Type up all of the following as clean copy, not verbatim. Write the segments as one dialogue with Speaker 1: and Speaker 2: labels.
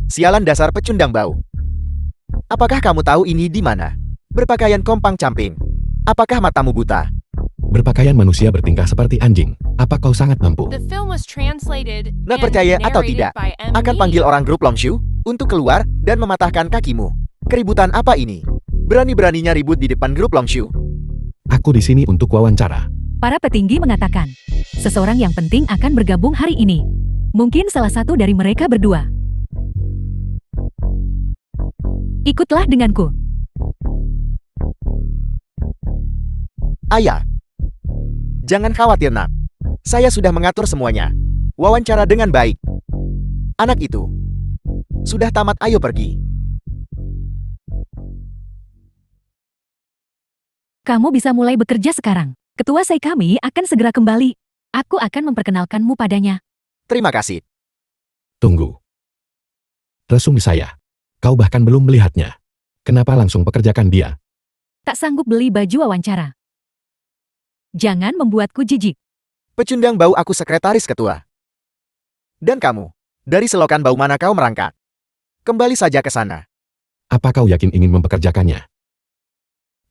Speaker 1: Sialan dasar pecundang bau. Apakah kamu tahu ini di mana? Berpakaian kompang camping. Apakah matamu buta?
Speaker 2: Berpakaian manusia bertingkah seperti anjing. Apa kau sangat mampu?
Speaker 3: The film was translated
Speaker 1: Nah,
Speaker 3: and
Speaker 1: percaya atau
Speaker 3: narrated
Speaker 1: tidak,
Speaker 3: by M.
Speaker 1: akan panggil orang grup Longshu untuk keluar dan mematahkan kakimu. Keributan apa ini? Berani-beraninya ribut di depan grup Longshu.
Speaker 2: Aku di sini untuk wawancara.
Speaker 4: Para petinggi mengatakan, seseorang yang penting akan bergabung hari ini. Mungkin salah satu dari mereka berdua. Ikutlah denganku.
Speaker 1: Ayah. Jangan khawatir, nak. Saya sudah mengatur semuanya. Wawancara dengan baik. Anak itu sudah tamat, ayo pergi.
Speaker 4: Kamu bisa mulai bekerja sekarang. Ketua Sei kami akan segera kembali. Aku akan memperkenalkanmu padanya.
Speaker 1: Terima kasih.
Speaker 2: Tunggu. Resume saya. Kau bahkan belum melihatnya. Kenapa langsung pekerjakan dia?
Speaker 4: Tak sanggup beli baju wawancara. Jangan membuatku jijik.
Speaker 1: Pecundang bau, aku sekretaris ketua. Dan kamu, dari selokan bau mana kau merangkak? Kembali saja ke sana.
Speaker 2: Apa kau yakin ingin mempekerjakannya?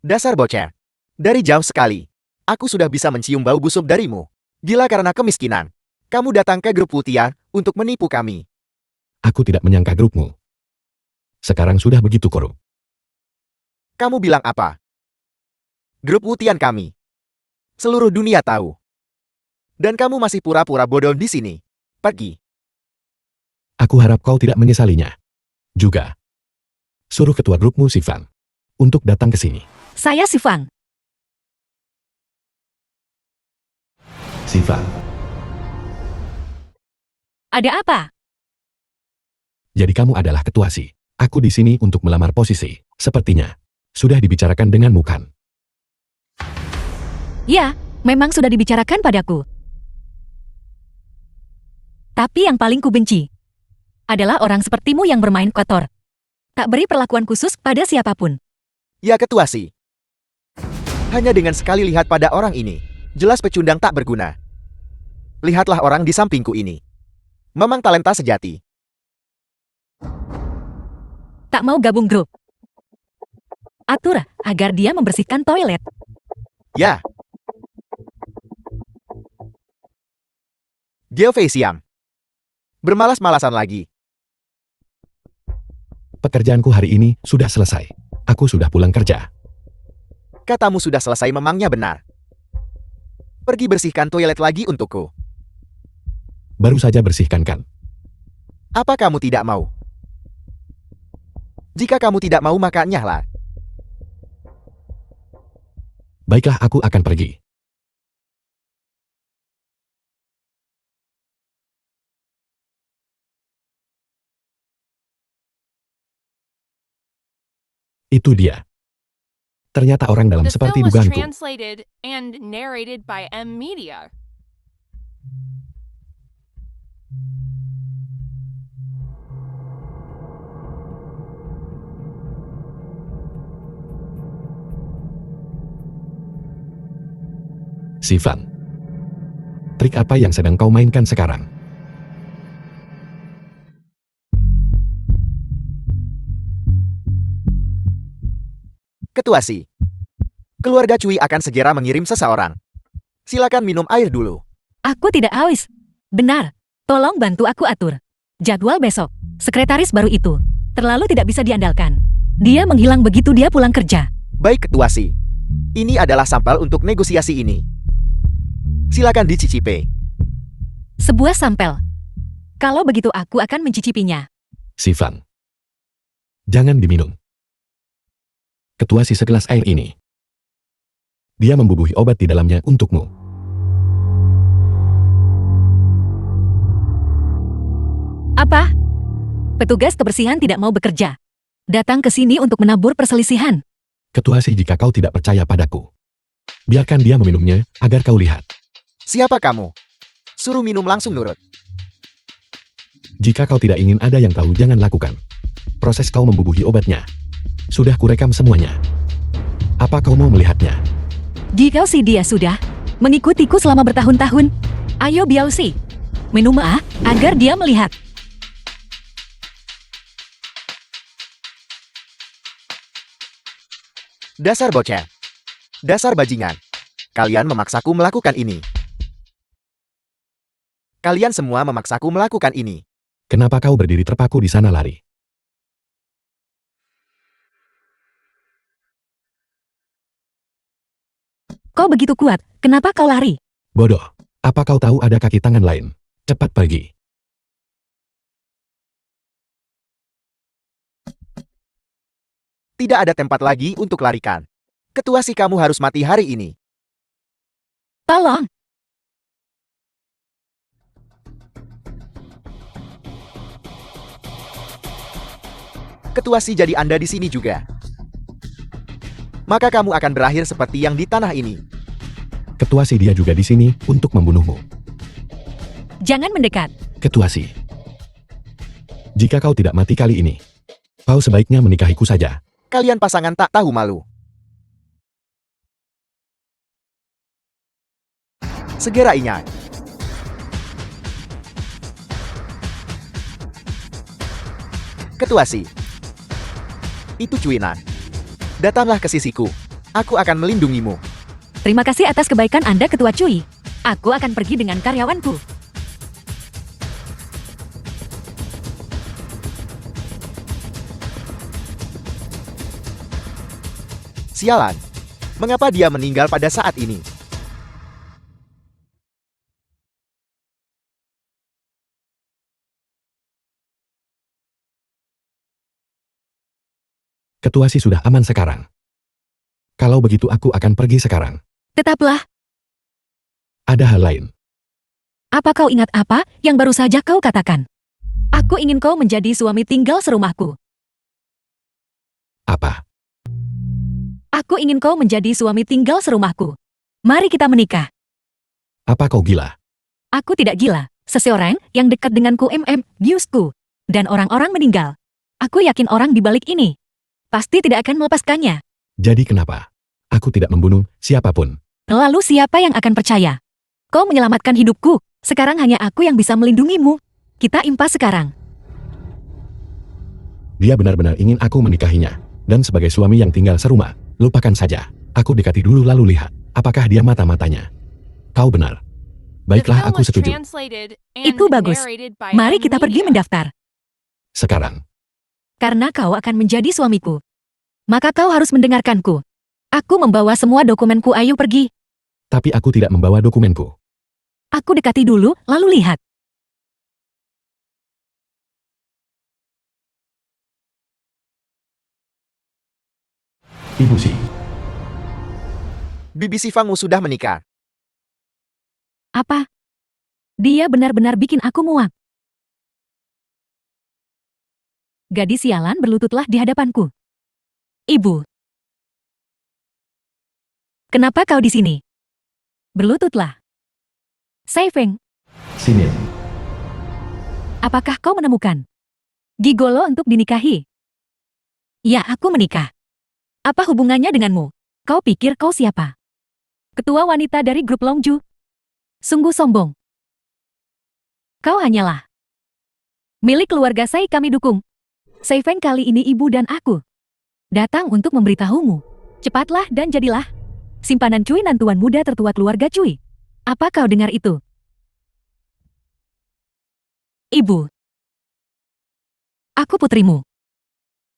Speaker 1: Dasar bocah. Dari jauh sekali, aku sudah bisa mencium bau busuk darimu. Gila karena kemiskinan. Kamu datang ke grup Wutia untuk menipu kami.
Speaker 2: Aku tidak menyangka grupmu. Sekarang sudah begitu korup.
Speaker 1: Kamu bilang apa? Grup Wutian kami. Seluruh dunia tahu. Dan kamu masih pura-pura bodoh di sini. Pergi.
Speaker 2: Aku harap kau tidak menyesalinya. Juga. Suruh ketua grupmu si Fang untuk datang ke sini.
Speaker 4: Saya si Fang.
Speaker 2: Si Fang.
Speaker 4: Ada apa?
Speaker 2: Jadi kamu adalah ketua si. Aku di sini untuk melamar posisi. Sepertinya sudah dibicarakan denganmu kan?
Speaker 4: Ya, memang sudah dibicarakan padaku. Tapi yang paling kubenci adalah orang sepertimu yang bermain kotor. Tak beri perlakuan khusus pada siapapun.
Speaker 1: Ya ketua sih. Hanya dengan sekali lihat pada orang ini, jelas pecundang tak berguna. Lihatlah orang di sampingku ini. Memang talenta sejati.
Speaker 4: Tak mau gabung grup. Atur agar dia membersihkan toilet.
Speaker 1: Ya. Geofei Siam. Bermalas-malasan lagi.
Speaker 2: Pekerjaanku hari ini sudah selesai. Aku sudah pulang kerja.
Speaker 1: Katamu sudah selesai memangnya benar. Pergi bersihkan toilet lagi untukku.
Speaker 2: Baru saja bersihkan kan?
Speaker 1: Apa kamu tidak mau? Jika kamu tidak mau maka nyahlah.
Speaker 2: Baiklah, aku akan pergi. Itu dia. Ternyata orang dalam
Speaker 3: The
Speaker 2: seperti
Speaker 3: film was
Speaker 2: dugaanku.
Speaker 3: translated and narrated by M. Media.
Speaker 2: Si Fan. Trik apa yang sedang kau mainkan sekarang?
Speaker 1: Ketua Si. Keluarga Cui akan segera mengirim seseorang. Silakan minum air dulu.
Speaker 4: Aku tidak haus. Benar. Tolong bantu aku atur jadwal besok. Sekretaris baru itu terlalu tidak bisa diandalkan. Dia menghilang begitu dia pulang kerja.
Speaker 1: Baik Ketua Si. Ini adalah sampel untuk negosiasi ini. Silakan dicicipi.
Speaker 4: Sebuah sampel. Kalau begitu aku akan mencicipinya.
Speaker 2: Si Fan. Jangan diminum. Ketua si segelas air ini. Dia membubuhi obat di dalamnya untukmu.
Speaker 4: Apa? Petugas kebersihan tidak mau bekerja. Datang ke sini untuk menabur perselisihan.
Speaker 2: Ketua si, jika kau tidak percaya padaku, biarkan dia meminumnya agar kau lihat.
Speaker 1: Siapa kamu? Suruh minum langsung nurut.
Speaker 2: Jika kau tidak ingin ada yang tahu, jangan lakukan. Proses kau membubuhi obatnya sudah kurekam semuanya. Apa kau mau melihatnya?
Speaker 4: Jika si dia sudah mengikutiku selama bertahun-tahun, ayo Biao Si, minum agar dia melihat.
Speaker 1: Dasar bocah. Dasar bajingan. Kalian memaksaku melakukan ini. Kalian semua memaksaku melakukan ini.
Speaker 2: Kenapa kau berdiri terpaku di sana lari?
Speaker 4: Kau begitu kuat, kenapa kau lari?
Speaker 2: Bodoh. Apa kau tahu ada kaki tangan lain? Cepat pergi.
Speaker 1: Tidak ada tempat lagi untuk larikan. Ketua si kamu harus mati hari ini.
Speaker 4: Tolong!
Speaker 1: Ketua si jadi Anda di sini juga. Maka kamu akan berakhir seperti yang di tanah ini.
Speaker 2: Ketua si dia juga di sini untuk membunuhmu.
Speaker 4: Jangan mendekat.
Speaker 2: Ketua si. Jika kau tidak mati kali ini, kau sebaiknya menikahiku saja.
Speaker 1: Kalian pasangan tak tahu malu. Segera ingat. Ketua si. Itu Cuinan. Datanglah ke sisiku. Aku akan melindungimu.
Speaker 4: Terima kasih atas kebaikan Anda, Ketua Cui. Aku akan pergi dengan karyawanku.
Speaker 1: Sialan. Mengapa dia meninggal pada saat ini?
Speaker 2: Ketua si sudah aman sekarang. Kalau begitu aku akan pergi sekarang.
Speaker 4: Tetaplah.
Speaker 2: Ada hal lain.
Speaker 4: Apa kau ingat apa yang baru saja kau katakan? Aku ingin kau menjadi suami tinggal serumahku.
Speaker 2: Apa?
Speaker 4: Aku ingin kau menjadi suami tinggal serumahku. Mari kita menikah.
Speaker 2: Apa kau gila?
Speaker 4: Aku tidak gila. Seseorang yang dekat denganku biusku. Dan orang-orang meninggal. Aku yakin orang di balik ini pasti tidak akan melepaskannya.
Speaker 2: Jadi kenapa? Aku tidak membunuh siapapun.
Speaker 4: Lalu siapa yang akan percaya? Kau menyelamatkan hidupku. Sekarang hanya aku yang bisa melindungimu. Kita impas sekarang.
Speaker 2: Dia benar-benar ingin aku menikahinya. Dan sebagai suami yang tinggal serumah, lupakan saja. Aku dekati dulu lalu lihat. Apakah dia mata-matanya? Kau benar. Baiklah, aku setuju.
Speaker 4: Itu bagus. Mari kita pergi mendaftar.
Speaker 2: Sekarang.
Speaker 4: Karena kau akan menjadi suamiku. Maka kau harus mendengarkanku. Aku membawa semua dokumenku, ayo pergi.
Speaker 2: Tapi aku tidak membawa dokumenku.
Speaker 4: Aku dekati dulu, lalu lihat.
Speaker 2: Ibu si.
Speaker 1: BBC Fangmu sudah menikah.
Speaker 4: Apa? Dia benar-benar bikin aku muak. Gadis sialan berlututlah di hadapanku. Ibu. Kenapa kau di sini? Berlututlah. Saifeng,
Speaker 2: Sini.
Speaker 4: apakah kau menemukan gigolo untuk dinikahi? Ya, aku menikah. Apa hubungannya denganmu? Kau pikir kau siapa? Ketua wanita dari grup Longju? Sungguh sombong. Kau hanyalah milik keluarga Sai, kami dukung. Saifeng, kali ini ibu dan aku datang untuk memberitahumu. Cepatlah dan jadilah simpanan Cui Nantuan muda tertua keluarga Cui. Apa kau dengar itu? Ibu. Aku putrimu.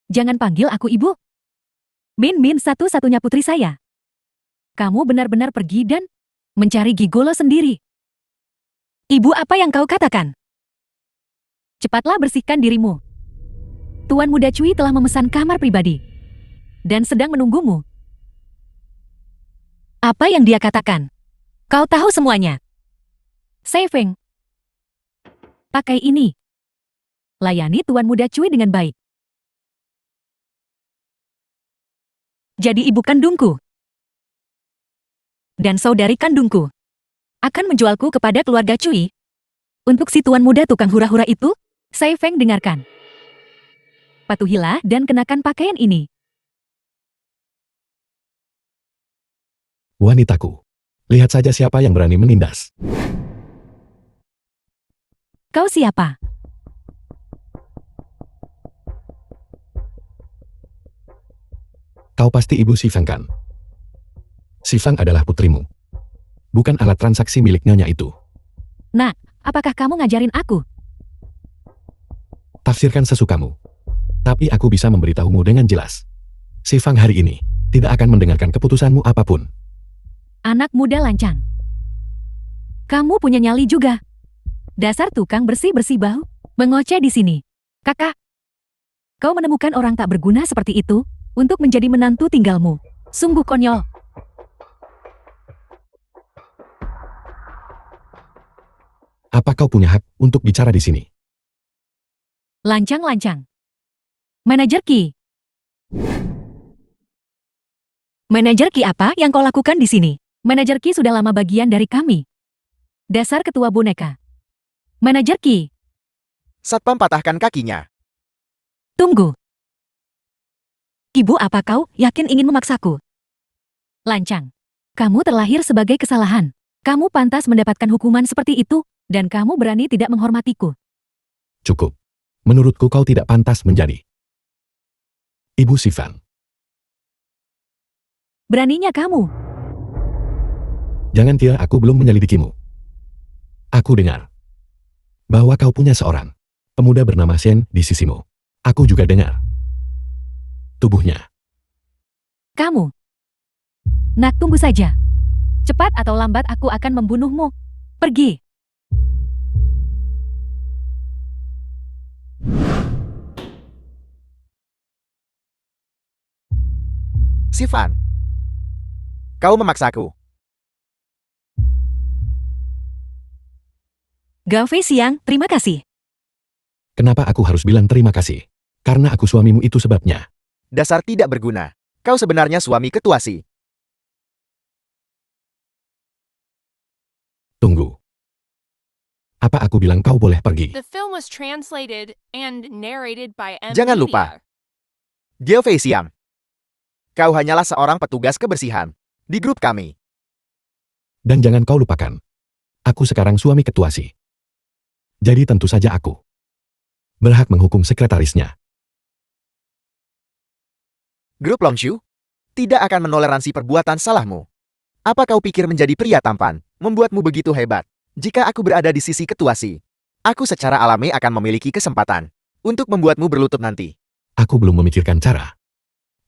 Speaker 4: Jangan panggil aku ibu. Min Min satu-satunya putri saya. Kamu benar-benar pergi dan mencari gigolo sendiri. Ibu, apa yang kau katakan? Cepatlah bersihkan dirimu. Tuan muda Cui telah memesan kamar pribadi dan sedang menunggumu. Apa yang dia katakan? Kau tahu semuanya. Saifeng, pakai ini. Layani tuan muda Cui dengan baik. Jadi ibu kandungku dan saudari kandungku akan menjualku kepada keluarga Cui. Untuk si tuan muda tukang hura-hura itu, Saifeng, dengarkan. Patuhilah dan kenakan pakaian ini.
Speaker 2: Wanitaku. Lihat saja siapa yang berani menindas.
Speaker 4: Kau siapa?
Speaker 2: Kau pasti ibu Sifang kan? Sifang adalah putrimu. Bukan alat transaksi milik nyonya itu.
Speaker 4: Nak, apakah kamu ngajarin aku?
Speaker 2: Tafsirkan sesukamu. Tapi aku bisa memberitahumu dengan jelas. Sifang hari ini tidak akan mendengarkan keputusanmu apapun.
Speaker 4: Anak muda lancang. Kamu punya nyali juga. Dasar tukang bersih-bersih bahu, mengoceh di sini. Kakak, kau menemukan orang tak berguna seperti itu untuk menjadi menantu tinggalmu. Sungguh konyol.
Speaker 2: Apa kau punya hak untuk bicara di sini?
Speaker 4: Lancang-lancang. Manajer Ki. Manajer Ki apa yang kau lakukan di sini? Manajer Ki sudah lama bagian dari kami. Dasar ketua boneka. Manajer Ki,
Speaker 1: Satpam patahkan kakinya.
Speaker 4: tunggu. Ibu, apa kau yakin ingin memaksaku? Lancang. Kamu terlahir sebagai kesalahan. Kamu pantas mendapatkan hukuman seperti itu, dan kamu berani tidak menghormatiku.
Speaker 2: Cukup. Menurutku kau tidak pantas menjadi Ibu Sifang.
Speaker 4: Beraninya kamu.
Speaker 2: Jangan kira aku belum menyelidikimu. Aku dengar bahwa kau punya seorang pemuda bernama Shen di sisimu. Aku juga dengar tubuhnya.
Speaker 4: Kamu. Nak, tunggu saja. Cepat atau lambat aku akan membunuhmu. Pergi.
Speaker 1: Sifan, kau memaksaku.
Speaker 4: Gao Fei Xiang, terima kasih.
Speaker 2: Kenapa aku harus bilang terima kasih? Karena aku suamimu itu sebabnya.
Speaker 1: Dasar tidak berguna. Kau sebenarnya suami ketua Si.
Speaker 2: Tunggu. Apa aku bilang kau boleh pergi?
Speaker 3: The film was translated and narrated by M.
Speaker 1: Jangan
Speaker 3: Media.
Speaker 1: lupa. Geo Fei Xiang, kau hanyalah seorang petugas kebersihan di grup kami.
Speaker 2: Dan jangan kau lupakan. Aku sekarang suami ketua Si. Jadi tentu saja aku berhak menghukum sekretarisnya.
Speaker 1: Grup Longshu tidak akan menoleransi perbuatan salahmu. Apa kau pikir menjadi pria tampan membuatmu begitu hebat? Jika aku berada di sisi ketua Si, aku secara alami akan memiliki kesempatan untuk membuatmu berlutut nanti.
Speaker 2: Aku belum memikirkan cara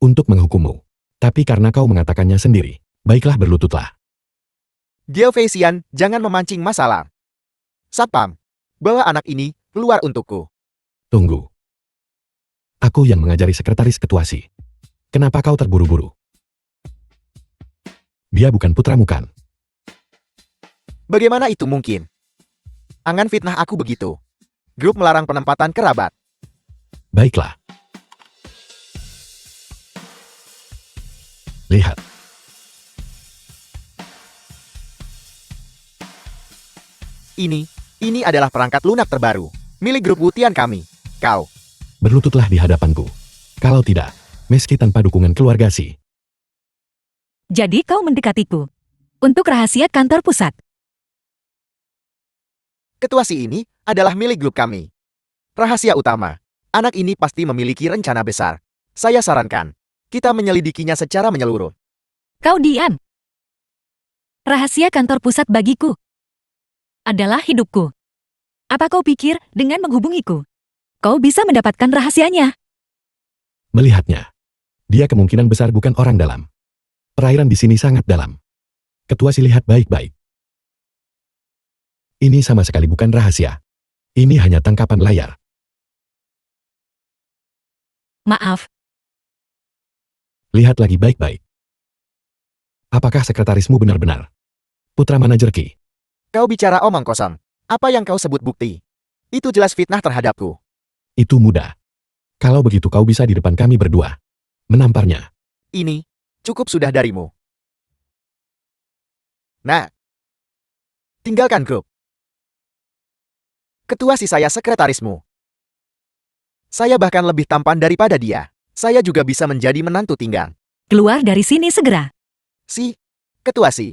Speaker 2: untuk menghukummu. Tapi karena kau mengatakannya sendiri, baiklah berlututlah.
Speaker 1: Geo Fei Xiang, jangan memancing masalah. Satpam, bawa anak ini keluar untukku.
Speaker 2: Tunggu. Aku yang mengajari sekretaris ketua Si. Kenapa kau terburu-buru? Dia bukan putramu kan?
Speaker 1: Bagaimana itu mungkin? Angan fitnah aku begitu. Grup melarang penempatan kerabat.
Speaker 2: Baiklah. Lihat.
Speaker 1: Ini adalah perangkat lunak terbaru milik grup Wutian kami. Kau,
Speaker 2: Berlututlah di hadapanku. Kalau tidak, meski tanpa dukungan keluarga Si.
Speaker 4: Jadi kau mendekatiku. Untuk rahasia kantor pusat.
Speaker 1: ketua Si ini adalah milik grup kami. Rahasia utama, anak ini pasti memiliki rencana besar. Saya sarankan, kita menyelidikinya secara menyeluruh.
Speaker 4: Kau diam. Rahasia kantor pusat bagiku adalah hidupku. Apa kau pikir dengan menghubungiku, kau bisa mendapatkan rahasianya?
Speaker 2: Melihatnya, dia kemungkinan besar bukan orang dalam. Perairan di sini sangat dalam. Ketua Si lihat baik-baik. Ini sama sekali bukan rahasia. Ini hanya tangkapan layar.
Speaker 4: Maaf,
Speaker 2: Lihat lagi baik-baik. Apakah sekretarismu benar-benar putra manajer Ki?
Speaker 1: Kau bicara omong kosong. Apa yang kau sebut bukti? Itu jelas fitnah terhadapku.
Speaker 2: Itu mudah. Kalau begitu kau bisa di depan kami berdua menamparnya.
Speaker 1: Ini cukup sudah darimu. Nah, tinggalkan grup. Ketua Si saya sekretarismu. Saya bahkan lebih tampan daripada dia. Saya juga bisa menjadi menantu tinggal.
Speaker 4: keluar dari sini segera.
Speaker 1: Si, ketua Si.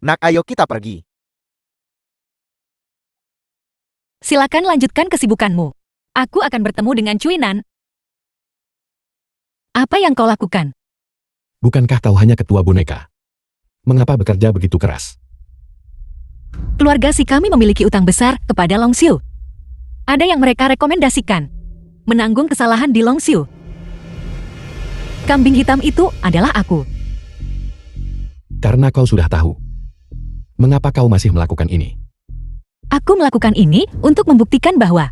Speaker 1: Nak, ayo kita pergi.
Speaker 4: Silakan lanjutkan kesibukanmu. Aku akan bertemu dengan Cui Nan. Apa yang kau lakukan?
Speaker 2: Bukankah kau hanya ketua boneka? Mengapa bekerja begitu keras?
Speaker 4: Keluarga si kami memiliki utang besar kepada Long Xiu. Ada yang mereka rekomendasikan. Menanggung kesalahan di Long Xiu. Kambing hitam itu adalah aku.
Speaker 2: Karena kau sudah tahu. Mengapa kau masih melakukan ini?
Speaker 4: Aku melakukan ini untuk membuktikan bahwa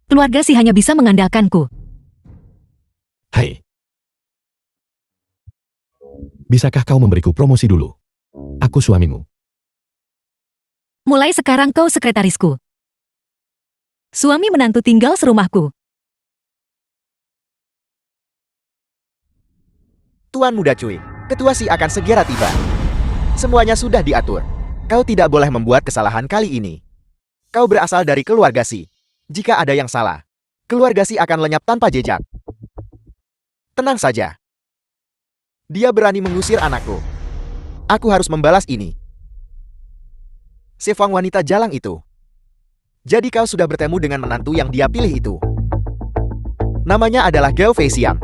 Speaker 4: keluarga si hanya bisa mengandalkanku.
Speaker 2: Hai. Bisakah kau memberiku promosi dulu? Aku suamimu.
Speaker 4: Mulai sekarang kau sekretarisku. Suami menantu tinggal serumahku.
Speaker 1: Tuan Muda Cui, ketua Si akan segera tiba. Semuanya sudah diatur. Kau tidak boleh membuat kesalahan kali ini. Kau berasal dari keluarga Si. Jika ada yang salah, keluarga Si akan lenyap tanpa jejak. Tenang saja. Dia berani mengusir anakku. Aku harus membalas ini. Sefang wanita jalang itu. Jadi kau sudah bertemu dengan menantu yang dia pilih itu. Namanya adalah Gao Fei Xiang.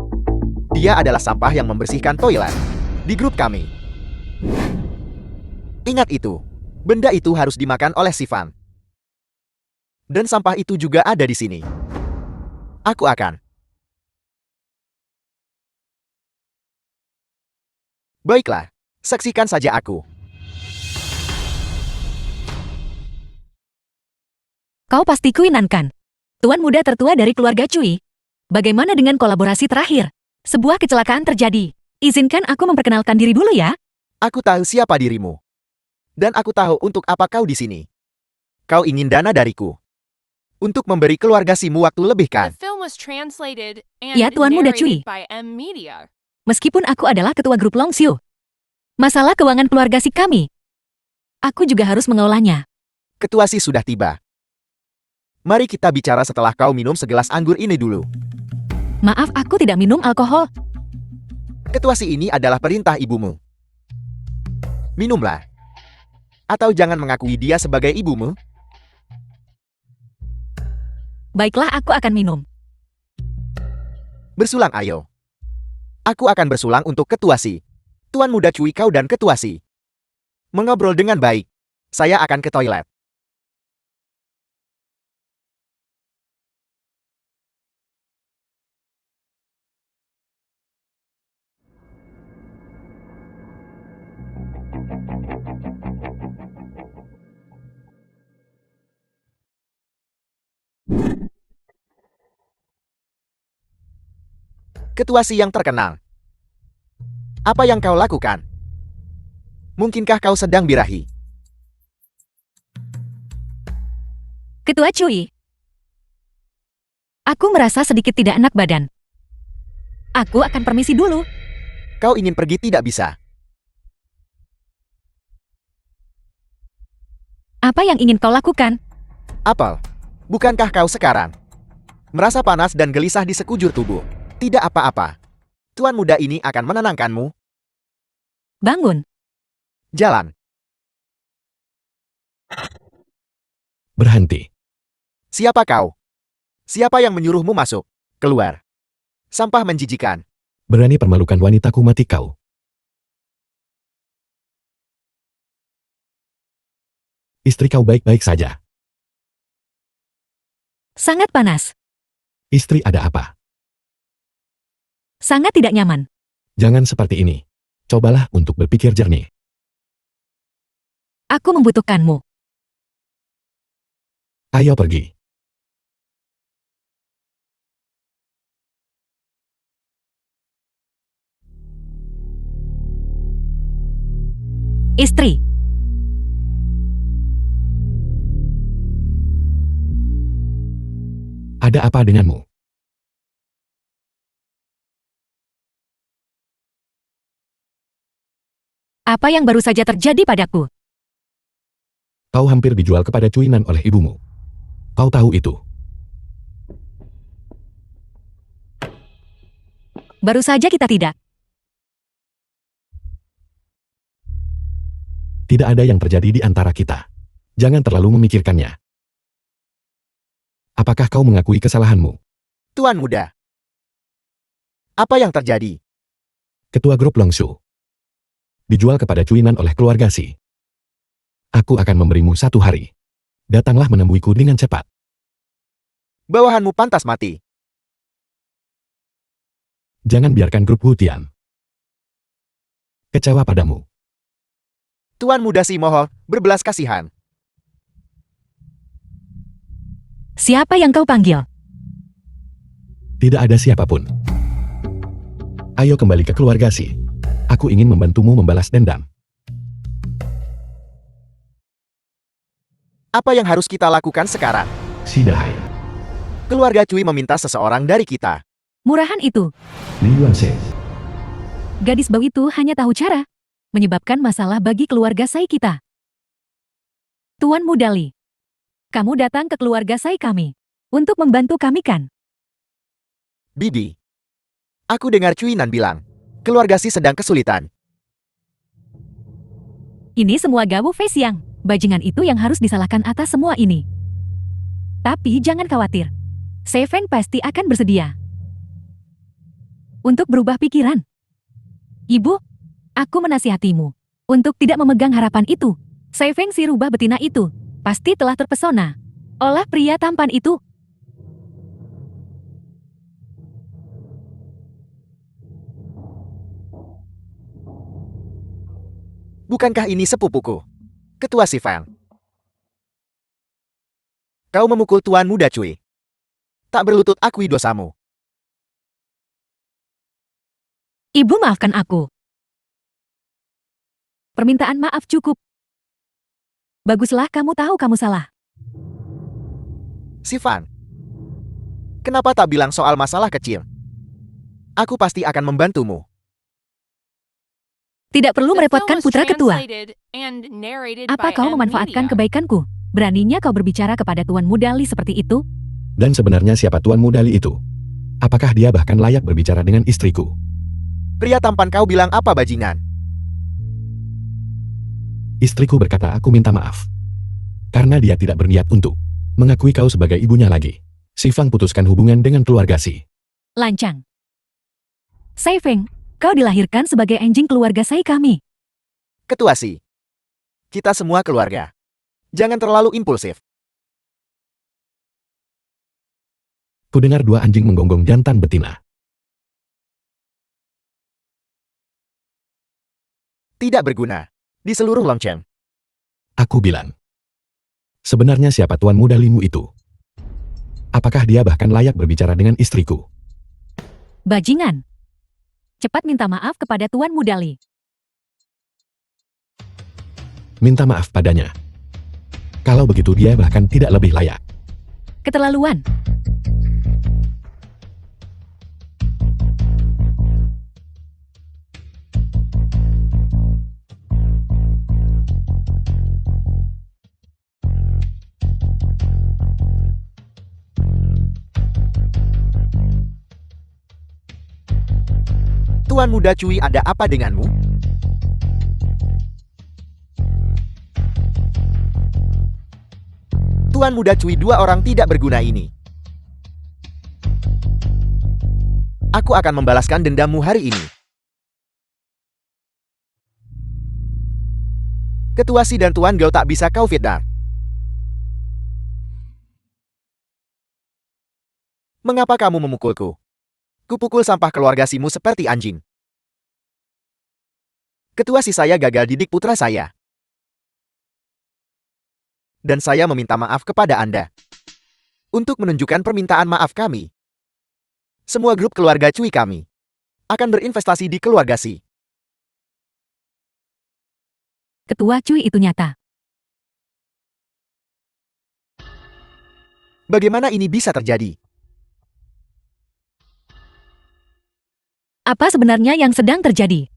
Speaker 1: Dia adalah sampah yang membersihkan toilet di grup kami. Ingat itu. Benda itu harus dimakan oleh Sifan. Dan sampah itu juga ada di sini. Aku akan. Baiklah, saksikan saja aku.
Speaker 4: Kau pasti Kuinan kan? Tuan muda tertua dari keluarga Cui. Bagaimana dengan kolaborasi terakhir? Sebuah kecelakaan terjadi. Izinkan aku memperkenalkan diri dulu ya.
Speaker 1: Aku tahu siapa dirimu. Dan aku tahu untuk apa kau di sini. Kau ingin dana dariku. Untuk memberi keluarga Simu waktu lebih
Speaker 3: The
Speaker 1: kan?
Speaker 3: film was translated and
Speaker 4: Ya, Tuan Muda Cui.
Speaker 3: narrated by M Media.
Speaker 4: Meskipun aku adalah ketua grup Long Xiu. Masalah keuangan keluarga si kami. Aku juga harus mengolahnya.
Speaker 1: Ketua Si sudah tiba. Mari kita bicara setelah kau minum segelas anggur ini dulu.
Speaker 4: Maaf, aku tidak minum alkohol.
Speaker 1: Ketua Si ini adalah perintah ibumu. Minumlah. Atau jangan mengakui dia sebagai ibumu.
Speaker 4: Baiklah, aku akan minum.
Speaker 1: Bersulang ayo. Aku akan bersulang untuk Ketua Si. Tuan Muda Cui kau dan Ketua Si. Mengobrol dengan baik. Saya akan ke toilet. Ketua Si yang terkenal. Apa yang kau lakukan? Mungkinkah kau sedang birahi?
Speaker 4: Ketua Cui. Aku merasa sedikit tidak enak badan. Aku akan permisi dulu.
Speaker 1: Kau ingin pergi tidak bisa.
Speaker 4: Apa yang ingin kau lakukan?
Speaker 1: Apel, bukankah kau sekarang merasa panas dan gelisah di sekujur tubuh? Tidak apa-apa. Tuan muda ini akan menenangkanmu.
Speaker 4: Bangun.
Speaker 1: Jalan.
Speaker 2: Berhenti.
Speaker 1: Siapa kau? Siapa yang menyuruhmu masuk? Keluar. Sampah menjijikan.
Speaker 2: Berani permalukan wanitaku, mati kau. Istri kau baik-baik saja.
Speaker 4: Sangat panas.
Speaker 2: Istri ada apa?
Speaker 4: Sangat tidak nyaman.
Speaker 2: Jangan seperti ini. Cobalah untuk berpikir jernih.
Speaker 4: Aku membutuhkanmu.
Speaker 2: Ayo pergi.
Speaker 4: Istri.
Speaker 2: Ada apa denganmu?
Speaker 4: Apa yang baru saja terjadi padaku?
Speaker 2: Kau hampir dijual kepada Cuinan oleh ibumu. Kau tahu itu.
Speaker 4: Baru saja kita tidak.
Speaker 2: Tidak ada yang terjadi di antara kita. Jangan terlalu memikirkannya. Apakah kau mengakui kesalahanmu?
Speaker 1: Tuan muda. Apa yang terjadi?
Speaker 2: Ketua grup Longshu. Dijual kepada Cuinan oleh keluarga Si. Aku akan memberimu 1 hari. Datanglah menemuiku dengan cepat.
Speaker 1: Bawahanmu pantas mati.
Speaker 2: Jangan biarkan grup Hutian kecewa padamu.
Speaker 1: Tuan Muda Si mohon berbelas kasihan.
Speaker 4: Siapa yang kau panggil?
Speaker 2: Tidak ada siapapun. Ayo kembali ke keluarga Si. Aku ingin membantumu membalas dendam.
Speaker 1: Apa yang harus kita lakukan sekarang?
Speaker 2: Si Dahai.
Speaker 1: Keluarga Cui meminta seseorang dari kita.
Speaker 4: Murahan itu.
Speaker 2: Li Yuanse.
Speaker 4: Gadis bau itu hanya tahu cara. Menyebabkan masalah bagi keluarga Sai kita. Tuan Muda Li. Kamu datang ke keluarga Sai kami. Untuk membantu kami kan?
Speaker 1: Bibi. Aku dengar Cuinan bilang, keluarga Si sedang kesulitan.
Speaker 4: Ini semua gabu Fei Xiang. Bajingan itu yang harus disalahkan atas semua ini. Tapi jangan khawatir. Sei Feng pasti akan bersedia untuk berubah pikiran. Ibu, aku menasihatimu untuk tidak memegang harapan itu. Sei Feng si rubah betina itu pasti telah terpesona oleh pria tampan itu.
Speaker 1: Bukankah ini sepupuku? Ketua Si Fang. Kau memukul Tuan Muda Cui. Tak berlutut akui dosamu.
Speaker 4: Ibu maafkan aku. Permintaan maaf cukup. Baguslah kamu tahu kamu salah.
Speaker 1: Si Fang. Kenapa tak bilang soal masalah kecil? Aku pasti akan membantumu.
Speaker 4: Tidak perlu
Speaker 3: The film
Speaker 4: merepotkan
Speaker 3: was
Speaker 4: putra ketua.
Speaker 3: translated and narrated
Speaker 4: Apa
Speaker 3: by
Speaker 4: kau
Speaker 3: M
Speaker 4: memanfaatkan
Speaker 3: Media.
Speaker 4: kebaikanku? Beraninya kau berbicara kepada Tuan Muda Li seperti itu?
Speaker 2: Dan sebenarnya siapa Tuan Muda Li itu? Apakah dia bahkan layak berbicara dengan istriku?
Speaker 1: Pria tampan kau bilang apa bajingan?
Speaker 2: Istriku berkata aku minta maaf. Karena dia tidak berniat untuk mengakui kau sebagai ibunya lagi. Si Fang putuskan hubungan dengan keluarga Si.
Speaker 4: Lancang. Sei Feng, kau dilahirkan sebagai anjing keluarga Sai kami.
Speaker 1: Ketua Si. Kita semua keluarga. Jangan terlalu impulsif.
Speaker 2: Kudengar 2 anjing menggonggong jantan betina.
Speaker 1: Tidak berguna. Di seluruh Longcheng.
Speaker 2: Aku bilang. Sebenarnya siapa Tuan Muda Limu itu? Apakah dia bahkan layak berbicara dengan istriku?
Speaker 4: Bajingan. Cepat minta maaf kepada Tuan Muda Li.
Speaker 2: Minta maaf padanya. Kalau begitu dia bahkan tidak lebih layak.
Speaker 4: Keterlaluan.
Speaker 1: Tuan Muda Cui, ada apa denganmu? Tuan Muda Cui, 2 orang tidak berguna ini. Aku akan membalaskan dendammu hari ini. Ketua Si dan Tuan Gao tak bisa kau fitnah. Mengapa kamu memukulku? Kupukul sampah keluarga Simu seperti anjing. Ketua Si, saya gagal didik putra saya. Dan saya meminta maaf kepada Anda. Untuk menunjukkan permintaan maaf kami, semua grup keluarga Cui kami akan berinvestasi di keluarga Si.
Speaker 4: Ketua Cui itu nyata.
Speaker 1: Bagaimana ini bisa terjadi?
Speaker 4: Apa sebenarnya yang sedang terjadi?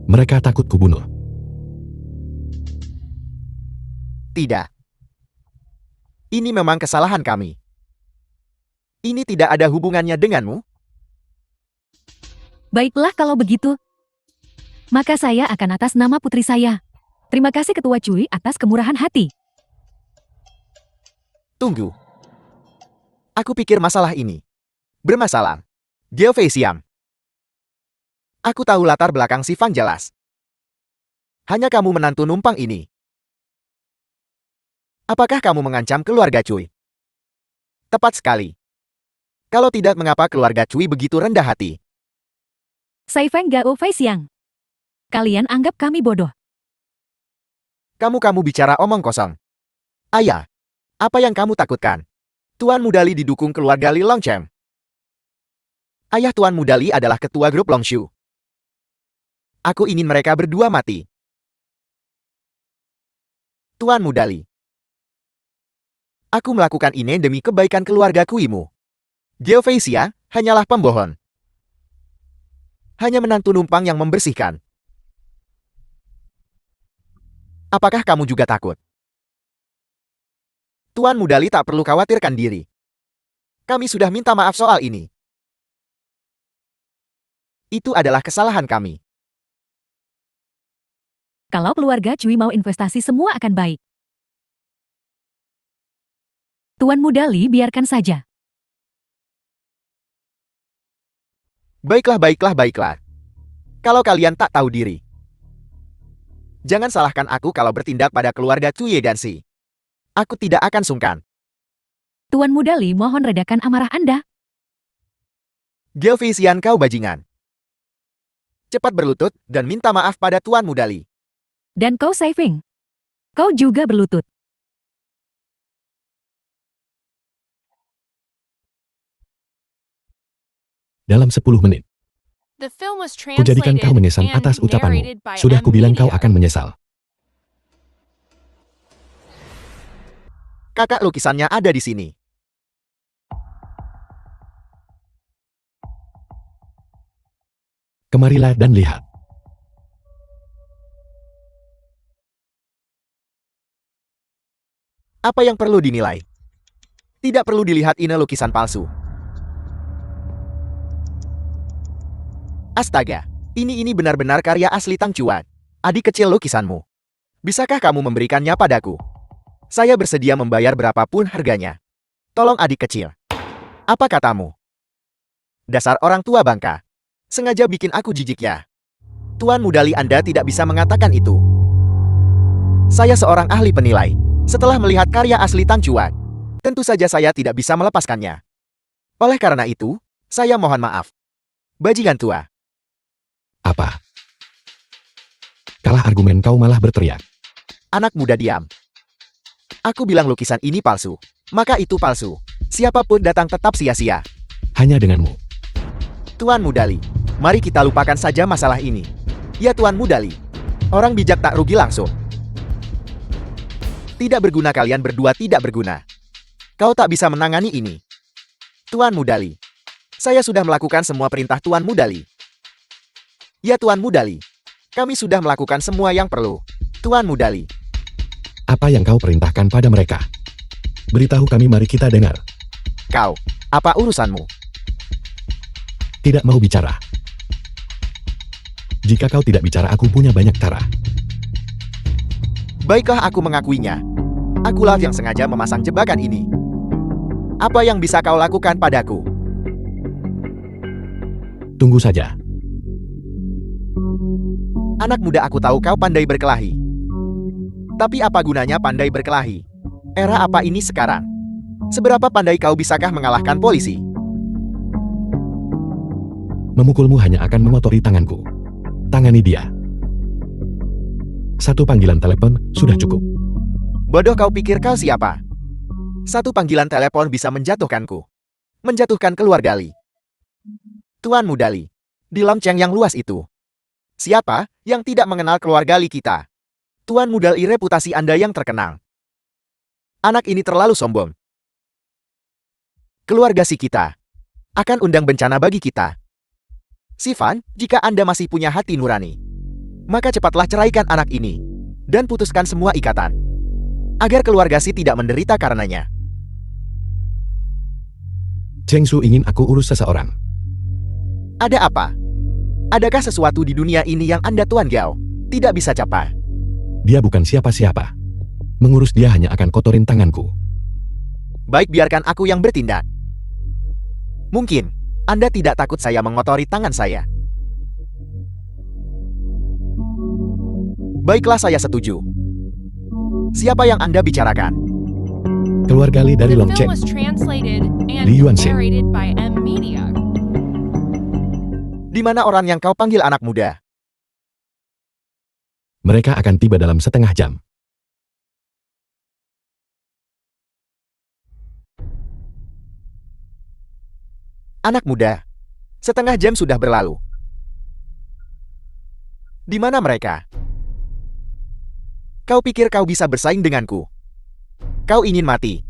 Speaker 2: Mereka takut kubunuh.
Speaker 1: Tidak. Ini memang kesalahan kami. Ini tidak ada hubungannya denganmu.
Speaker 4: Baiklah kalau begitu. Maka saya akan atas nama putri saya. Terima kasih Ketua Cui atas kemurahan hati.
Speaker 1: Tunggu. Aku pikir masalah ini bermasalah. Geo Fei Xiang. Aku tahu latar belakang si Fang jelas. Hanya kamu menantu numpang ini. Apakah kamu mengancam keluarga Cui? Tepat sekali. Kalau tidak, mengapa keluarga Cui begitu rendah hati?
Speaker 4: Sai Feng Gao Fei Xiang. Kalian anggap kami bodoh.
Speaker 1: Kamu bicara omong kosong. Ayah, apa yang kamu takutkan? Tuan Muda Li didukung keluarga Li Longchem. Ayah Tuan Muda Li adalah ketua grup Longshu. Aku ingin mereka berdua mati. Tuan Muda Li. Aku melakukan ini demi kebaikan keluarga Kuimu. Geo Fei Xia hanyalah pembohong. Hanya menantu numpang yang membersihkan. Apakah kamu juga takut? Tuan Muda Li tak perlu khawatirkan diri. Kami sudah minta maaf soal ini. Itu adalah kesalahan kami.
Speaker 4: Kalau keluarga Cui mau investasi, semua akan baik. Tuan Muda Li biarkan saja.
Speaker 1: Baiklah. Kalau kalian tak tahu diri. Jangan salahkan aku kalau bertindak pada keluarga Cuye dan Si. Aku tidak akan sungkan.
Speaker 4: Tuan Muda Li, mohon redakan amarah Anda.
Speaker 1: Geo Fei Xian, kau bajingan. Cepat berlutut dan minta maaf pada Tuan Muda Li.
Speaker 4: Dan kau Sai Feng. Kau juga berlutut.
Speaker 2: Dalam 10 menit.
Speaker 3: The film was
Speaker 2: Kujadikan
Speaker 3: translated
Speaker 2: kau menyesal
Speaker 3: and
Speaker 2: atas ucapanmu.
Speaker 3: narrated by
Speaker 2: Sudah
Speaker 3: M
Speaker 2: kubilang kau
Speaker 3: Media.
Speaker 2: akan menyesal.
Speaker 1: Kakak lukisannya ada di sini.
Speaker 2: Kemarilah dan lihat.
Speaker 1: Apa yang perlu dinilai? Tidak perlu dilihat, ini lukisan palsu. Astaga, ini benar-benar karya asli Tang Chuan. Adik kecil lukisanmu. Bisakah kamu memberikannya padaku? Saya bersedia membayar berapapun harganya. Tolong adik kecil. Apa katamu? Dasar orang tua bangka. Sengaja bikin aku jijik ya. Tuan Muda Li, Anda tidak bisa mengatakan itu. Saya seorang ahli penilai. Setelah melihat karya asli Tang Chuan, tentu saja saya tidak bisa melepaskannya. Oleh karena itu, saya mohon maaf. Bajingan tua.
Speaker 2: Apa? Kalah argumen kau malah berteriak.
Speaker 1: Anak muda, diam. Aku bilang lukisan ini palsu. Maka itu palsu. Siapapun datang tetap sia-sia.
Speaker 2: Hanya denganmu.
Speaker 1: Tuan Muda Li, mari kita lupakan saja masalah ini. Ya Tuan Muda Li. Orang bijak tak rugi langsung. Tidak berguna, kalian berdua tidak berguna. Kau tak bisa menangani ini. Tuan Muda Li. Saya sudah melakukan semua perintah Tuan Muda Li. Ya Tuan Muda Li. Kami sudah melakukan semua yang perlu. Tuan Muda Li.
Speaker 2: Apa yang kau perintahkan pada mereka? Beritahu kami, mari kita dengar.
Speaker 1: Kau, apa urusanmu?
Speaker 2: Tidak mau bicara. Jika kau tidak bicara, aku punya banyak cara.
Speaker 1: Baiklah, aku mengakuinya. Akulah yang sengaja memasang jebakan ini. Apa yang bisa kau lakukan padaku?
Speaker 2: Tunggu saja.
Speaker 1: Anak muda, aku tahu kau pandai berkelahi. Tapi apa gunanya pandai berkelahi? Era apa ini sekarang? Seberapa pandai kau, bisakah mengalahkan polisi?
Speaker 2: Memukulmu hanya akan mengotori tanganku. Tangani dia. Satu panggilan telepon sudah cukup.
Speaker 1: Bodoh, kau pikir kau siapa? Satu panggilan telepon bisa menjatuhkanku. Menjatuhkan keluarga Li. Tuan Muda Li. Di Longcheng yang luas itu. Siapa yang tidak mengenal keluarga Li kita? Tuan Muda Li, reputasi Anda yang terkenal. Anak ini terlalu sombong. Keluarga si kita akan undang bencana bagi kita. Sifan, jika Anda masih punya hati nurani, maka cepatlah ceraikan anak ini dan putuskan semua ikatan, agar keluarga si tidak menderita karenanya.
Speaker 2: Cheng Su ingin aku urus seseorang.
Speaker 1: Ada apa? Adakah sesuatu di dunia ini yang Anda Tuan Gao tidak bisa capai?
Speaker 2: Dia bukan siapa-siapa. Mengurus dia hanya akan kotorin tanganku.
Speaker 1: Baik, biarkan aku yang bertindak. Mungkin Anda tidak takut saya mengotori tangan saya? Baiklah, saya setuju. Siapa yang Anda bicarakan?
Speaker 2: Keluarga Li dari
Speaker 3: The
Speaker 2: Long
Speaker 3: film
Speaker 2: Cheng.
Speaker 3: was translated and
Speaker 2: Li Yuanxing.
Speaker 3: narrated by M Media.
Speaker 1: Di mana orang yang kau panggil anak muda?
Speaker 2: Mereka akan tiba dalam setengah jam.
Speaker 1: Anak muda. Setengah jam sudah berlalu. Di mana mereka? Kau pikir kau bisa bersaing denganku? Kau ingin mati?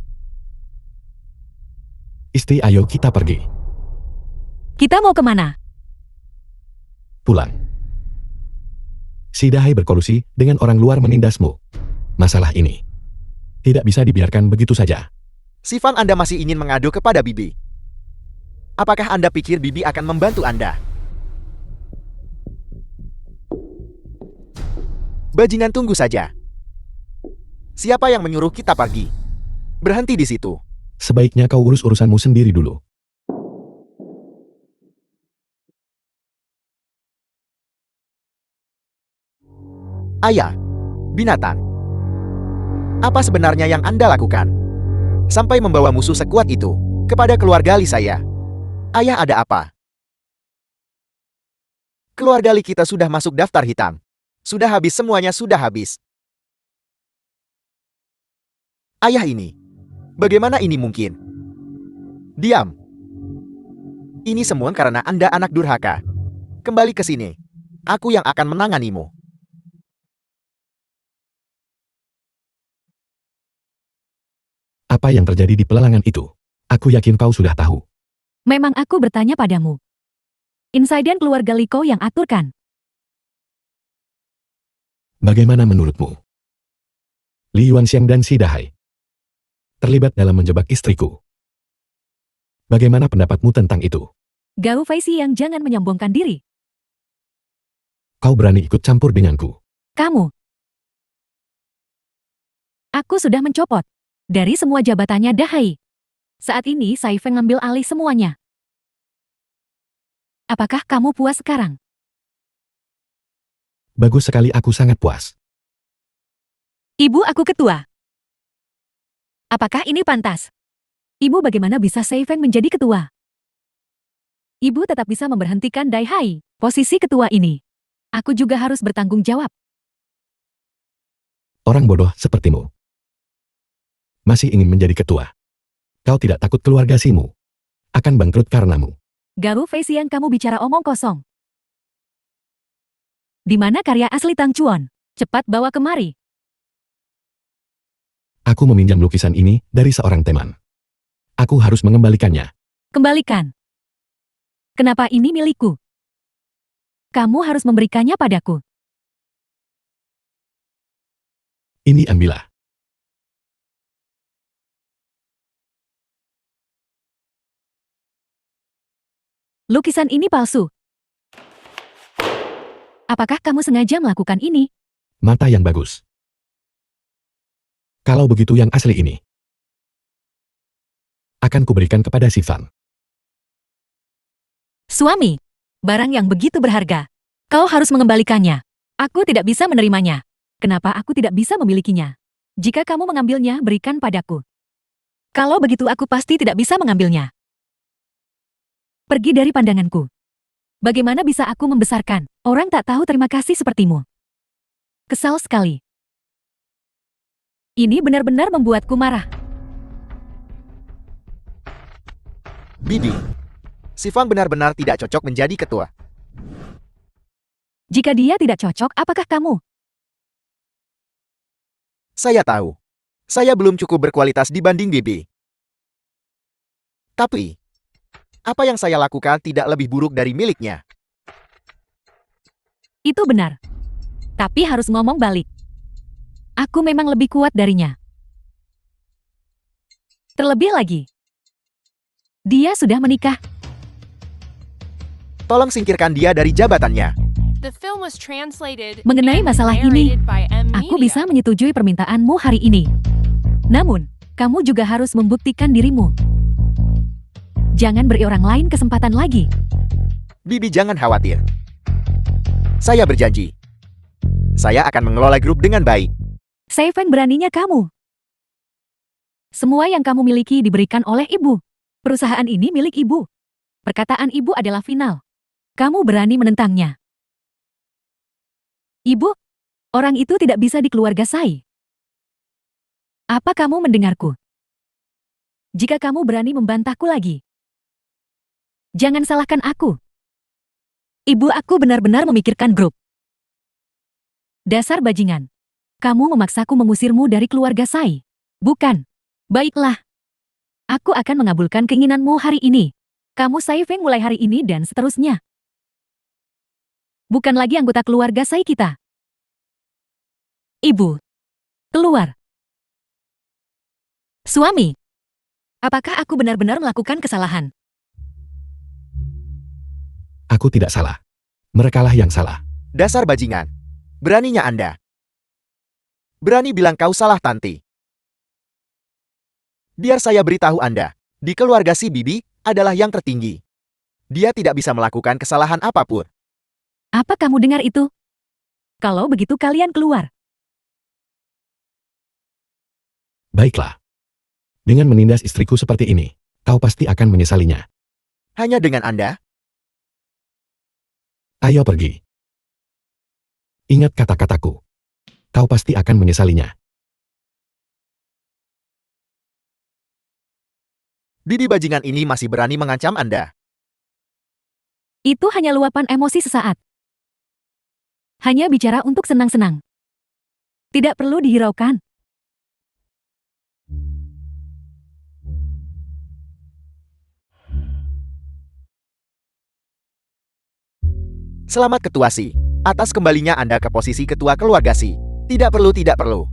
Speaker 2: Istri, ayo kita pergi.
Speaker 4: Kita mau kemana?
Speaker 2: Pulang. Si Dahai berkolusi dengan orang luar menindasmu. Masalah ini tidak bisa dibiarkan begitu saja.
Speaker 1: Si Fang, Anda masih ingin mengadu kepada Bibi? Apakah Anda pikir Bibi akan membantu Anda? Bajingan, tunggu saja. Siapa yang menyuruh kita pergi? Berhenti di situ.
Speaker 2: Sebaiknya kau urus urusanmu sendiri dulu.
Speaker 1: Ayah, binatang. Apa sebenarnya yang Anda lakukan? Sampai membawa musuh sekuat itu kepada keluarga Li saya. Ayah, ada apa? Keluarga Li kita sudah masuk daftar hitam. Sudah habis, semuanya sudah habis. Ayah, ini. Bagaimana ini mungkin? Diam. Ini semua karena Anda anak durhaka. Kembali ke sini. Aku yang akan menanganimu.
Speaker 2: Apa yang terjadi di pelelangan itu? Aku yakin kau sudah tahu.
Speaker 4: Memang aku bertanya padamu. Insiden keluarga Liko yang aturkan.
Speaker 2: Bagaimana menurutmu? Li Yuanxiang dan Si Dahai terlibat dalam menjebak istriku. Bagaimana pendapatmu tentang itu?
Speaker 4: Gao Feixiang yang jangan menyombongkan diri.
Speaker 2: Kau berani ikut campur denganku?
Speaker 4: Kamu. Aku sudah mencopot dari semua jabatannya Dahai. Saat ini Sai Feng ngambil alih semuanya. Apakah kamu puas sekarang?
Speaker 2: Bagus sekali, aku sangat puas.
Speaker 4: Ibu, aku ketua. Apakah ini pantas? Ibu, bagaimana bisa Sai Feng menjadi ketua? Ibu tetap bisa memberhentikan Dai Hai, posisi ketua ini. Aku juga harus bertanggung jawab.
Speaker 2: Orang bodoh sepertimu masih ingin menjadi ketua. Kau tidak takut keluarga Simu akan bangkrut karenamu?
Speaker 4: Gao Feixiang, kamu bicara omong kosong. Di mana karya asli Tang Chuan? Cepat bawa kemari.
Speaker 2: Aku meminjam lukisan ini dari seorang teman. Aku harus mengembalikannya.
Speaker 4: Kembalikan. Kenapa ini milikku? Kamu harus memberikannya padaku.
Speaker 2: Ini ambillah.
Speaker 4: Lukisan ini palsu. Apakah kamu sengaja melakukan ini?
Speaker 2: Mata yang bagus. Kalau begitu yang asli ini akan kuberikan kepada si Fang.
Speaker 4: Suami, barang yang begitu berharga. Kau harus mengembalikannya. Aku tidak bisa menerimanya. Kenapa aku tidak bisa memilikinya? Jika kamu mengambilnya, berikan padaku. Kalau begitu aku pasti tidak bisa mengambilnya. Pergi dari pandanganku. Bagaimana bisa aku membesarkan orang tak tahu terima kasih sepertimu? Kesal sekali. Ini benar-benar membuatku marah.
Speaker 1: Bibi, si Fang benar-benar tidak cocok menjadi ketua.
Speaker 4: Jika dia tidak cocok, apakah kamu?
Speaker 1: Saya tahu. Saya belum cukup berkualitas dibanding Bibi. Tapi, apa yang saya lakukan tidak lebih buruk dari miliknya.
Speaker 4: Itu benar. Tapi harus ngomong balik. Aku memang lebih kuat darinya. Terlebih lagi, dia sudah menikah.
Speaker 1: Tolong singkirkan dia dari jabatannya.
Speaker 3: The film was translated
Speaker 4: Mengenai
Speaker 3: and
Speaker 4: masalah ini,
Speaker 3: narrated by M
Speaker 4: aku
Speaker 3: Media.
Speaker 4: bisa menyetujui permintaanmu hari ini. Namun, kamu juga harus membuktikan dirimu. Jangan beri orang lain kesempatan lagi.
Speaker 1: Bibi jangan khawatir. Saya berjanji. Saya akan mengelola grup dengan baik.
Speaker 4: Sai Feng, beraninya kamu. Semua yang kamu miliki diberikan oleh ibu. Perusahaan ini milik ibu. Perkataan ibu adalah final. Kamu berani menentangnya. Ibu, orang itu tidak bisa di keluarga Sai. Apa kamu mendengarku? Jika kamu berani membantahku lagi, jangan salahkan aku. Ibu aku benar-benar memikirkan grup. Dasar bajingan. Kamu memaksaku mengusirmu dari keluarga Sai. Bukan. Baiklah. Aku akan mengabulkan keinginanmu hari ini. Kamu Sai Feng mulai hari ini dan seterusnya. Bukan lagi anggota keluarga Sai kita. Ibu. Keluar. Suami. Apakah aku benar-benar melakukan kesalahan?
Speaker 2: Aku tidak salah. Merekalah yang salah.
Speaker 1: Dasar bajingan. Beraninya Anda. Berani bilang kau salah, Tanti. Biar saya beritahu Anda. Di keluarga si Bibi adalah yang tertinggi. Dia tidak bisa melakukan kesalahan apapun.
Speaker 4: Apa kamu dengar itu? Kalau begitu kalian keluar.
Speaker 2: Baiklah. Dengan menindas istriku seperti ini, kau pasti akan menyesalinya.
Speaker 1: Hanya dengan Anda?
Speaker 2: Ayo pergi. Ingat kata-kataku. Kau pasti akan menyesalinya.
Speaker 1: Bibi bajingan ini masih berani mengancam Anda.
Speaker 4: Itu hanya luapan emosi sesaat. Hanya bicara untuk senang-senang. Tidak perlu dihiraukan.
Speaker 1: Selamat Ketua Si. Atas kembalinya Anda ke posisi Ketua Keluarga Si. Tidak perlu.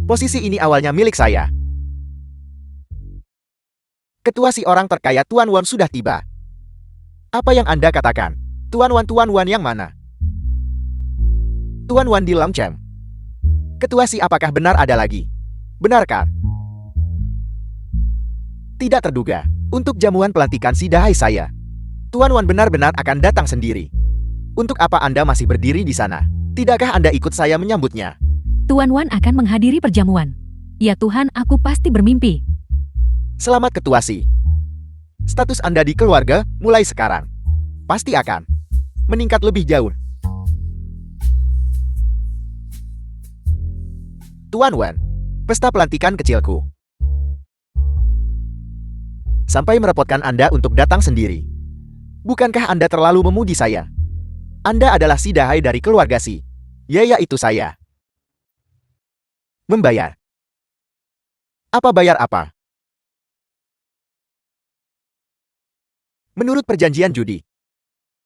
Speaker 1: Posisi ini awalnya milik saya. Ketua Si orang terkaya Tuan Wan sudah tiba. Apa yang Anda katakan? Tuan Wan yang mana? Tuan Wan di Longchamp. Ketua Si apakah benar ada lagi? Benarkah? Tidak terduga. Untuk jamuan pelantikan si dahai saya. Tuan Wan benar-benar akan datang sendiri. Untuk apa Anda masih berdiri di sana? Tidakkah Anda ikut saya menyambutnya?
Speaker 4: Tuan Wan akan menghadiri perjamuan. Ya Tuhan, aku pasti bermimpi.
Speaker 1: Selamat Ketua Si. Status Anda di keluarga mulai sekarang pasti akan meningkat lebih jauh. Tuan Wan, pesta pelantikan kecilku. Sampai merepotkan Anda untuk datang sendiri. Bukankah Anda terlalu memuji saya? Anda adalah si dahai dari keluarga Si. Ya, itu saya. Membayar. Apa bayar apa? Menurut perjanjian judi,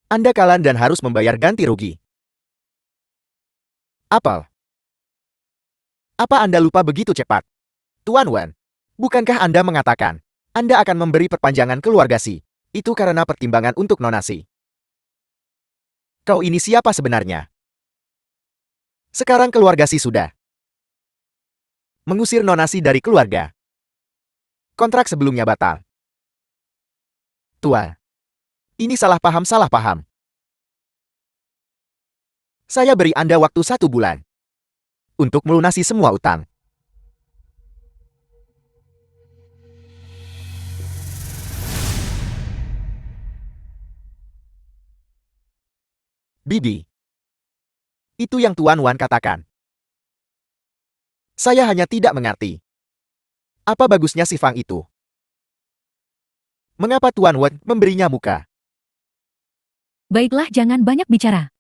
Speaker 1: Anda kalah dan harus membayar ganti rugi. Apa Anda lupa begitu cepat? Tuan Wan, bukankah Anda mengatakan Anda akan memberi perpanjangan keluarga Si? Itu karena pertimbangan untuk Nona Si. Kau ini siapa sebenarnya? Sekarang keluarga Si sudah mengusir Nona Si dari keluarga. Kontrak sebelumnya batal. Tua, ini salah paham. Saya beri Anda waktu 1 bulan untuk melunasi semua utang. Bibi, itu yang Tuan Wan katakan. Saya hanya tidak mengerti. Apa bagusnya si Fang itu? Mengapa Tuan Wan memberinya muka?
Speaker 4: Baiklah, jangan banyak bicara.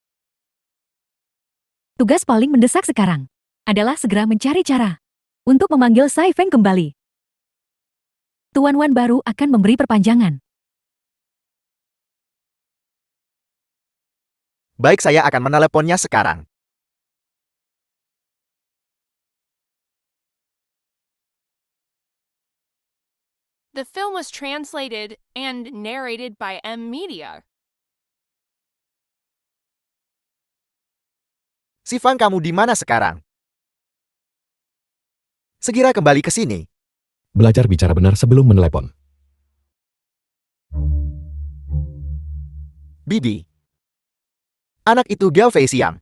Speaker 4: Tugas paling mendesak sekarang adalah segera mencari cara untuk memanggil Sai Feng kembali. Tuan Wan baru akan memberi perpanjangan.
Speaker 1: Baik, saya akan meneleponnya sekarang.
Speaker 3: The film was translated and narrated by M Media.
Speaker 1: Si Fang, kamu di mana sekarang? Segera kembali ke sini.
Speaker 2: Belajar bicara benar sebelum menelepon.
Speaker 1: Bibi. Anak itu Gelfei Siam.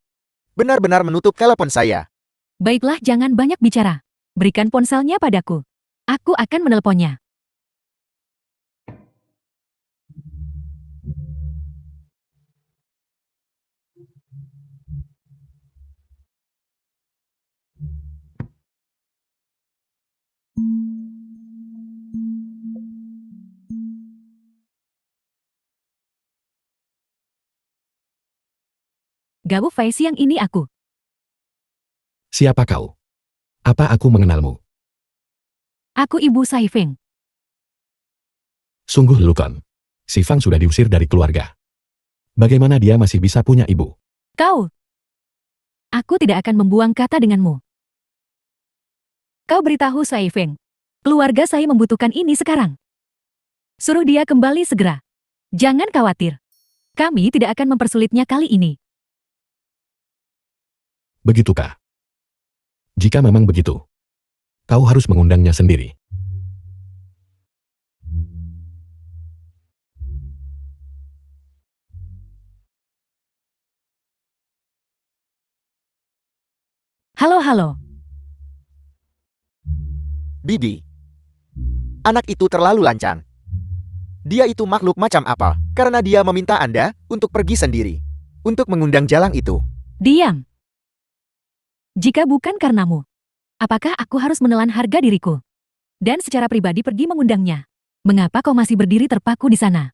Speaker 1: Benar-benar menutup telepon saya.
Speaker 4: Baiklah, jangan banyak bicara. Berikan ponselnya padaku. Aku akan menelponnya. Gabu Fei, siang ini aku.
Speaker 2: Siapa kau? Apa aku mengenalmu?
Speaker 4: Aku Ibu Sai Feng.
Speaker 2: Sungguh Lukon. Si Fang sudah diusir dari keluarga. Bagaimana dia masih bisa punya ibu?
Speaker 4: Kau. Aku tidak akan membuang kata denganmu. Kau beritahu Sai Feng. Keluarga saya membutuhkan ini sekarang. Suruh dia kembali segera. Jangan khawatir. Kami tidak akan mempersulitnya kali ini.
Speaker 2: Begitukah? Jika memang begitu, kau harus mengundangnya sendiri.
Speaker 4: Halo.
Speaker 1: Bibi. Anak itu terlalu lancang. Dia itu makhluk macam apa? Karena dia meminta Anda untuk pergi sendiri. Untuk mengundang jalang itu.
Speaker 4: Diam. Jika bukan karenamu, apakah aku harus menelan harga diriku? Dan secara pribadi pergi mengundangnya. Mengapa kau masih berdiri terpaku di sana?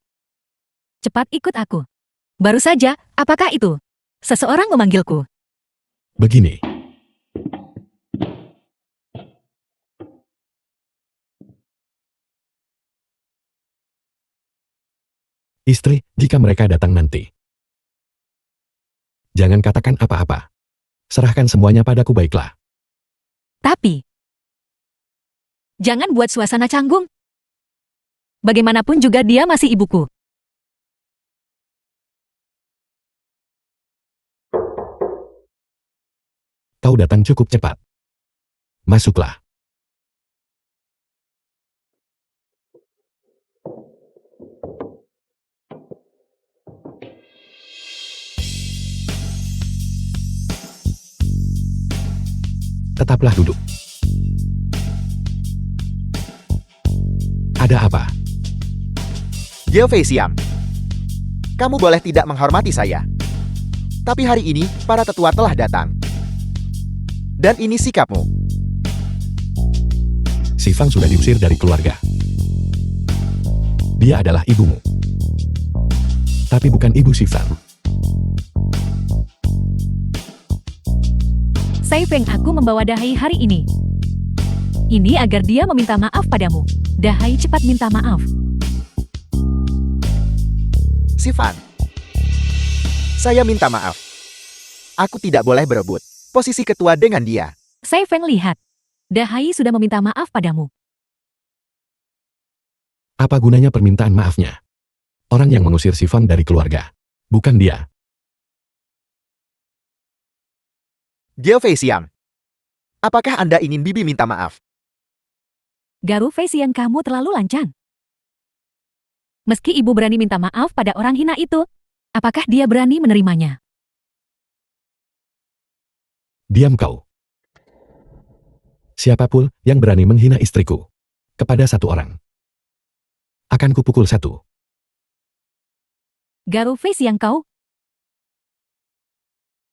Speaker 4: Cepat ikut aku. Baru saja, apakah itu? Seseorang memanggilku.
Speaker 2: Begini. Istri, jika mereka datang nanti, jangan katakan apa-apa. Serahkan semuanya padaku baiklah.
Speaker 4: Tapi, jangan buat suasana canggung. Bagaimanapun juga dia masih ibuku.
Speaker 2: Kau datang cukup cepat. Masuklah. Tetaplah duduk. Ada apa?
Speaker 1: Gelfei Siam. Kamu boleh tidak menghormati saya. Tapi hari ini, para tetua telah datang. Dan ini sikapmu.
Speaker 2: Si Fang sudah diusir dari keluarga. Dia adalah ibumu. Tapi bukan ibu si Fang.
Speaker 4: Sai Feng, aku membawa Dahai hari ini. Ini agar dia meminta maaf padamu. Dahai, cepat minta maaf.
Speaker 1: Sifan. Saya minta maaf. Aku tidak boleh berebut posisi ketua dengan dia.
Speaker 4: Sai Feng, lihat. Dahai sudah meminta maaf padamu.
Speaker 2: Apa gunanya permintaan maafnya? Orang yang mengusir si Fang dari keluarga. Bukan dia.
Speaker 1: Gelfei Siam. Apakah Anda ingin Bibi minta maaf?
Speaker 4: Garu Fei, yang kamu terlalu lancang. Meski ibu berani minta maaf pada orang hina itu, apakah dia berani menerimanya?
Speaker 2: Diam kau. Siapapun yang berani menghina istriku kepada satu orang, akan kupukul satu.
Speaker 4: Garu Fei, yang kau?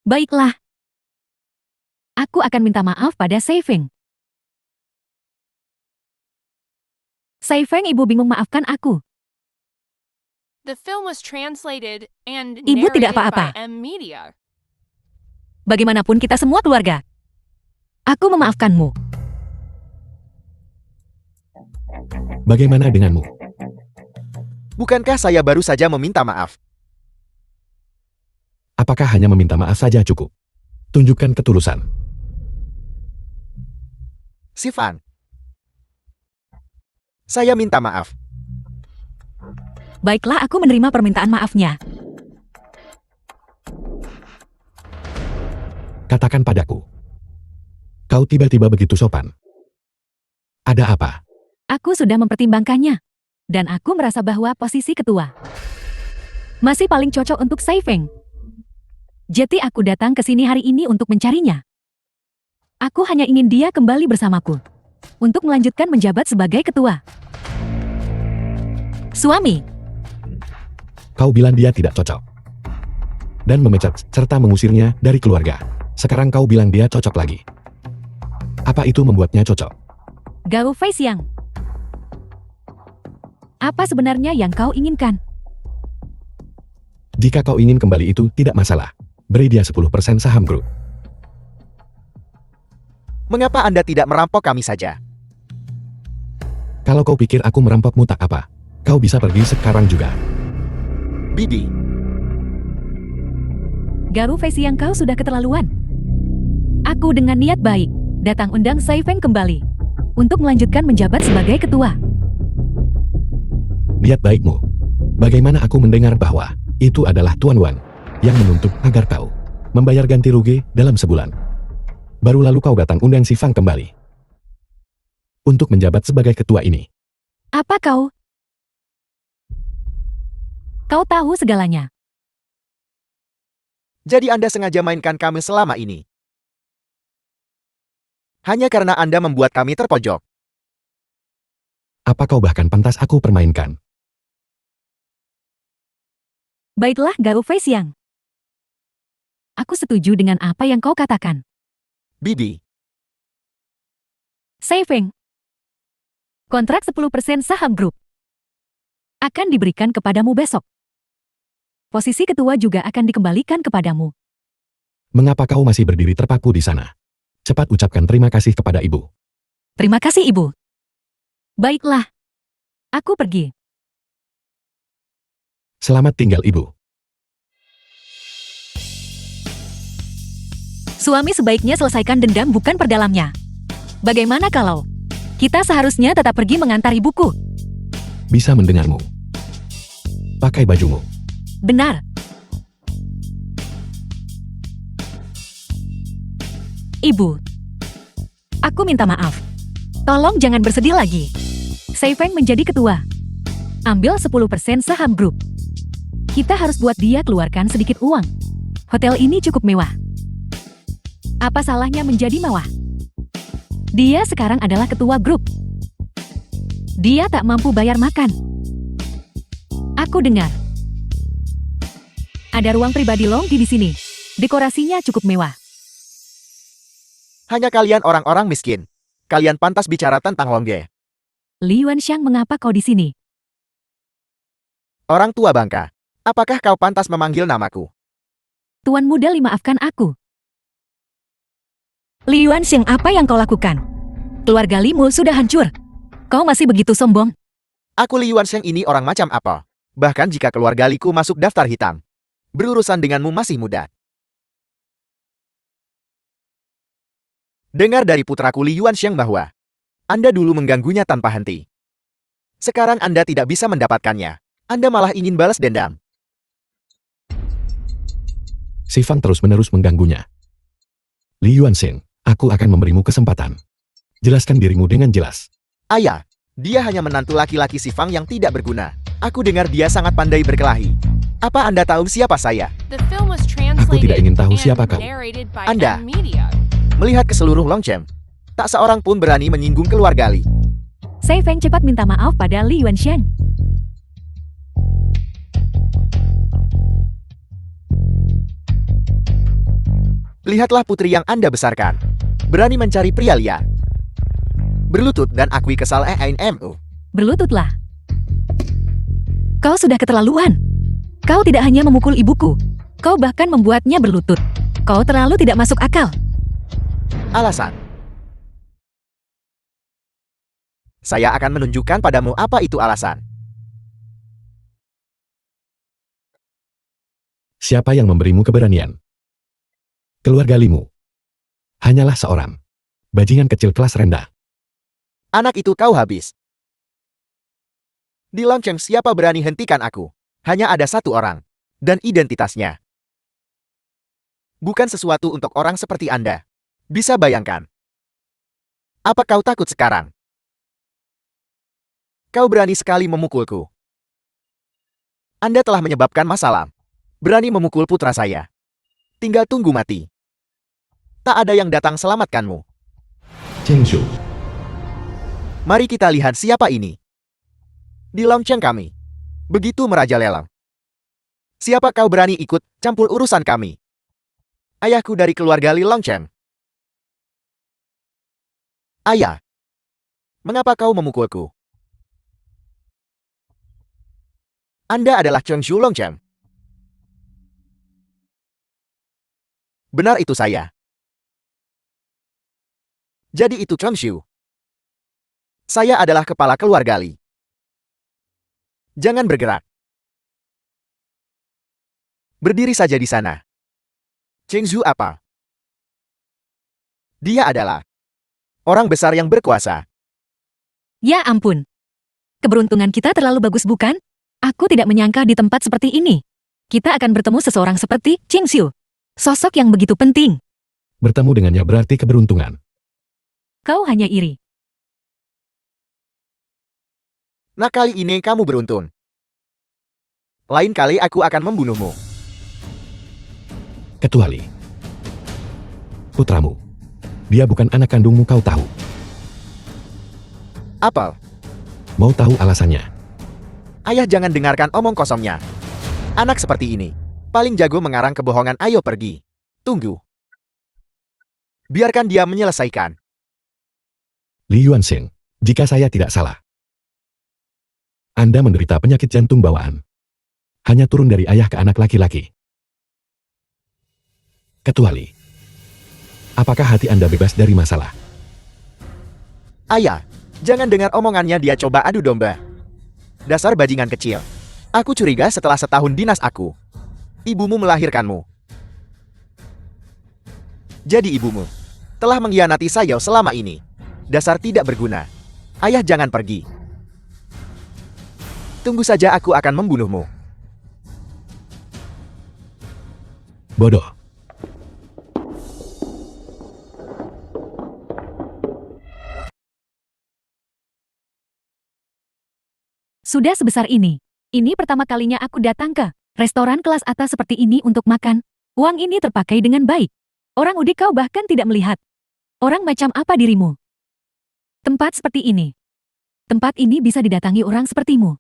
Speaker 4: Baiklah. Aku akan minta maaf pada Sai Feng. Sai Feng, ibu bingung, maafkan aku.
Speaker 3: The film was translated and
Speaker 4: Ibu tidak
Speaker 3: narrated
Speaker 4: apa-apa.
Speaker 3: by M Media.
Speaker 4: Bagaimanapun kita semua keluarga. Aku memaafkanmu.
Speaker 2: Bagaimana denganmu?
Speaker 1: Bukankah saya baru saja meminta maaf?
Speaker 2: Apakah hanya meminta maaf saja cukup? Tunjukkan ketulusan.
Speaker 1: Sifan. Saya minta maaf.
Speaker 4: Baiklah, aku menerima permintaan maafnya.
Speaker 2: Katakan padaku. Kau tiba-tiba begitu sopan. Ada apa?
Speaker 4: Aku sudah mempertimbangkannya. Dan aku merasa bahwa posisi ketua Masih paling cocok untuk Sai Feng. Jadi aku datang ke sini hari ini untuk mencarinya. Aku hanya ingin dia kembali bersamaku. Untuk melanjutkan menjabat sebagai ketua. Suami,
Speaker 2: Kau bilang dia tidak cocok. Dan memecat serta mengusirnya dari keluarga. Sekarang kau bilang dia cocok lagi. Apa itu membuatnya cocok?
Speaker 4: Gao Fei Xiang. Apa sebenarnya yang kau inginkan?
Speaker 2: Jika kau ingin kembali itu tidak masalah. Beri dia 10% saham grup.
Speaker 1: Mengapa Anda tidak merampok kami saja?
Speaker 2: Kalau kau pikir aku merampokmu tak apa. Kau bisa pergi sekarang juga.
Speaker 1: Bibi,
Speaker 4: Gao Fei Xiang, kau sudah keterlaluan. Aku dengan niat baik datang undang Sai Feng kembali untuk melanjutkan menjabat sebagai ketua.
Speaker 2: Niat baikmu. Bagaimana aku mendengar bahwa itu adalah Tuan Wan yang menuntut agar kau membayar ganti rugi dalam sebulan. Baru lalu kau datang undang si Fang kembali untuk menjabat sebagai ketua ini.
Speaker 4: Apa kau? Kau tahu segalanya.
Speaker 1: jadi Anda sengaja mainkan kami selama ini. Hanya karena Anda membuat kami terpojok.
Speaker 2: Apa kau bahkan pantas aku permainkan?
Speaker 4: Baiklah Gao Fei Xiang. Aku setuju dengan apa yang kau katakan.
Speaker 1: Bibi,
Speaker 4: Sai Feng. Kontrak 10% saham grup akan diberikan kepadamu besok. Posisi ketua juga akan dikembalikan kepadamu.
Speaker 2: Mengapa kau masih berdiri terpaku di sana? Cepat ucapkan terima kasih kepada ibu.
Speaker 4: Terima kasih ibu. Baiklah. Aku pergi.
Speaker 2: Selamat tinggal ibu.
Speaker 4: Suami sebaiknya selesaikan dendam bukan perdalamnya. Bagaimana kalau kita seharusnya tetap pergi mengantar ibuku?
Speaker 2: Bisa mendengarmu. Pakai bajumu.
Speaker 4: Benar. Ibu, aku minta maaf. Tolong jangan bersedih lagi. Sai Feng menjadi ketua. Ambil 10% saham grup. Kita harus buat dia keluarkan sedikit uang. Hotel ini cukup mewah. Apa salahnya menjadi mewah? Dia sekarang adalah ketua grup. Dia tak mampu bayar makan. Aku dengar. Ada ruang pribadi Longgi di sini. Dekorasinya cukup mewah.
Speaker 1: hanya kalian orang-orang miskin. Kalian pantas bicara tentang Longge.
Speaker 4: Li Yuanxiang, mengapa kau di sini?
Speaker 1: Orang tua bangka. Apakah kau pantas memanggil namaku?
Speaker 4: Tuan muda, maafkan aku. Li Yuanxiang, apa yang kau lakukan? Keluarga Limu sudah hancur. Kau masih begitu sombong.
Speaker 1: Aku Li Yuansheng ini orang macam apa? Bahkan jika keluarga Liku masuk daftar hitam. Berurusan denganmu masih muda. Dengar dari putraku Li Yuansheng bahwa Anda dulu mengganggunya tanpa henti. Sekarang Anda tidak bisa mendapatkannya. Anda malah ingin balas dendam.
Speaker 2: Si Fang terus-menerus mengganggunya. Li Yuanxing, aku akan memberimu kesempatan. Jelaskan dirimu dengan jelas.
Speaker 1: Ayah, dia hanya menantu laki-laki si Fang yang tidak berguna. Aku dengar dia sangat pandai berkelahi. Apa Anda tahu siapa saya?
Speaker 3: The film was
Speaker 2: Aku tidak ingin tahu
Speaker 3: translated
Speaker 2: siapa
Speaker 3: and
Speaker 2: kau.
Speaker 3: narrated by
Speaker 1: Anda.
Speaker 3: M Media.
Speaker 1: Melihat ke seluruh Longchem, tak seorang pun berani menyinggung keluarga Li.
Speaker 4: Sai Feng cepat minta maaf pada Li Yuanxiang.
Speaker 1: Lihatlah putri yang Anda besarkan. Berani mencari pria liar. Berlutut dan akui kesal ENMU.
Speaker 4: Berlututlah. Kau sudah keterlaluan. Kau tidak hanya memukul ibuku. Kau bahkan membuatnya berlutut. Kau terlalu tidak masuk akal.
Speaker 1: Alasan. Saya akan menunjukkan padamu apa itu alasan.
Speaker 2: Siapa yang memberimu keberanian? Keluarga Limu. Hanyalah seorang bajingan kecil kelas rendah.
Speaker 1: Anak itu kau habis. Di Longchem siapa berani hentikan aku? Hanya ada satu orang. Dan identitasnya. Bukan sesuatu untuk orang seperti Anda. Bisa bayangkan. Apa kau takut sekarang? Kau berani sekali memukulku. Anda telah menyebabkan masalah. Berani memukul putra saya. Tinggal tunggu mati. Tak ada yang datang selamatkanmu.
Speaker 2: Cheng Shu.
Speaker 1: Mari kita lihat siapa ini. Di Longcheng kami. Begitu merajalela. Siapa kau berani ikut campur urusan kami? Ayahku dari keluarga Li Longcheng. Ayah. Mengapa kau memukulku? Anda adalah Cheng Shu Longcheng. Benar itu saya. Jadi itu Cheng Shu. Saya adalah kepala keluarga Li. Jangan bergerak. Berdiri saja di sana. Cheng Shu apa? Dia adalah orang besar yang berkuasa.
Speaker 4: Ya ampun. Keberuntungan kita terlalu bagus bukan? Aku tidak menyangka di tempat seperti ini. Kita akan bertemu seseorang seperti Cheng Shu. Sosok yang begitu penting.
Speaker 2: Bertemu dengannya berarti keberuntungan.
Speaker 4: Kau hanya iri.
Speaker 1: Nah kali ini kamu beruntun. Lain kali aku akan membunuhmu.
Speaker 2: Kecuali putramu. Dia bukan anak kandungmu, kau tahu.
Speaker 1: Apel,
Speaker 2: Mau tahu alasannya?
Speaker 1: ayah jangan dengarkan omong kosongnya. Anak seperti ini, paling jago mengarang kebohongan. Ayo pergi. Tunggu. Biarkan dia menyelesaikan.
Speaker 2: Li Yuanxing, jika saya tidak salah, Anda menderita penyakit jantung bawaan. Hanya turun dari ayah ke anak laki-laki. Kecuali, apakah hati Anda bebas dari masalah?
Speaker 1: Ayah, jangan dengar omongannya, dia coba adu domba. Dasar bajingan kecil. Aku curiga setelah setahun dinas aku. Ibumu melahirkanmu. Jadi ibumu telah mengkhianati saya selama ini. Dasar tidak berguna. Ayah jangan pergi. Tunggu saja, aku akan membunuhmu.
Speaker 2: Bodoh.
Speaker 4: Sudah sebesar ini. Ini pertama kalinya aku datang ke restoran kelas atas seperti ini untuk makan. Uang ini terpakai dengan baik. Orang udik kau bahkan tidak melihat. Orang macam apa dirimu? Tempat seperti ini. Tempat ini bisa didatangi orang sepertimu.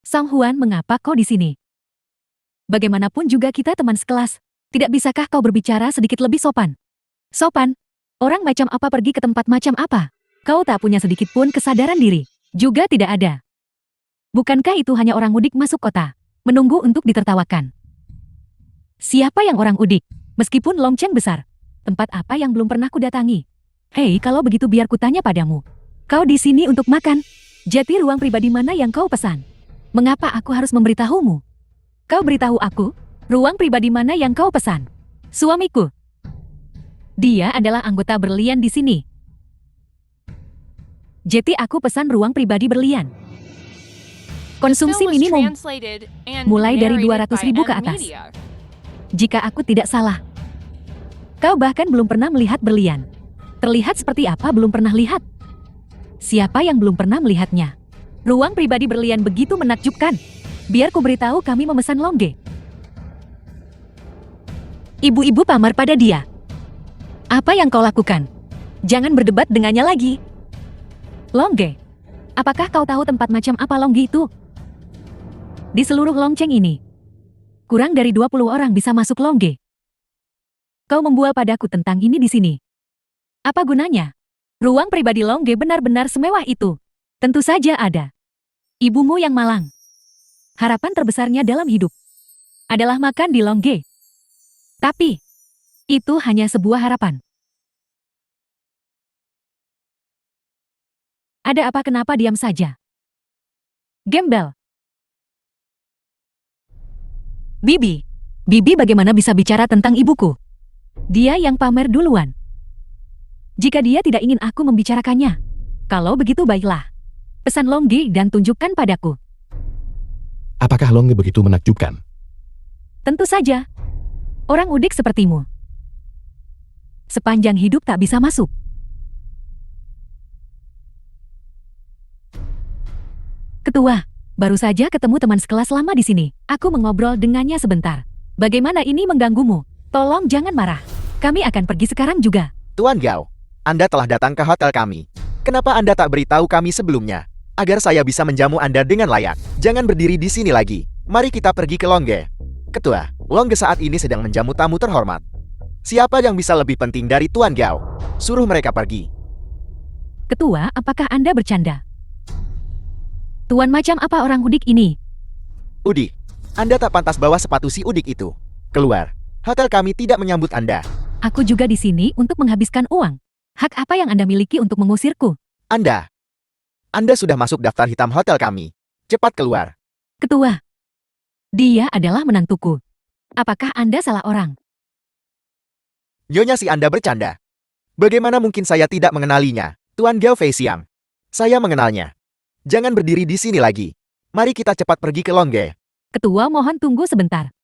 Speaker 4: Sang Huan, mengapa kau di sini? Bagaimanapun juga kita teman sekelas. Tidak bisakah kau berbicara sedikit lebih sopan? Sopan? Orang macam apa pergi ke tempat macam apa? Kau tak punya sedikit pun kesadaran diri. Juga tidak ada. Bukankah itu hanya orang udik masuk kota, menunggu untuk ditertawakan? Siapa yang orang udik? Meskipun Longcheng besar, tempat apa yang belum pernah kudatangi? Hei, kalau begitu biar kutanya padamu. Kau di sini untuk makan? Jadi ruang pribadi mana yang kau pesan? Mengapa aku harus memberitahumu? Kau beritahu aku, ruang pribadi mana yang kau pesan? Suamiku. Dia adalah anggota berlian di sini. Jadi aku pesan ruang pribadi berlian. Konsumsi
Speaker 3: Film was
Speaker 4: minimum
Speaker 3: translated and
Speaker 4: mulai dari
Speaker 3: narrated
Speaker 4: 200.000
Speaker 3: by
Speaker 4: ke
Speaker 3: M
Speaker 4: atas.
Speaker 3: Media.
Speaker 4: Jika aku tidak salah. Kau bahkan belum pernah melihat berlian. Terlihat seperti apa belum pernah lihat? Siapa yang belum pernah melihatnya? Ruang pribadi berlian begitu menakjubkan. Biar ku beritahu, kami memesan longge. Ibu-ibu pamar pada dia. Apa yang kau lakukan? Jangan berdebat dengannya lagi. Longge. Apakah kau tahu tempat macam apa longge itu? Di seluruh Longcheng ini, kurang dari 20 orang bisa masuk longge. Kau membual padaku tentang ini di sini. Apa gunanya? Ruang pribadi longge benar-benar semewah itu. Tentu saja ada. Ibumu yang malang. Harapan terbesarnya dalam hidup adalah makan di longge. Tapi, itu hanya sebuah harapan. Ada apa, kenapa diam saja? Gembel. Bibi. Bibi bagaimana bisa bicara tentang ibuku? Dia yang pamer duluan. Jika dia tidak ingin aku membicarakannya. Kalau begitu baiklah. Pesan longge dan tunjukkan padaku.
Speaker 2: Apakah longge begitu menakjubkan?
Speaker 4: Tentu saja. Orang udik sepertimu. Sepanjang hidup tak bisa masuk. Ketua, Baru saja ketemu teman sekelas lama di sini. Aku mengobrol dengannya sebentar. Bagaimana ini mengganggumu? Tolong jangan marah. Kami akan pergi sekarang juga.
Speaker 1: Tuan Gao, Anda telah datang ke hotel kami. Kenapa Anda tak beritahu kami sebelumnya? Agar saya bisa menjamu Anda dengan layak. Jangan berdiri di sini lagi. Mari kita pergi ke Longge. Ketua, Longge saat ini sedang menjamu tamu terhormat. Siapa yang bisa lebih penting dari Tuan Gao? Suruh mereka pergi.
Speaker 4: Ketua, apakah Anda bercanda? Tuan macam apa orang Udik ini?
Speaker 1: Udik, Anda tak pantas bawa sepatu si Udik itu. Keluar. Hotel kami tidak menyambut Anda.
Speaker 4: Aku juga di sini untuk menghabiskan uang. Hak apa yang Anda miliki untuk mengusirku?
Speaker 1: Anda sudah masuk daftar hitam hotel kami. Cepat keluar.
Speaker 4: Ketua, dia adalah menantuku. Apakah Anda salah orang?
Speaker 1: Nyonya si Anda bercanda. Bagaimana mungkin saya tidak mengenalinya? Tuan Gao Fei Xiang. Saya mengenalnya. Jangan berdiri di sini lagi. Mari kita cepat pergi ke Longge.
Speaker 4: Ketua mohon tunggu sebentar.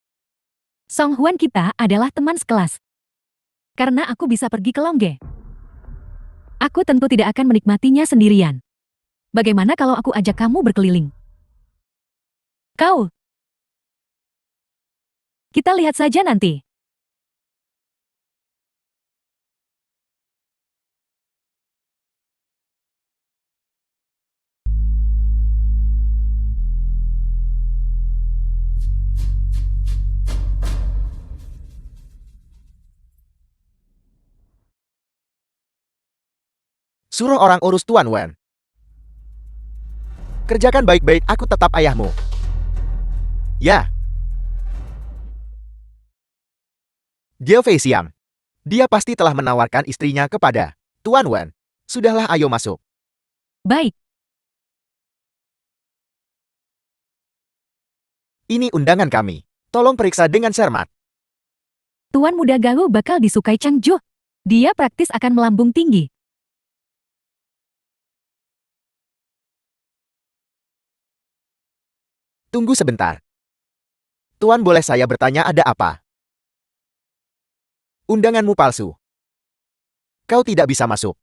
Speaker 4: Song Huan kita adalah teman sekelas. Karena aku bisa pergi ke Longge. Aku tentu tidak akan menikmatinya sendirian. Bagaimana kalau aku ajak kamu berkeliling? Kau. Kita lihat saja nanti.
Speaker 1: Suruh orang urus Tuan Wen. Kerjakan baik-baik, aku tetap ayahmu. Ya. Gao Fei Xiang. Dia pasti telah menawarkan istrinya kepada Tuan Wen. Sudahlah, ayo masuk.
Speaker 4: Baik.
Speaker 1: Ini undangan kami. Tolong periksa dengan cermat.
Speaker 4: Tuan muda Gao bakal disukai Chang Ju. Dia praktis akan melambung tinggi.
Speaker 1: Tunggu sebentar. Tuan, boleh saya bertanya ada apa? Undanganmu palsu. Kau tidak bisa masuk.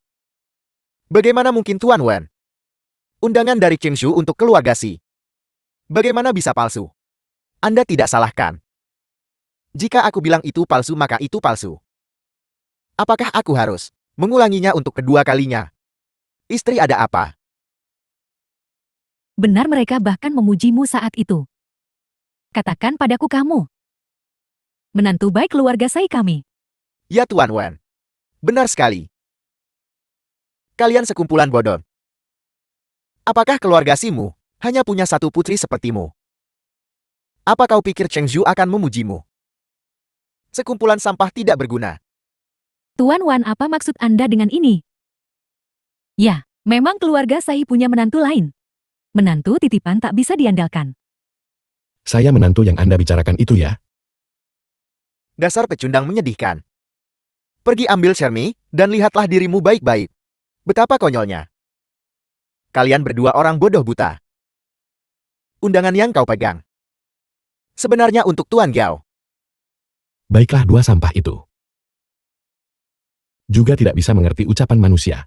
Speaker 1: Bagaimana mungkin Tuan Wen? Undangan dari Cheng Shu untuk keluarga Si. Bagaimana bisa palsu? Anda tidak salahkan. Jika aku bilang itu palsu, maka itu palsu. Apakah aku harus mengulanginya untuk kedua kalinya? Istri ada apa?
Speaker 4: Benar mereka bahkan memujimu saat itu. Katakan padaku kamu. Menantu baik keluarga saya kami.
Speaker 1: Ya Tuan Wen. Benar sekali. Kalian sekumpulan bodoh. Apakah keluarga Simu hanya punya satu putri sepertimu? Apa kau pikir Cheng Zhu akan memujimu? Sekumpulan sampah tidak berguna.
Speaker 4: Tuan Wan, apa maksud Anda dengan ini? Ya, memang keluarga saya punya menantu lain. Menantu titipan tak bisa diandalkan.
Speaker 2: Saya menantu yang Anda bicarakan itu ya.
Speaker 1: Dasar pecundang menyedihkan. Pergi ambil cermin dan lihatlah dirimu baik-baik. Betapa konyolnya. Kalian berdua orang bodoh buta. Undangan yang kau pegang sebenarnya untuk Tuan Gao.
Speaker 2: Baiklah, dua sampah itu juga tidak bisa mengerti ucapan manusia.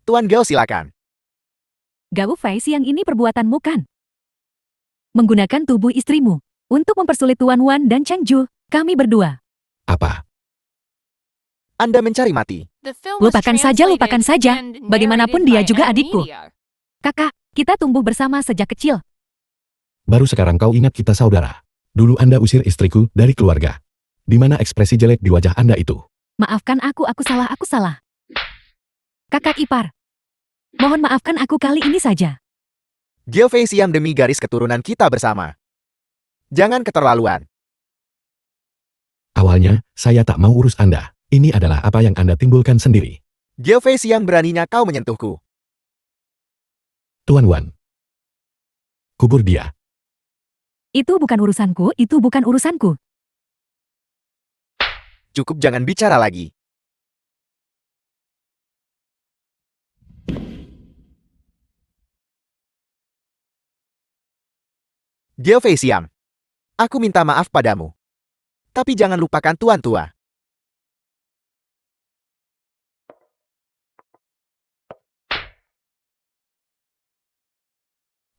Speaker 1: Tuan Gao, silakan.
Speaker 4: Gao Fei Xiang ini perbuatanmu kan? Menggunakan tubuh istrimu untuk mempersulit Tuan Wan dan Cheng Ju, kami berdua.
Speaker 2: Apa?
Speaker 1: Anda mencari mati.
Speaker 3: The film was
Speaker 4: Lupakan saja, lupakan
Speaker 3: translated
Speaker 4: saja.
Speaker 3: and
Speaker 4: Bagaimanapun
Speaker 3: narrated
Speaker 4: dia
Speaker 3: by
Speaker 4: juga
Speaker 3: M
Speaker 4: adikku.
Speaker 3: Media.
Speaker 4: Kakak, kita tumbuh bersama sejak kecil.
Speaker 2: Baru sekarang kau ingat kita saudara. Dulu Anda usir istriku dari keluarga. Di mana ekspresi jelek di wajah Anda itu?
Speaker 4: Maafkan aku salah. Kakak ipar. Mohon maafkan aku kali ini saja.
Speaker 1: Gao Fei Xiang, demi garis keturunan kita bersama. Jangan keterlaluan.
Speaker 2: Awalnya, saya tak mau urus Anda. Ini adalah apa yang Anda timbulkan sendiri.
Speaker 1: Gao Fei Xiang, beraninya kau menyentuhku.
Speaker 2: Tuan Wan. Kubur dia.
Speaker 4: Itu bukan urusanku, itu bukan urusanku.
Speaker 1: Cukup, jangan bicara lagi. Gao Fei Xiang, aku minta maaf padamu. Tapi jangan lupakan Tuan Tua.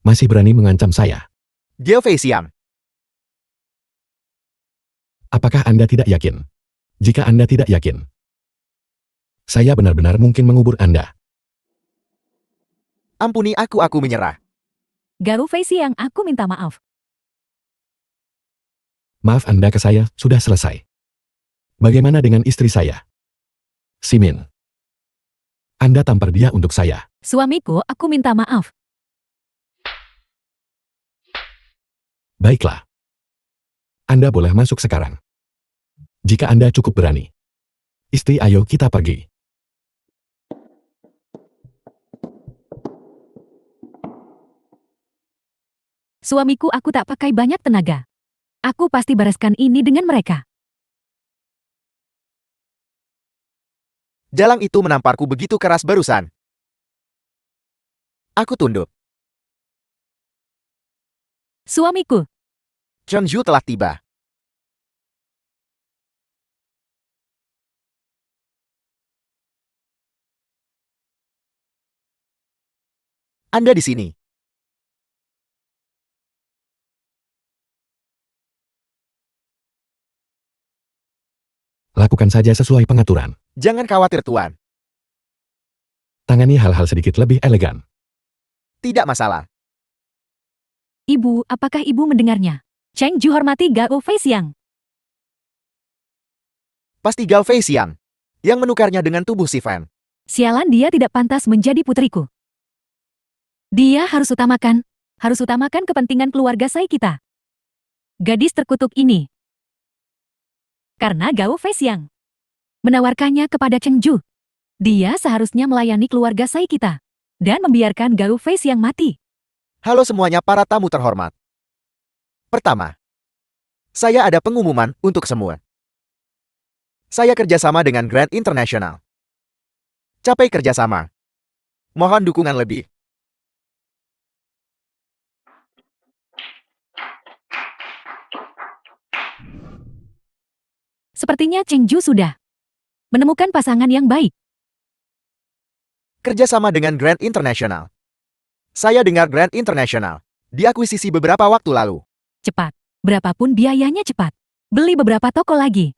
Speaker 2: Masih berani mengancam saya.
Speaker 1: Gao Feixiang,
Speaker 2: Apakah Anda tidak yakin? Jika Anda tidak yakin, saya benar-benar mungkin mengubur Anda.
Speaker 1: ampuni aku menyerah.
Speaker 4: Gao Feixiang, aku minta maaf.
Speaker 2: Maaf Anda ke saya sudah selesai. Bagaimana dengan istri saya? Simin. Anda tampar dia untuk saya.
Speaker 4: Suamiku, aku minta maaf.
Speaker 2: Baiklah. Anda boleh masuk sekarang. Jika Anda cukup berani. Istri, ayo kita pergi.
Speaker 4: Suamiku, aku tak pakai banyak tenaga. Aku pasti bereskan ini dengan mereka.
Speaker 1: Jalang itu menamparku begitu keras barusan. Aku tunduk.
Speaker 4: Suamiku,
Speaker 1: Cheng Zhu telah tiba. Anda di sini.
Speaker 2: Lakukan saja sesuai pengaturan.
Speaker 1: Jangan khawatir, Tuan.
Speaker 2: Tangani hal-hal sedikit lebih elegan.
Speaker 1: Tidak masalah.
Speaker 4: Ibu, apakah ibu mendengarnya? Cheng Ju hormati Gao Feixiang.
Speaker 1: Pasti Gao Feixiang yang menukarnya dengan tubuh si Fan.
Speaker 4: Sialan, dia tidak pantas menjadi putriku. Dia harus utamakan kepentingan keluarga saya kita. Gadis terkutuk ini. Karena Gao Feixiang menawarkannya kepada Cheng Ju. Dia seharusnya melayani keluarga saya kita dan membiarkan Gao Feixiang mati.
Speaker 1: Halo semuanya para tamu terhormat. Pertama, saya ada pengumuman untuk semua. Saya kerjasama dengan Grand International. Capai kerjasama. Mohon dukungan lebih.
Speaker 4: Sepertinya Cheng Ju sudah menemukan pasangan yang baik.
Speaker 1: Kerjasama dengan Grand International. Saya dengar Grand International diakuisisi beberapa waktu lalu.
Speaker 4: Cepat. Berapapun biayanya cepat. Beli beberapa toko lagi.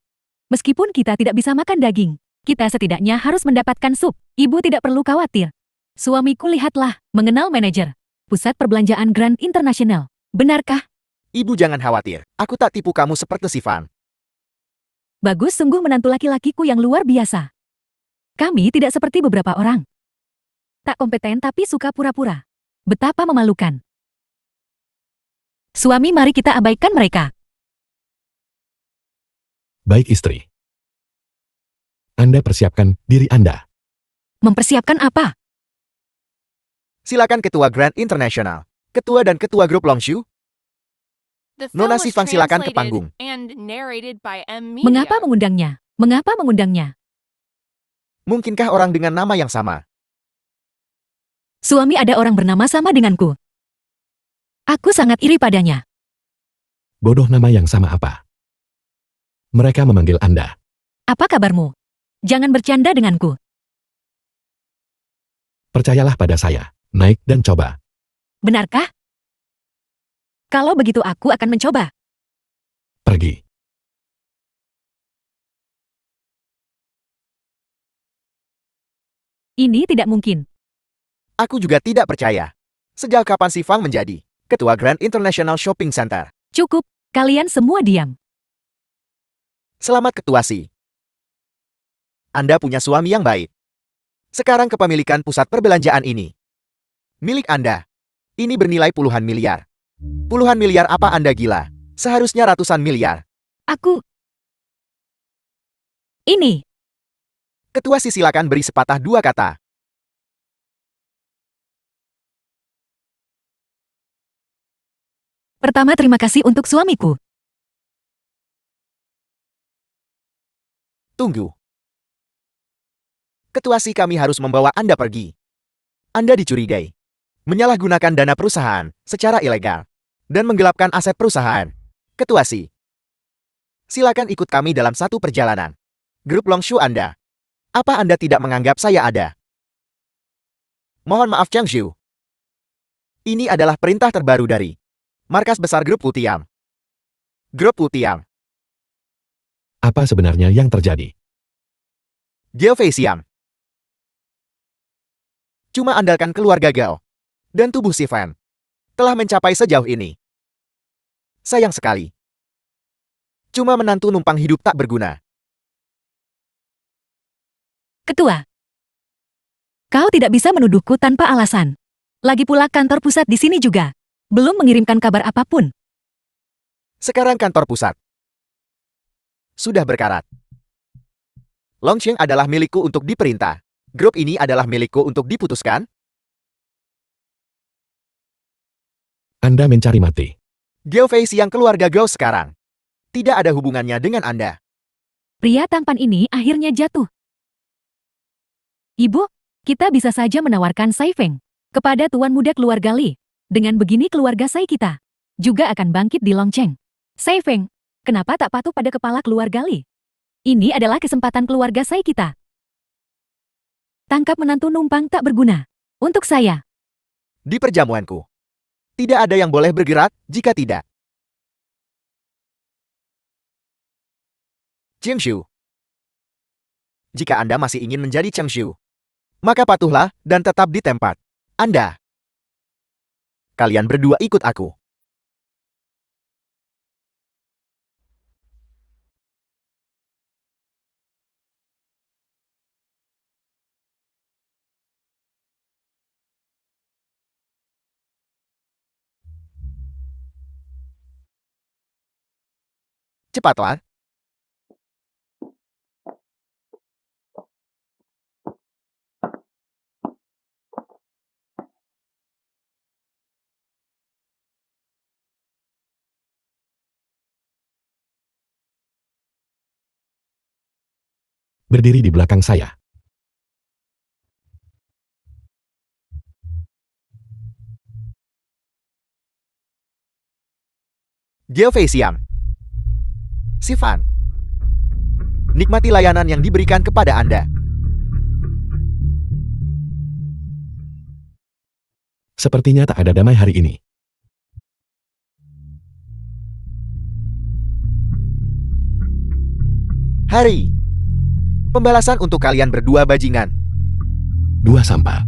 Speaker 4: Meskipun kita tidak bisa makan daging, kita setidaknya harus mendapatkan sup. Ibu tidak perlu khawatir. Suamiku, lihatlah, mengenal manajer Pusat Perbelanjaan Grand International. Benarkah?
Speaker 1: Ibu jangan khawatir. Aku tak tipu kamu seperti si Fan.
Speaker 4: Bagus, sungguh menantu laki-lakiku yang luar biasa. Kami tidak seperti beberapa orang. Tak kompeten tapi suka pura-pura. Betapa memalukan. Suami, mari kita abaikan mereka.
Speaker 2: Baik istri. Anda persiapkan diri Anda.
Speaker 4: Mempersiapkan apa?
Speaker 1: Silakan Ketua Grand International, Ketua dan Ketua Grup Longshu.
Speaker 3: The film
Speaker 1: Nona
Speaker 3: was
Speaker 1: Sifang, silakan ke
Speaker 3: translated
Speaker 1: panggung.
Speaker 3: and narrated by M Media.
Speaker 4: Mengapa mengundangnya? Mengapa mengundangnya?
Speaker 1: Mungkinkah orang dengan nama yang sama?
Speaker 4: Suami, ada orang bernama sama denganku. Aku sangat iri padanya.
Speaker 2: Bodoh, nama yang sama apa? Mereka memanggil Anda.
Speaker 4: Apa kabarmu? Jangan bercanda denganku.
Speaker 2: Percayalah pada saya. Naik dan coba.
Speaker 4: Benarkah? Kalau begitu aku akan mencoba.
Speaker 2: Pergi.
Speaker 4: Ini tidak mungkin.
Speaker 1: Aku juga tidak percaya. Sejak kapan si Fang menjadi Ketua Grand International Shopping Center?
Speaker 4: Cukup, kalian semua diam.
Speaker 1: Selamat Ketua Si. Anda punya suami yang baik. Sekarang kepemilikan pusat perbelanjaan ini milik Anda. Ini bernilai puluhan miliar. Puluhan miliar apa Anda gila? Seharusnya ratusan miliar.
Speaker 4: Aku... Ini.
Speaker 1: Ketua Si, silakan beri sepatah dua kata.
Speaker 4: Pertama, terima kasih untuk suamiku.
Speaker 1: Tunggu. Ketua Si, kami harus membawa Anda pergi. Anda dicurigai menyalahgunakan dana perusahaan secara ilegal dan menggelapkan aset perusahaan. Ketua Si, silakan ikut kami dalam satu perjalanan. Grup Longshu Anda. Apa Anda tidak menganggap saya ada? Mohon maaf Cheng Zhu. Ini adalah perintah terbaru dari Markas Besar Grup Ultiam. Grup Ultiam.
Speaker 2: Apa sebenarnya yang terjadi?
Speaker 1: Geofei Siam. Cuma andalkan keluarga Gao dan tubuh si Fan telah mencapai sejauh ini. Sayang sekali. Cuma menantu numpang hidup tak berguna.
Speaker 4: Ketua. Kau tidak bisa menuduhku tanpa alasan. Lagi pula kantor pusat di sini juga. Belum mengirimkan kabar apapun.
Speaker 1: Sekarang kantor pusat sudah berkarat. Longsheng adalah milikku untuk diperintah. Grup ini adalah milikku untuk diputuskan.
Speaker 2: Anda mencari mati.
Speaker 1: Geofei Siang keluarga Gao sekarang tidak ada hubungannya dengan Anda.
Speaker 4: Pria tampan ini akhirnya jatuh. Ibu, kita bisa saja menawarkan Sai Feng kepada tuan muda keluarga Li. Dengan begini keluarga Sai kita juga akan bangkit di Longcheng. Sai Feng, kenapa tak patuh pada kepala keluarga Li? Ini adalah kesempatan keluarga Sai kita. Tangkap menantu numpang tak berguna. Untuk saya.
Speaker 1: Di perjamuanku, tidak ada yang boleh bergerak jika tidak. Chengshu. Jika Anda masih ingin menjadi Chengshu, maka patuhlah dan tetap di tempat Anda. Kalian berdua ikut aku. Cepatlah.
Speaker 2: Berdiri di belakang saya.
Speaker 1: Geofei Siam. Sifan. Nikmati layanan yang diberikan kepada Anda.
Speaker 2: Sepertinya tak ada damai hari ini.
Speaker 1: Hari. Pembalasan untuk kalian berdua bajingan.
Speaker 2: 2 sampah.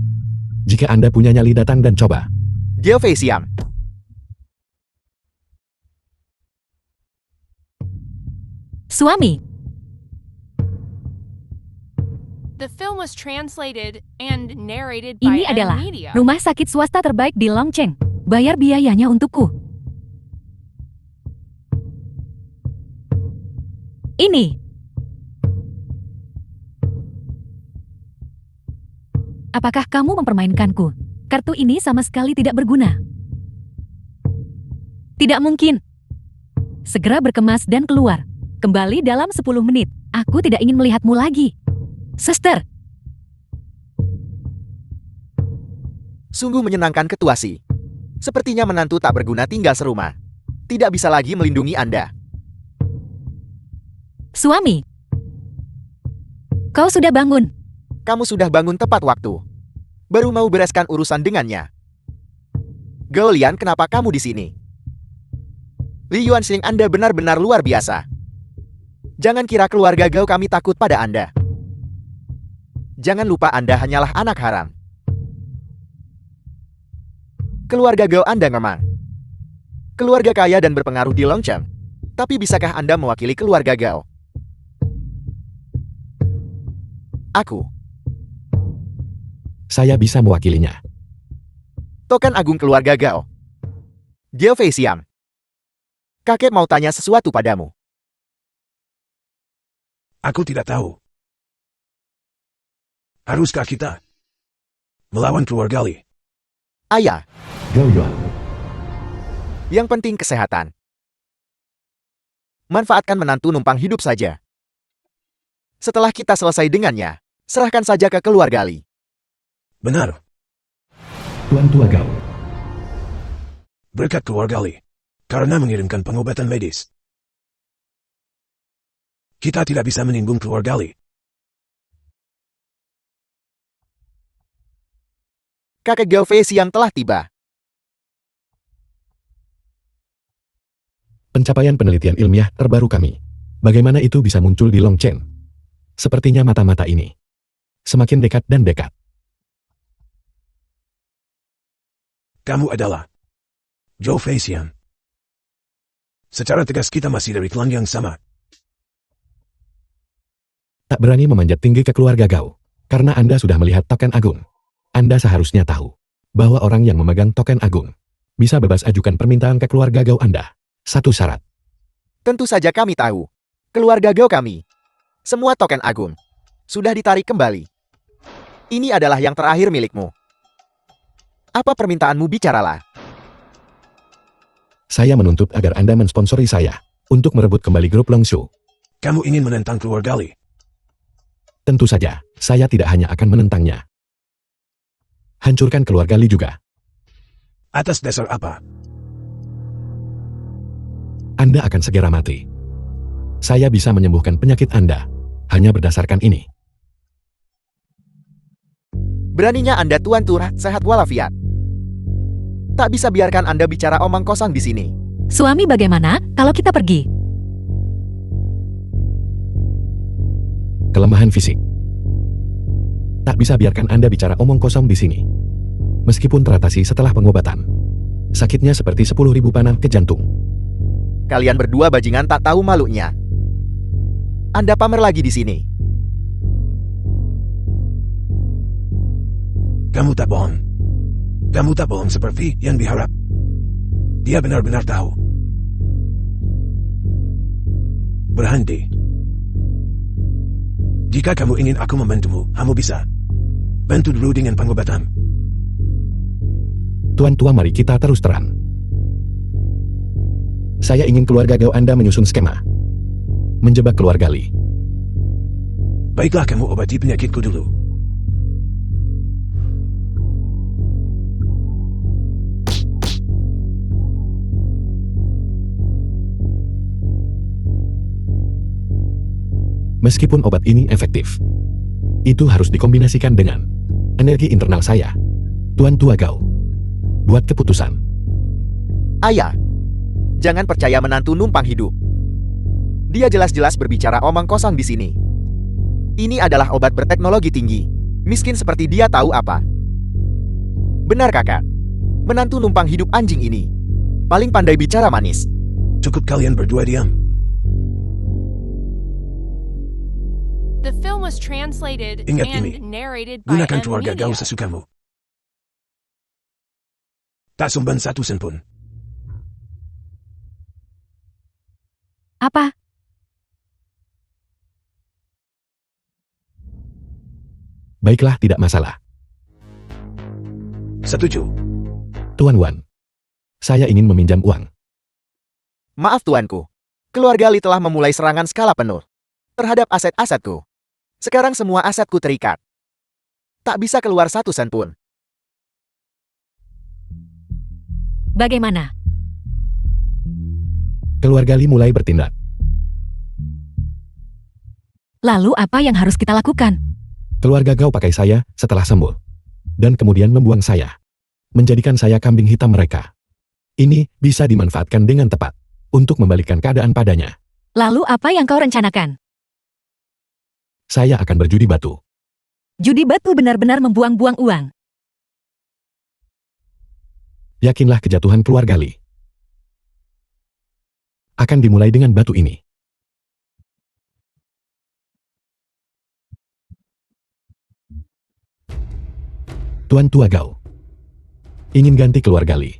Speaker 2: Jika Anda punya nyali datang dan coba.
Speaker 1: Geofei Siam.
Speaker 4: Suami.
Speaker 3: The film was translated and narrated by
Speaker 4: Ini adalah
Speaker 3: M-Media.
Speaker 4: rumah sakit swasta terbaik di Longcheng. Bayar biayanya untukku. Ini. Apakah kamu mempermainkanku? Kartu ini sama sekali tidak berguna. Tidak mungkin. Segera berkemas dan keluar. Kembali dalam 10 menit. Aku tidak ingin melihatmu lagi. Suster.
Speaker 1: Sungguh menyenangkan Ketua Si. Sepertinya menantu tak berguna tinggal serumah. Tidak bisa lagi melindungi Anda.
Speaker 4: Suami. Kau sudah bangun.
Speaker 1: Kamu sudah bangun tepat waktu. Baru mau bereskan urusan dengannya. Gao Lian, kenapa kamu di sini? Li Yuanxing, Anda benar-benar luar biasa. Jangan kira keluarga Gao kami takut pada Anda. Jangan lupa Anda hanyalah anak haram. Keluarga Gao Anda memang keluarga kaya dan berpengaruh di Longcheng. Tapi bisakah Anda mewakili keluarga Gao? Aku.
Speaker 2: Saya bisa mewakilinya.
Speaker 1: Token Agung keluarga Gao. Geofei Siam. Kakek mau tanya sesuatu padamu.
Speaker 5: Aku tidak tahu. Haruskah kita melawan keluarga Li?
Speaker 1: Ayah,
Speaker 2: Gao Yuan.
Speaker 1: yang penting kesehatan. Manfaatkan menantu numpang hidup saja. Setelah kita selesai dengannya, serahkan saja ke keluarga Li.
Speaker 5: Benar,
Speaker 2: Tuan Tua Gao.
Speaker 5: berkat keluarga Li. Karena mengirimkan pengobatan medis. Kita tidak bisa menimbun keluarga Li.
Speaker 1: Kakek Geofei Siam telah tiba.
Speaker 2: Pencapaian penelitian ilmiah terbaru kami. Bagaimana itu bisa muncul di Long Chen? Sepertinya mata-mata ini semakin dekat dan dekat.
Speaker 5: Kamu adalah Joe Facian. Secara tegas kita masih dari klan yang sama.
Speaker 2: Tak berani memanjat tinggi ke keluarga Gao, karena Anda sudah melihat token agung. Anda seharusnya tahu bahwa orang yang memegang token agung bisa bebas ajukan permintaan ke keluarga Gao Anda. Satu syarat.
Speaker 1: Tentu saja kami tahu. Keluarga Gao kami. Semua token agung sudah ditarik kembali. Ini adalah yang terakhir milikmu. Apa permintaanmu, bicaralah.
Speaker 2: Saya menuntut agar Anda mensponsori saya untuk merebut kembali grup Longshu.
Speaker 5: Kamu ingin menentang keluarga Li?
Speaker 2: Tentu saja, saya tidak hanya akan menentangnya. Hancurkan keluarga Li juga.
Speaker 5: Atas dasar apa?
Speaker 2: Anda akan segera mati. Saya bisa menyembuhkan penyakit Anda hanya berdasarkan ini.
Speaker 1: Beraninya Anda, Tuan Tur, sehat walafiat. Tak bisa biarkan Anda bicara omong kosong di sini.
Speaker 4: Suami bagaimana kalau kita pergi?
Speaker 2: Kelemahan fisik. Tak bisa biarkan Anda bicara omong kosong di sini. Meskipun teratasi setelah pengobatan. Sakitnya seperti 10.000 panah ke jantung.
Speaker 1: Kalian berdua bajingan tak tahu malunya. Anda pamer lagi di sini.
Speaker 5: Kamu tak bohong. Kamu tak bohong seperti yang diharap. Dia benar-benar tahu. Berhenti. Jika kamu ingin aku membantumu, kamu bisa. Bantu dulu dengan pengobatan.
Speaker 2: Tuan tua, mari kita terus terang. Saya ingin keluarga Gao Anda menyusun skema menjebak keluarga Li.
Speaker 5: Baiklah, kamu obati penyakitku dulu.
Speaker 2: Meskipun obat ini efektif, itu harus dikombinasikan dengan energi internal saya. Tuan tua Gao, buat keputusan.
Speaker 1: Ayah, jangan percaya menantu numpang hidup. Dia jelas-jelas berbicara omong kosong di sini. Ini adalah obat berteknologi tinggi. Miskin seperti dia tahu apa. Benar, kakak. Menantu numpang hidup anjing ini paling pandai bicara manis.
Speaker 5: Cukup, kalian berdua diam.
Speaker 3: The film was translated
Speaker 5: Ingat
Speaker 3: and
Speaker 5: ini.
Speaker 3: narrated by
Speaker 5: Gunakan
Speaker 3: M
Speaker 5: keluarga Gao
Speaker 3: Media.
Speaker 5: sesukamu. Tak sumban satu sen pun.
Speaker 4: Apa?
Speaker 2: Baiklah, tidak masalah.
Speaker 5: Setuju.
Speaker 2: Tuan Wan, saya ingin meminjam uang.
Speaker 1: Maaf, tuanku. Keluarga Li telah memulai serangan skala penuh terhadap aset-asetku. Sekarang semua asetku terikat. Tak bisa keluar satu sen pun.
Speaker 4: Bagaimana?
Speaker 2: Keluarga Li mulai bertindak.
Speaker 4: Lalu apa yang harus kita lakukan?
Speaker 2: Keluarga Gao pakai saya setelah sembuh. Dan kemudian membuang saya. Menjadikan saya kambing hitam mereka. Ini bisa dimanfaatkan dengan tepat untuk membalikkan keadaan padanya.
Speaker 4: Lalu apa yang kau rencanakan?
Speaker 2: Saya akan berjudi batu.
Speaker 4: Judi batu benar-benar membuang-buang uang.
Speaker 2: Yakinlah kejatuhan keluarga Li akan dimulai dengan batu ini. Tuan tua Gao, ingin ganti keluarga Li?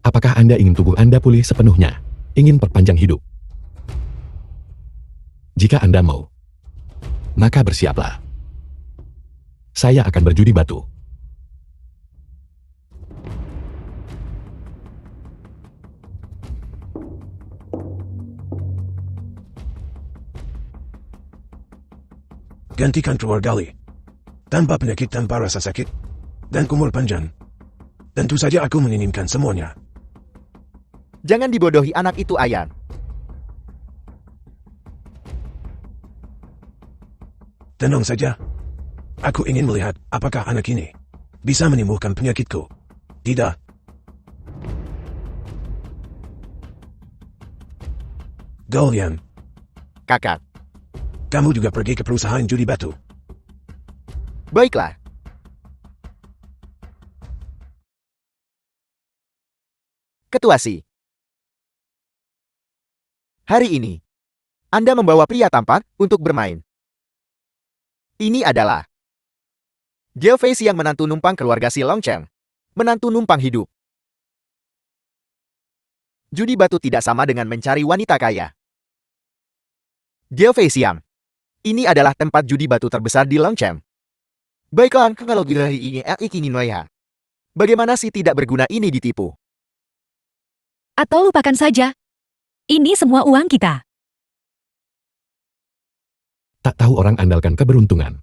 Speaker 2: Apakah Anda ingin tubuh Anda pulih sepenuhnya? Ingin perpanjang hidup? Jika Anda mau, maka bersiaplah. Saya akan berjudi batu.
Speaker 5: Gantikan keluarga Li. Tanpa penyakit, tanpa rasa sakit, dan umur panjang. Tentu saja aku menginginkan semuanya.
Speaker 1: Jangan dibodohi anak itu, Ayan.
Speaker 5: Tenang saja. Aku ingin melihat apakah anak ini bisa menyembuhkan penyakitku. Tidak. Golian,
Speaker 1: Kakak,
Speaker 5: kamu juga pergi ke perusahaan judi batu.
Speaker 1: baiklah. Ketua Si. Hari ini, Anda membawa pria tampan untuk bermain. Ini adalah Geo Fei yang menantu numpang keluarga si Longchen. Menantu numpang hidup. Judi batu tidak sama dengan mencari wanita kaya. Geo Fei Xiang. Ini adalah tempat judi batu terbesar di Longchen. Baiklah, kalau ini Noya. Bagaimana sih tidak berguna ini ditipu?
Speaker 4: Atau lupakan saja. Ini semua uang kita.
Speaker 2: Tak tahu orang andalkan keberuntungan.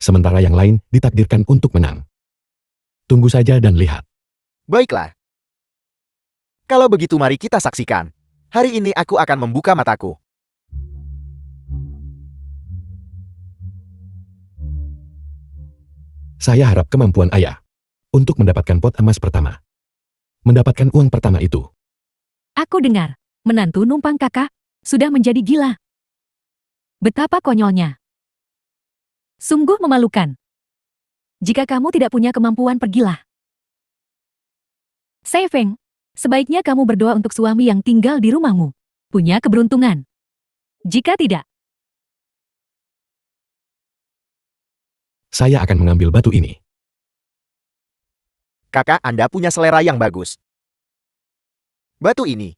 Speaker 2: Sementara yang lain ditakdirkan untuk menang. Tunggu saja dan lihat.
Speaker 1: Baiklah. Kalau begitu mari kita saksikan. Hari ini aku akan membuka mataku.
Speaker 2: Saya harap kemampuan ayah untuk mendapatkan pot emas pertama. Mendapatkan uang pertama itu.
Speaker 4: Aku dengar, menantu numpang kakak sudah menjadi gila. Betapa konyolnya. Sungguh memalukan. Jika kamu tidak punya kemampuan, pergilah. Sei Feng, sebaiknya kamu berdoa untuk suami yang tinggal di rumahmu. Punya keberuntungan. Jika tidak,
Speaker 2: Saya akan mengambil batu ini.
Speaker 1: Kakak Anda punya selera yang bagus. Batu ini.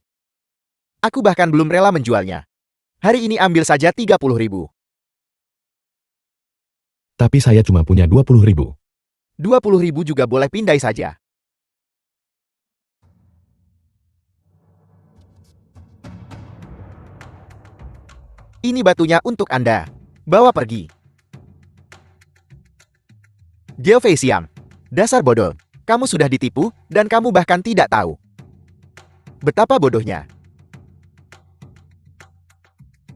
Speaker 1: Aku bahkan belum rela menjualnya. Hari ini ambil saja 30.000.
Speaker 2: Tapi saya cuma punya 20.000.
Speaker 1: 20.000 juga boleh pindai saja. Ini batunya untuk Anda. Bawa pergi. Geo Fei Xiang. Dasar bodoh. Kamu sudah ditipu, dan kamu bahkan tidak tahu. Betapa bodohnya.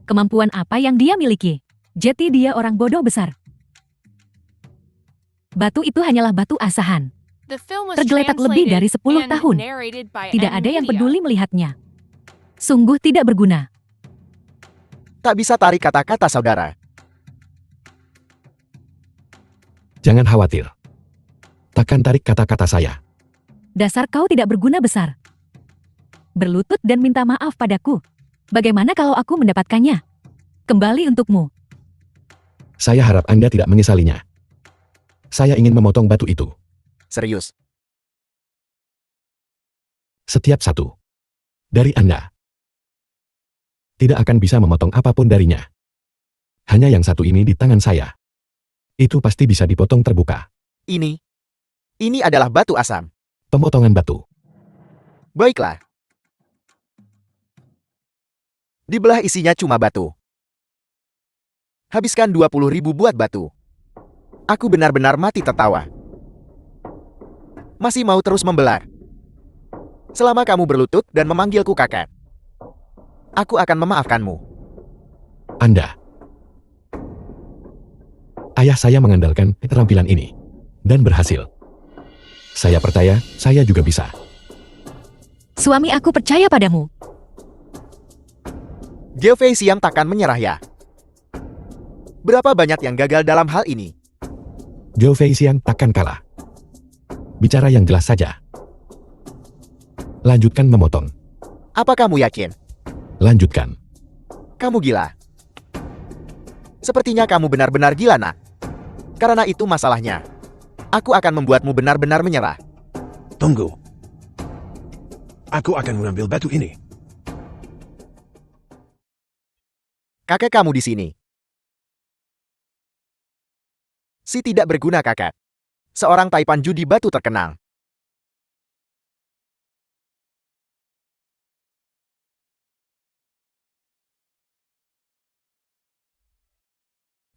Speaker 4: kemampuan apa yang dia miliki? Jadi dia orang bodoh besar. Batu itu hanyalah batu asahan.
Speaker 3: The film was
Speaker 4: Tergeletak lebih dari 10
Speaker 3: translated
Speaker 4: tahun.
Speaker 3: and narrated by
Speaker 4: Tidak ada yang
Speaker 3: Media.
Speaker 4: peduli melihatnya. Sungguh tidak berguna.
Speaker 1: Tak bisa tarik kata-kata saudara.
Speaker 2: Jangan khawatir. Takkan tarik kata-kata saya.
Speaker 4: Dasar kau tidak berguna besar. Berlutut dan minta maaf padaku. Bagaimana kalau aku mendapatkannya? Kembali untukmu.
Speaker 2: Saya harap Anda tidak menyesalinya. Saya ingin memotong batu itu.
Speaker 1: Serius.
Speaker 2: Setiap satu. Dari Anda. Tidak akan bisa memotong apapun darinya. Hanya yang satu ini di tangan saya. Itu pasti bisa dipotong terbuka.
Speaker 1: Ini adalah batu asam.
Speaker 2: Pemotongan batu.
Speaker 1: Baiklah. Di belah isinya cuma batu. Habiskan 20.000 buat batu. Aku benar-benar mati tertawa. Masih mau terus membelar. Selama kamu berlutut dan memanggilku kakak, aku akan memaafkanmu.
Speaker 2: Anda. Ayah saya mengandalkan keterampilan ini. Dan berhasil. Saya percaya, saya juga bisa.
Speaker 4: Suami aku percaya padamu.
Speaker 1: Geo Fei Xiang takkan menyerah ya. Berapa banyak yang gagal dalam hal ini?
Speaker 2: Geo Fei Xiang takkan kalah. Bicara yang jelas saja. Lanjutkan memotong.
Speaker 1: Apa kamu yakin?
Speaker 2: Lanjutkan.
Speaker 1: Kamu gila. Sepertinya kamu benar-benar gila, nak. Karena itu masalahnya. Aku akan membuatmu benar-benar menyerah.
Speaker 5: Tunggu. Aku akan mengambil batu ini.
Speaker 1: Kakak kamu di sini. Si tidak berguna kakak. Seorang taipan judi batu terkenal.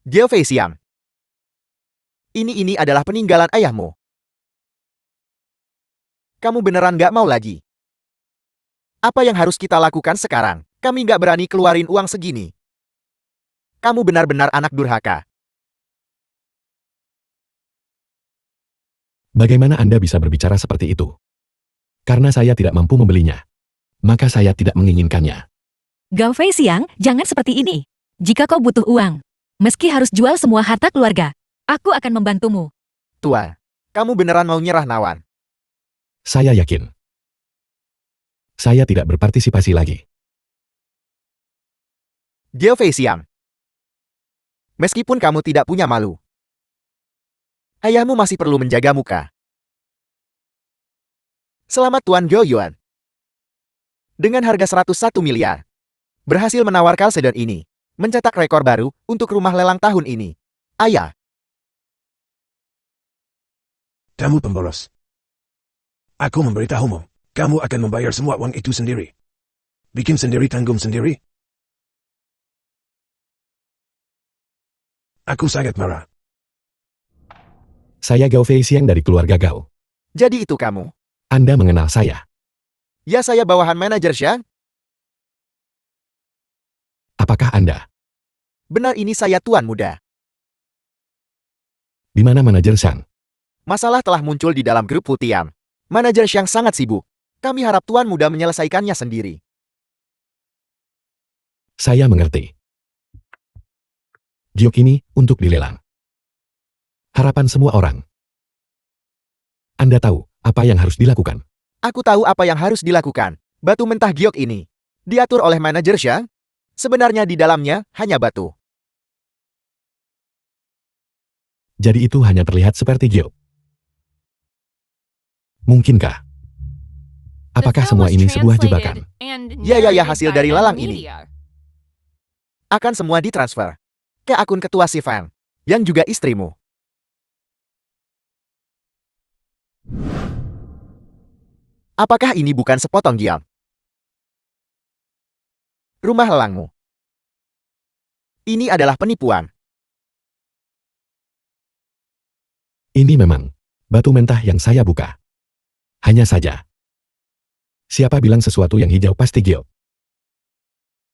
Speaker 1: Geo Fei Xiang. Ini adalah peninggalan ayahmu. Kamu beneran gak mau lagi? Apa yang harus kita lakukan sekarang? Kami gak berani keluarin uang segini. Kamu benar-benar anak durhaka.
Speaker 2: Bagaimana Anda bisa berbicara seperti itu? Karena saya tidak mampu membelinya. Maka saya tidak menginginkannya.
Speaker 4: Gao Fei Xiang, jangan seperti ini. Jika kau butuh uang, meski harus jual semua harta keluarga, aku akan membantumu.
Speaker 1: Tua, kamu beneran mau nyerah Nawan?
Speaker 2: Saya yakin. Saya tidak berpartisipasi lagi.
Speaker 1: Gao Fei Xiang. Meskipun kamu tidak punya malu, ayahmu masih perlu menjaga muka. Selamat Tuan Gao Yuan. Dengan harga 101 miliar, berhasil menawarkan sedan ini, mencetak rekor baru untuk rumah lelang tahun ini. Ayah,
Speaker 5: Kamu pemboros. Aku memberitahumu, kamu akan membayar semua uang itu sendiri. Bikin sendiri, tanggung sendiri. Aku sangat marah.
Speaker 2: Saya Gao Fei Xiang dari keluarga Gao.
Speaker 1: jadi itu kamu.
Speaker 2: Anda mengenal saya.
Speaker 1: Ya, saya bawahan manajer Xiang.
Speaker 2: Apakah Anda?
Speaker 1: Benar, ini saya tuan muda.
Speaker 2: Di mana manajer Sang?
Speaker 1: Masalah telah muncul di dalam grup Futian. Manajer Xiang sangat sibuk. Kami harap tuan muda menyelesaikannya sendiri.
Speaker 2: Saya mengerti. Giok ini untuk dilelang. Harapan semua orang. Anda tahu apa yang harus dilakukan.
Speaker 1: Aku tahu apa yang harus dilakukan. Batu mentah giok ini diatur oleh manajer Xiang. Sebenarnya di dalamnya hanya batu.
Speaker 2: Jadi itu hanya terlihat seperti Giok. Mungkinkah?
Speaker 3: The
Speaker 2: Apakah
Speaker 3: film
Speaker 2: semua
Speaker 3: was
Speaker 2: ini sebuah jebakan?
Speaker 3: translated and
Speaker 1: Ya,
Speaker 3: narrated
Speaker 1: hasil
Speaker 3: by
Speaker 1: dari
Speaker 3: M
Speaker 1: lelang ini.
Speaker 3: Media.
Speaker 1: Akan semua ditransfer ke akun ketua si Fan, yang juga istrimu. Apakah ini bukan sepotong giok? Rumah lelangmu. Ini adalah penipuan.
Speaker 2: Ini memang batu mentah yang saya buka. Hanya saja. Siapa bilang sesuatu yang hijau pasti Giok?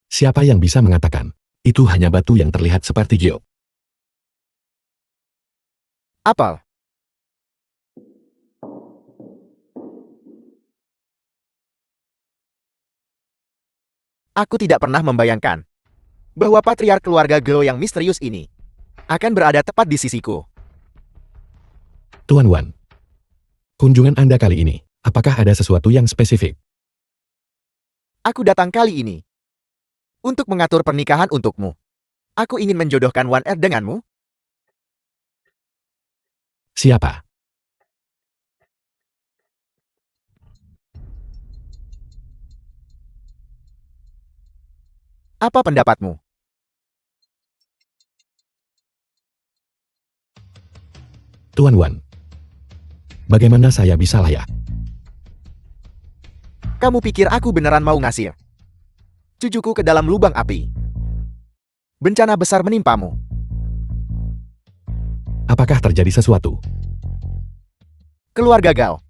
Speaker 2: Siapa yang bisa mengatakan itu hanya batu yang terlihat seperti Giok?
Speaker 1: Apel. Aku tidak pernah membayangkan bahwa patriark keluarga Gao yang misterius ini akan berada tepat di sisiku.
Speaker 2: Tuan Wan. Kunjungan Anda kali ini, apakah ada sesuatu yang spesifik?
Speaker 1: Aku datang kali ini untuk mengatur pernikahan untukmu. Aku ingin menjodohkan Wan Er denganmu.
Speaker 2: Siapa?
Speaker 1: Apa pendapatmu?
Speaker 2: Tuan Wan. Bagaimana saya bisa layak?
Speaker 1: Kamu pikir aku beneran mau ngasih cucuku ke dalam lubang api? Bencana besar menimpamu.
Speaker 2: Apakah terjadi sesuatu?
Speaker 1: Keluarga Gao.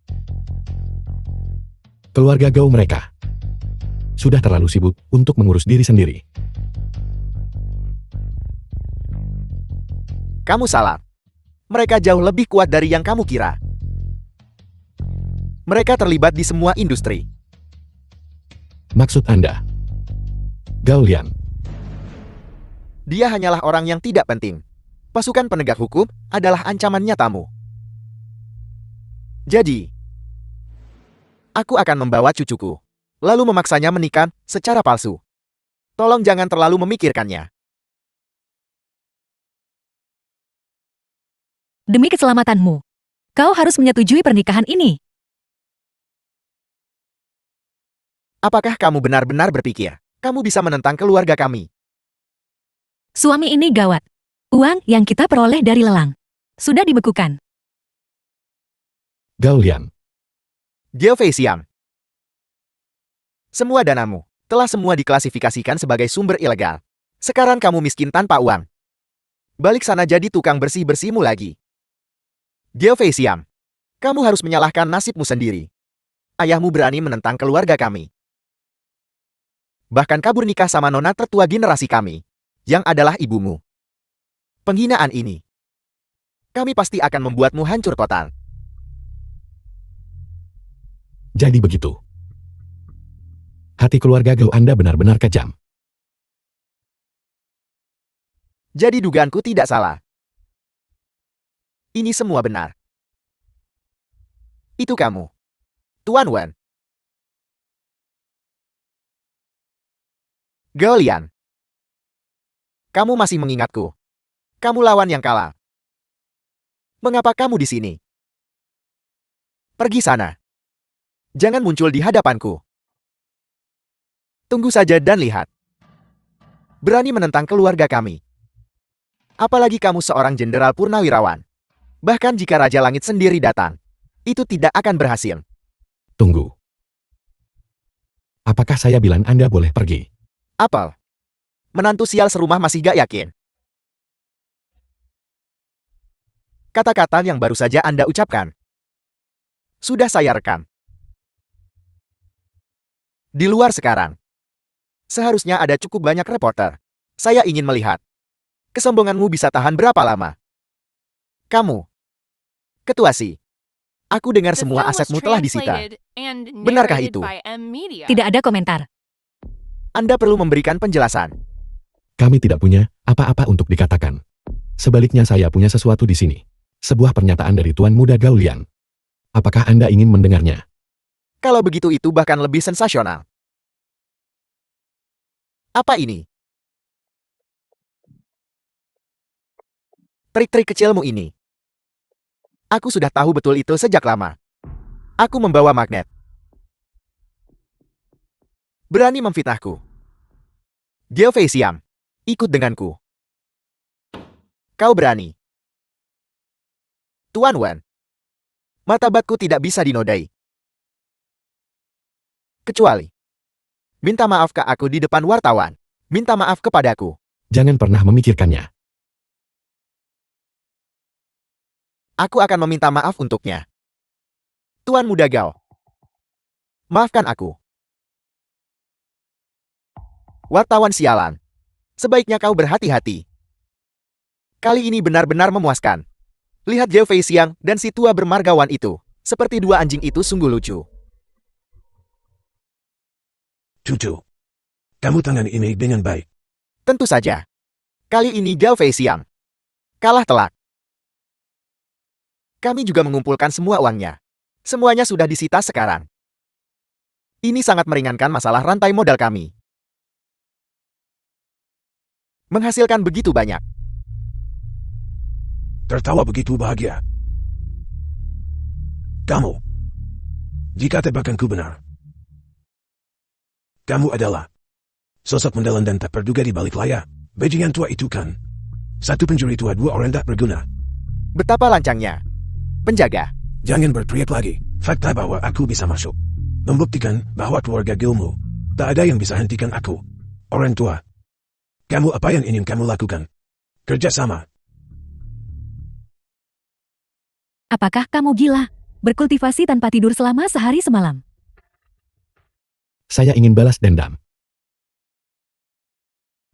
Speaker 2: Keluarga Gao mereka sudah terlalu sibuk untuk mengurus diri sendiri.
Speaker 1: Kamu salah. Mereka jauh lebih kuat dari yang kamu kira. Mereka terlibat di semua industri.
Speaker 2: Maksud Anda? Gao Lian.
Speaker 1: Dia hanyalah orang yang tidak penting. Pasukan penegak hukum adalah ancaman nyatamu. Jadi, aku akan membawa cucuku, lalu memaksanya menikah secara palsu. Tolong jangan terlalu memikirkannya.
Speaker 4: Demi keselamatanmu, kau harus menyetujui pernikahan ini.
Speaker 1: Apakah kamu benar-benar berpikir kamu bisa menentang keluarga kami?
Speaker 4: Suami ini gawat. Uang yang kita peroleh dari lelang sudah dibekukan.
Speaker 2: Gao Lian.
Speaker 1: Gao Fei Xiang. Semua danamu telah semua diklasifikasikan sebagai sumber ilegal. Sekarang kamu miskin tanpa uang. Balik sana jadi tukang bersih-bersihmu lagi. Gao Fei Xiang. Kamu harus menyalahkan nasibmu sendiri. Ayahmu berani menentang keluarga kami. Bahkan kabur nikah sama nona tertua generasi kami, yang adalah ibumu. Penghinaan ini, kami pasti akan membuatmu hancur total.
Speaker 2: Jadi begitu. Hati keluarga Gao Anda benar-benar kejam.
Speaker 1: Jadi dugaanku tidak salah. Ini semua benar. Itu kamu, Tuan Wen. Gao Lian. Kamu masih mengingatku. Kamu lawan yang kalah. Mengapa kamu di sini? Pergi sana. Jangan muncul di hadapanku. Tunggu saja dan lihat. Berani menentang keluarga kami. Apalagi kamu seorang jenderal purnawirawan. Bahkan jika Raja Langit sendiri datang, itu tidak akan berhasil.
Speaker 2: Tunggu. Apakah saya bilang Anda boleh pergi?
Speaker 1: Apel. Menantu sial serumah masih gak yakin. Kata-kata yang baru saja Anda ucapkan sudah saya rekam. Di luar sekarang, seharusnya ada cukup banyak reporter. Saya ingin melihat. Kesombonganmu bisa tahan berapa lama? Kamu, Ketua Si. Aku dengar
Speaker 3: The
Speaker 1: semua
Speaker 3: film was
Speaker 1: asetmu telah disita.
Speaker 3: translated and
Speaker 1: Benarkah
Speaker 3: narrated
Speaker 1: itu?
Speaker 3: by M Media.
Speaker 4: Tidak ada komentar.
Speaker 1: Anda perlu memberikan penjelasan.
Speaker 2: Kami tidak punya apa-apa untuk dikatakan. Sebaliknya saya punya sesuatu di sini. Sebuah pernyataan dari Tuan Muda Gao Lian. Apakah Anda ingin mendengarnya?
Speaker 1: Kalau begitu itu bahkan lebih sensasional. Apa ini? Trik-trik kecilmu ini. Aku sudah tahu betul itu sejak lama. Aku membawa magnet. Berani memfitnahku. Geo Fei Xiang, ikut denganku. Kau berani. Tuan Wen. Martabatku tidak bisa dinodai. Kecuali minta maaf ke aku di depan wartawan. Minta maaf kepadaku.
Speaker 2: Jangan pernah memikirkannya.
Speaker 1: Aku akan meminta maaf untuknya. Tuan Muda Gao. Maafkan aku. Wartawan sialan. Sebaiknya kau berhati-hati. Kali ini benar-benar memuaskan. Lihat Geo Fei Xiang dan si tua bermargawan itu. Seperti dua anjing itu sungguh lucu.
Speaker 5: Tutu. Kamu tangani ini dengan baik.
Speaker 1: Tentu saja. Kali ini Gao Fei Xiang kalah telak. Kami juga mengumpulkan semua uangnya. Semuanya sudah disita sekarang. Ini sangat meringankan masalah rantai modal kami. Menghasilkan begitu banyak.
Speaker 5: Tertawa begitu bahagia. Kamu. Jika tebakanku benar. Kamu adalah sosok mendalam dan tak terduga di balik layar. Bajingan tua itu kan. Satu pencuri tua, dua orang tak berguna.
Speaker 1: Betapa lancangnya. Penjaga.
Speaker 5: Jangan berteriak lagi. Fakta bahwa aku bisa masuk membuktikan bahwa keluarga Gilmu tak ada yang bisa hentikan aku. Orang tua. Kamu apa yang ingin kamu lakukan? Kerjasama.
Speaker 4: Apakah kamu gila? Berkultivasi tanpa tidur selama sehari semalam.
Speaker 2: Saya ingin balas dendam.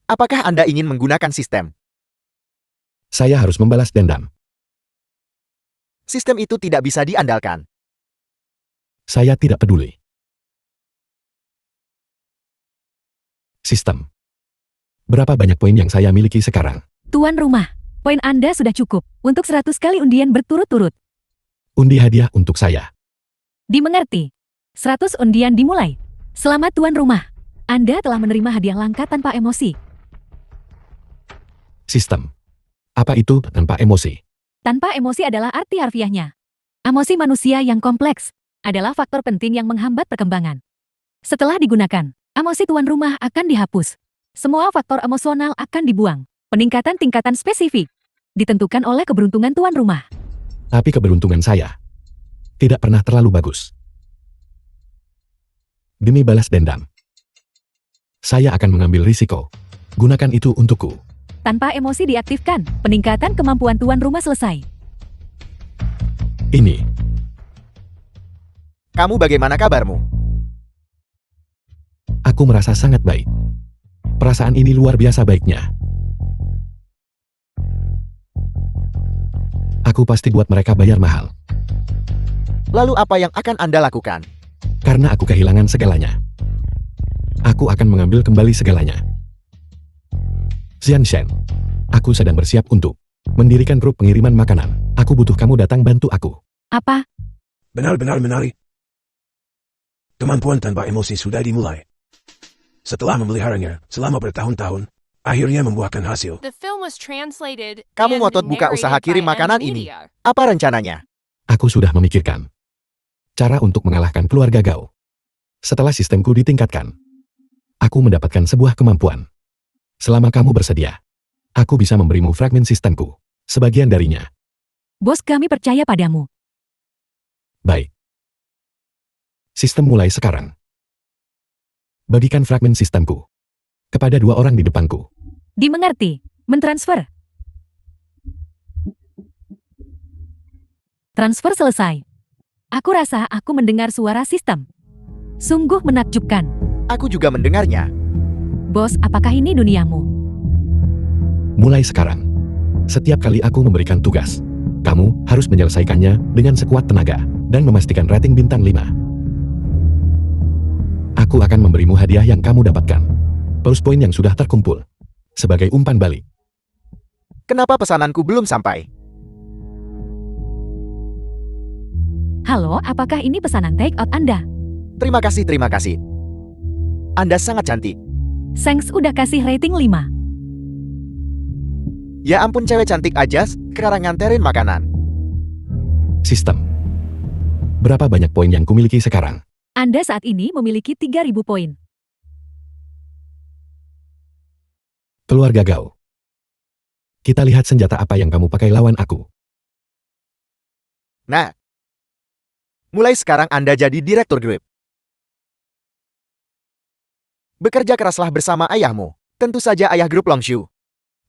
Speaker 1: Apakah Anda ingin menggunakan sistem?
Speaker 2: Saya harus membalas dendam.
Speaker 1: Sistem itu tidak bisa diandalkan.
Speaker 2: Saya tidak peduli. Sistem. Berapa banyak poin yang saya miliki sekarang?
Speaker 4: Tuan rumah, poin Anda sudah cukup untuk 100 kali undian berturut-turut.
Speaker 2: Undi hadiah untuk saya.
Speaker 4: Dimengerti. 100 undian dimulai. Selamat tuan rumah. Anda telah menerima hadiah langka tanpa emosi.
Speaker 2: Sistem. Apa itu tanpa emosi?
Speaker 4: Tanpa emosi adalah arti harfiahnya. Emosi manusia yang kompleks adalah faktor penting yang menghambat perkembangan. Setelah digunakan, emosi tuan rumah akan dihapus. Semua faktor emosional akan dibuang. Peningkatan tingkatan spesifik ditentukan oleh keberuntungan tuan rumah.
Speaker 2: Tapi keberuntungan saya tidak pernah terlalu bagus. Demi balas dendam, saya akan mengambil risiko. Gunakan itu untukku.
Speaker 4: Tanpa emosi diaktifkan, peningkatan kemampuan tuan rumah selesai.
Speaker 2: Ini.
Speaker 1: Kamu bagaimana kabarmu?
Speaker 2: Aku merasa sangat baik. Perasaan ini luar biasa baiknya. Aku pasti buat mereka bayar mahal.
Speaker 1: Lalu apa yang akan Anda lakukan?
Speaker 2: Karena aku kehilangan segalanya. Aku akan mengambil kembali segalanya. Xianshen, aku sedang bersiap untuk mendirikan grup pengiriman makanan. Aku butuh kamu datang bantu aku.
Speaker 4: Apa?
Speaker 5: Benar-benar menarik. Kemampuan tanpa emosi sudah dimulai. Setelah memeliharanya selama bertahun-tahun, akhirnya membuahkan hasil.
Speaker 3: The film was translated
Speaker 1: Kamu
Speaker 3: and
Speaker 1: ngotot buka usaha
Speaker 3: narrated
Speaker 1: kirim
Speaker 3: by
Speaker 1: makanan ini.
Speaker 3: M-Media.
Speaker 1: Apa rencananya?
Speaker 2: Aku sudah memikirkan cara untuk mengalahkan keluarga Gao. Setelah sistemku ditingkatkan, aku mendapatkan sebuah kemampuan. Selama kamu bersedia, aku bisa memberimu fragmen sistemku, sebagian darinya.
Speaker 4: Bos, kami percaya padamu.
Speaker 2: Baik. Sistem mulai sekarang. Bagikan fragmen sistemku kepada 2 orang di depanku.
Speaker 4: Dimengerti. Mentransfer. Transfer selesai. Aku rasa aku mendengar suara sistem. Sungguh menakjubkan.
Speaker 1: Aku juga mendengarnya.
Speaker 4: Bos, apakah ini duniamu?
Speaker 2: Mulai sekarang, setiap kali aku memberikan tugas, kamu harus menyelesaikannya dengan sekuat tenaga dan memastikan rating bintang 5. Aku akan memberimu hadiah yang kamu dapatkan. Plus poin yang sudah terkumpul. Sebagai umpan balik.
Speaker 1: Kenapa pesananku belum sampai?
Speaker 4: Halo, apakah ini pesanan take out Anda?
Speaker 1: Terima kasih, terima kasih. Anda sangat cantik.
Speaker 4: Sengs udah kasih rating 5.
Speaker 1: Ya ampun, cewek cantik aja sekarang nganterin makanan.
Speaker 2: Sistem. Berapa banyak poin yang kumiliki sekarang?
Speaker 4: Anda saat ini memiliki 3.000 poin.
Speaker 2: Keluarga Gao. Kita lihat senjata apa yang kamu pakai lawan aku.
Speaker 1: Nah, mulai sekarang Anda jadi direktur grup. Bekerja keraslah bersama ayahmu. Tentu saja ayah grup Longshu.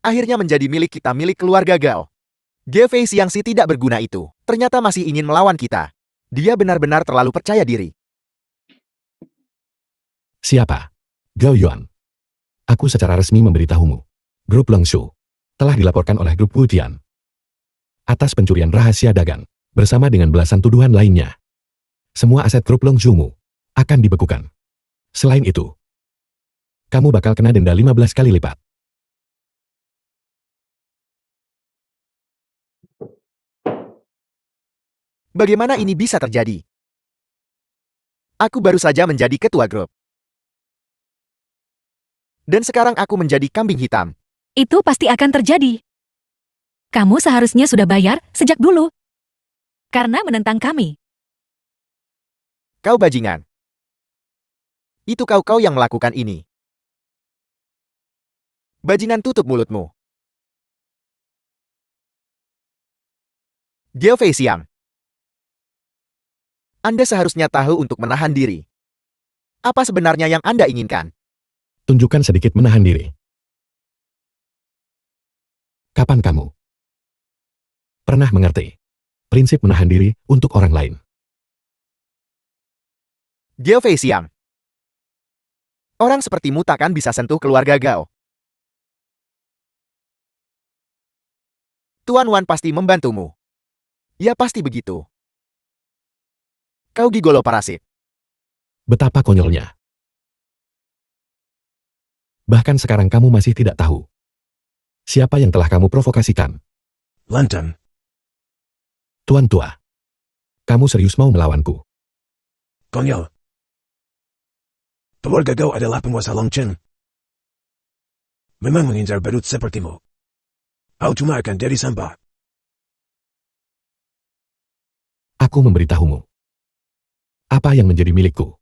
Speaker 1: Akhirnya menjadi milik kita, milik keluarga Gao. Gefei Siang si tidak berguna itu, ternyata masih ingin melawan kita. Dia benar-benar terlalu percaya diri.
Speaker 2: Siapa? Gao Yuan. Aku secara resmi memberitahumu. Grup Longshu telah dilaporkan oleh grup Wujian atas pencurian rahasia dagang bersama dengan belasan tuduhan lainnya. Semua aset grup Longshu-mu akan dibekukan. Selain itu, kamu bakal kena denda 15 kali lipat.
Speaker 1: Bagaimana ini bisa terjadi? Aku baru saja menjadi ketua grup. Dan sekarang aku menjadi kambing hitam.
Speaker 4: Itu pasti akan terjadi. Kamu seharusnya sudah bayar sejak dulu. Karena menentang kami.
Speaker 1: Kau bajingan. Itu kau yang melakukan ini. Bajingan, tutup mulutmu. Gefei Siang. Anda seharusnya tahu untuk menahan diri. Apa sebenarnya yang Anda inginkan?
Speaker 2: Tunjukkan sedikit menahan diri. Kapan kamu pernah mengerti prinsip menahan diri untuk orang lain?
Speaker 1: Gefei Siang. Orang sepertimu takkan bisa sentuh keluarga Gao. Tuan Wan pasti membantumu. Ya pasti begitu. Kau gigolo parasit.
Speaker 2: Betapa konyolnya. Bahkan sekarang kamu masih tidak tahu siapa yang telah kamu provokasikan.
Speaker 5: Lantang.
Speaker 2: Tuan tua, kamu serius mau melawanku?
Speaker 5: Konyol. Keluarga Gao adalah penguasa Longchen. Memang mengincar badut sepertimu. Kau cuma akan jadi sampah.
Speaker 2: Aku memberitahumu. Apa yang menjadi milikku,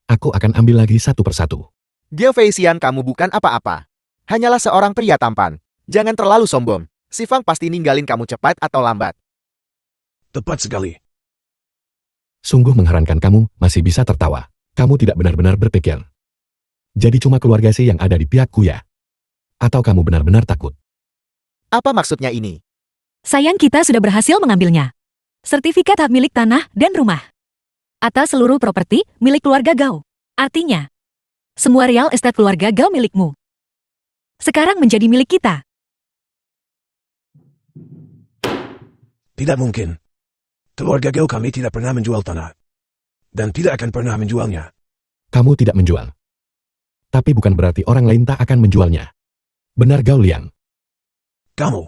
Speaker 2: aku akan ambil lagi satu persatu.
Speaker 1: Gefei Siang, kamu bukan apa-apa. Hanyalah seorang pria tampan. Jangan terlalu sombong. Si Fang pasti ninggalin kamu cepat atau lambat.
Speaker 5: Tepat sekali.
Speaker 2: Sungguh mengherankan kamu masih bisa tertawa. Kamu tidak benar-benar berpikir. Jadi cuma keluarga Si yang ada di pihakku ya? Atau kamu benar-benar takut?
Speaker 1: Apa maksudnya ini?
Speaker 4: Sayang, kita sudah berhasil mengambilnya. Sertifikat hak milik tanah dan rumah. Atas seluruh properti milik keluarga Gao. Artinya, semua real estate keluarga Gao milikmu. Sekarang menjadi milik kita.
Speaker 5: Tidak mungkin. Keluarga Gao kami tidak pernah menjual tanah. Dan tidak akan pernah menjualnya.
Speaker 2: Kamu tidak menjual. Tapi bukan berarti orang lain tak akan menjualnya. Benar Gao Liang.
Speaker 5: Kamu.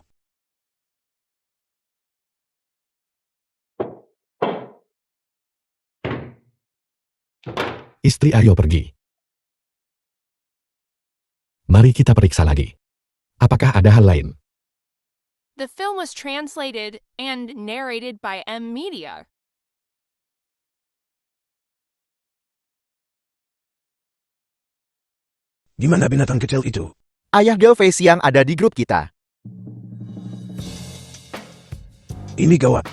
Speaker 2: Istri ayo pergi. Mari kita periksa lagi. Apakah ada hal lain?
Speaker 3: The film was translated and narrated by M Media.
Speaker 5: Di mana binatang kecil itu?
Speaker 1: Ayah Gao Fei Xiang ada di grup kita.
Speaker 5: Ini gawat.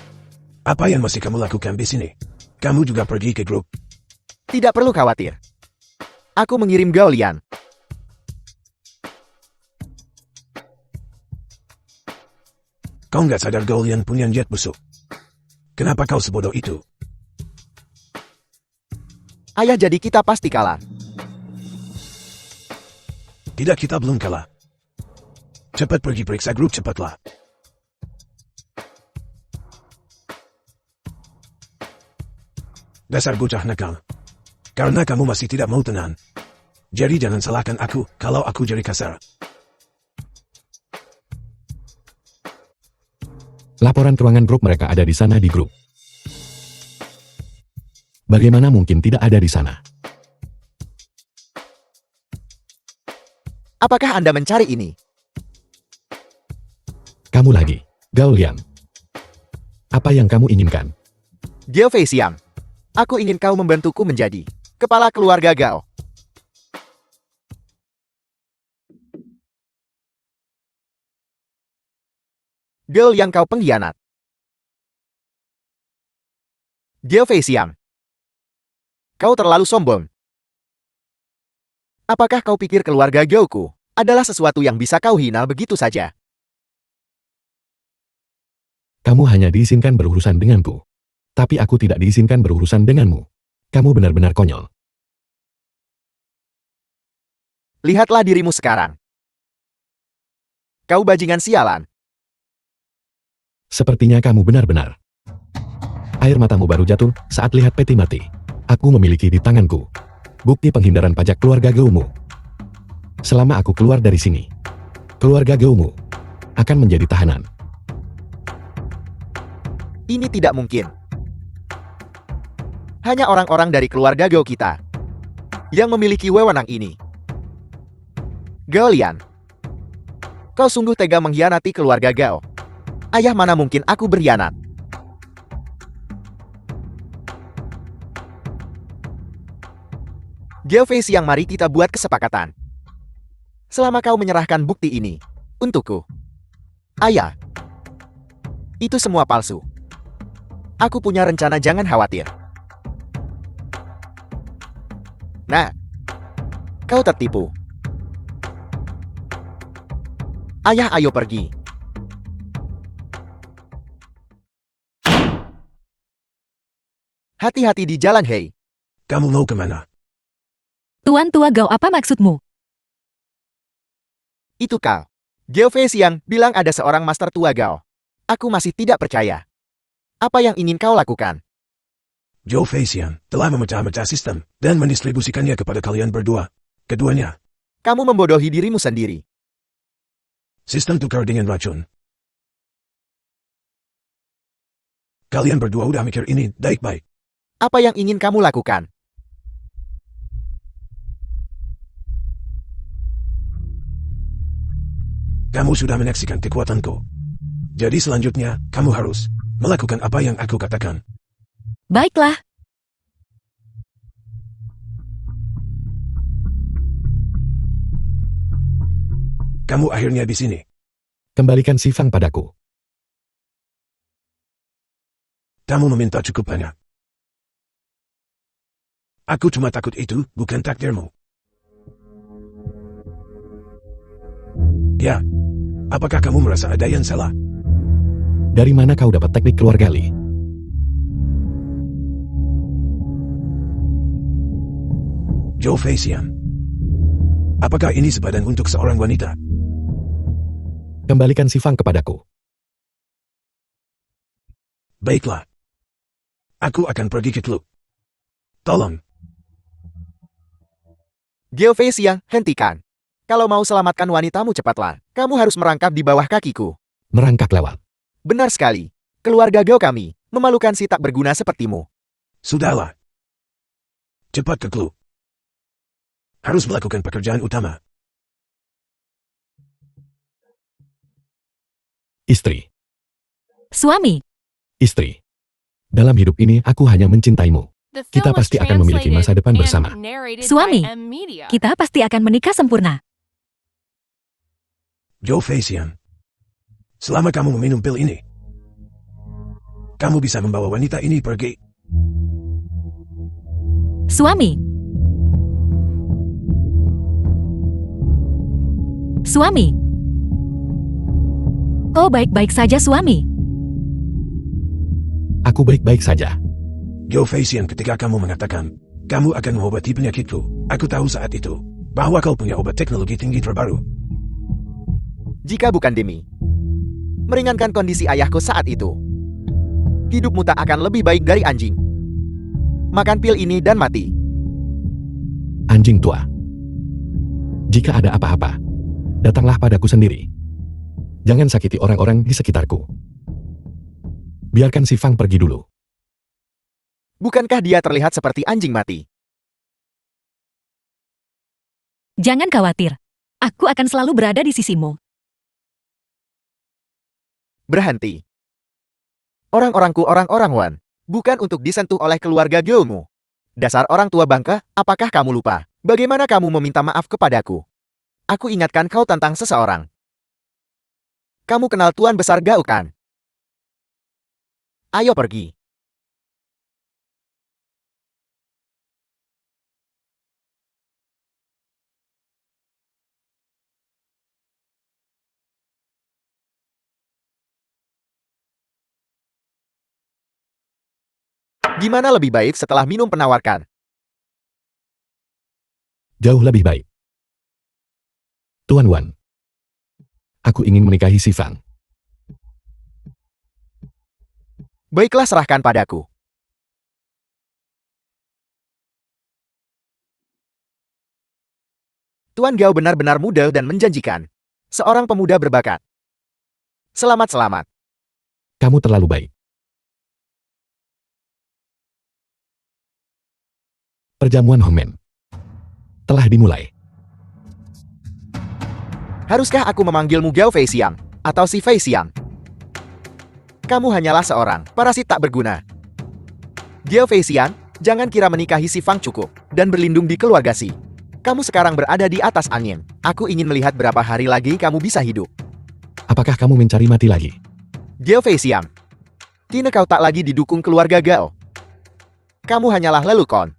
Speaker 5: Apa yang masih kamu lakukan di sini? Kamu juga pergi ke grup.
Speaker 1: Tidak perlu khawatir. Aku mengirim Gao Lian.
Speaker 5: Kau nggak sadar Gao Lian punya jet busuk. Kenapa kau sebodoh itu?
Speaker 1: Ayah, jadi kita pasti kalah.
Speaker 5: Tidak, kita belum kalah. Cepat pergi periksa grup, cepatlah. Dasar bocah nakal. Karena kamu masih tidak mau tenang. Jadi jangan salahkan aku kalau aku jadi kasar.
Speaker 2: Laporan ruangan grup mereka ada di sana di grup. Bagaimana mungkin tidak ada di sana?
Speaker 1: Apakah Anda mencari ini?
Speaker 2: Kamu lagi, Gao Liang. Apa yang kamu inginkan?
Speaker 1: Gao Fei Xiang. Aku ingin kau membantuku menjadi kepala keluarga Gao. Gao Liang, kau pengkhianat. Gao Fei Xiang. Kau terlalu sombong. Apakah kau pikir keluarga Gaoku adalah sesuatu yang bisa kau hina begitu saja?
Speaker 2: Kamu hanya diizinkan berurusan denganku. Tapi aku tidak diizinkan berurusan denganmu. Kamu benar-benar konyol.
Speaker 1: Lihatlah dirimu sekarang. Kau bajingan sialan.
Speaker 2: Sepertinya kamu benar-benar. Air matamu baru jatuh saat lihat peti mati. Aku memiliki di tanganku bukti penghindaran pajak keluarga Gaomu. Selama aku keluar dari sini, keluarga Gaomu akan menjadi tahanan.
Speaker 1: Ini tidak mungkin. Hanya orang-orang dari keluarga Gao kita yang memiliki wewenang ini. Gao Lian, kau sungguh tega mengkhianati keluarga Gao. Ayah, mana mungkin aku berkhianat? Gao Fei Xiang, mari kita buat kesepakatan. Selama kau menyerahkan bukti ini untukku, ayah, itu semua palsu. Aku punya rencana, jangan khawatir. Nah, kau tertipu. Ayah, ayo pergi. Hati-hati di jalan, hei.
Speaker 5: Kamu mau kemana?
Speaker 4: Tuan tua Gao, apa maksudmu?
Speaker 1: Itu kau. Gao Fei Xiang bilang ada seorang master tua Gao. Aku masih tidak percaya. Apa yang ingin kau lakukan?
Speaker 5: Zhou Fei Xiang telah memecah-mecah sistem dan mendistribusikannya kepada kalian berdua. Keduanya,
Speaker 1: Kamu membodohi dirimu sendiri.
Speaker 5: sistem tukar dengan racun. Kalian berdua udah mikir ini baik-baik.
Speaker 1: Apa yang ingin kamu lakukan?
Speaker 5: Kamu sudah menyaksikan kekuatanku. Jadi selanjutnya, kamu harus melakukan apa yang aku katakan.
Speaker 4: Baiklah.
Speaker 5: Kamu akhirnya di sini.
Speaker 2: Kembalikan si Fang padaku.
Speaker 5: Kamu meminta cukup banyak. Aku cuma takut itu bukan takdirmu. Ya. Apakah kamu merasa ada yang salah?
Speaker 2: Dari mana kau dapat teknik keluarga Li?
Speaker 5: Zhou Fei Xiang. Apakah ini sepadan untuk seorang wanita?
Speaker 2: Kembalikan si Fang kepadaku.
Speaker 5: Baiklah. Aku akan pergi ke klub. Tolong.
Speaker 1: Gao Fei Xiang, hentikan. Kalau mau selamatkan wanitamu cepatlah. Kamu harus merangkap di bawah kakiku.
Speaker 2: Merangkak lewat.
Speaker 1: Benar sekali. Keluarga Gao kami, memalukan si tak berguna sepertimu.
Speaker 5: Sudahlah. Cepat ke clue. Harus melakukan pekerjaan utama.
Speaker 2: Istri.
Speaker 4: Suami.
Speaker 2: Istri. Dalam hidup ini aku hanya mencintaimu.
Speaker 3: The
Speaker 2: Kita
Speaker 3: film was
Speaker 2: pasti akan memiliki masa
Speaker 3: translated
Speaker 2: depan
Speaker 3: and
Speaker 2: bersama.
Speaker 3: narrated
Speaker 4: Suami,
Speaker 3: by M Media.
Speaker 4: Kita pasti akan menikah sempurna.
Speaker 5: Joe Facian. Selama kamu meminum pil ini, kamu bisa membawa wanita ini pergi.
Speaker 4: Suami. Suami. Oh, baik-baik saja, suami.
Speaker 2: Aku baik-baik saja.
Speaker 5: Joe Facian, ketika kamu mengatakan, kamu akan mengobati penyakitku, aku tahu saat itu, bahwa kau punya obat teknologi tinggi terbaru.
Speaker 1: Jika bukan demi meringankan kondisi ayahku saat itu, hidupmu tak akan lebih baik dari anjing. Makan pil ini dan mati.
Speaker 2: Anjing tua. Jika ada apa-apa, datanglah padaku sendiri. Jangan sakiti orang-orang di sekitarku. Biarkan si Fang pergi dulu.
Speaker 1: Bukankah dia terlihat seperti anjing mati?
Speaker 4: Jangan khawatir. Aku akan selalu berada di sisimu.
Speaker 1: Berhenti. Orang-orangku orang-orang Wan, bukan untuk disentuh oleh keluarga Gilmu. Dasar orang tua bangka, apakah kamu lupa? Bagaimana kamu meminta maaf kepadaku? Aku ingatkan kau tentang seseorang. Kamu kenal Tuan Besar Gao kan? Ayo pergi. Gimana lebih baik setelah minum penawarkan?
Speaker 2: Jauh lebih baik. Tuan Wan. Aku ingin menikahi si Fang.
Speaker 1: Baiklah, serahkan padaku. Tuan Gao benar-benar muda dan menjanjikan. Seorang pemuda berbakat. Selamat-selamat.
Speaker 2: Kamu terlalu baik. Perjamuan Hongmen telah dimulai.
Speaker 1: Haruskah aku memanggilmu Gao Fei Xiang atau si Fei Xiang? Kamu hanyalah seorang parasit tak berguna. Gao Fei Xiang, jangan kira menikahi si Fang cukup dan berlindung di keluarga si. Kamu sekarang berada di atas angin. Aku ingin melihat berapa hari lagi kamu bisa hidup.
Speaker 2: Apakah kamu mencari mati lagi?
Speaker 1: Gao Fei Xiang, kini kau tak lagi didukung keluarga Gao. Kamu hanyalah lelukon.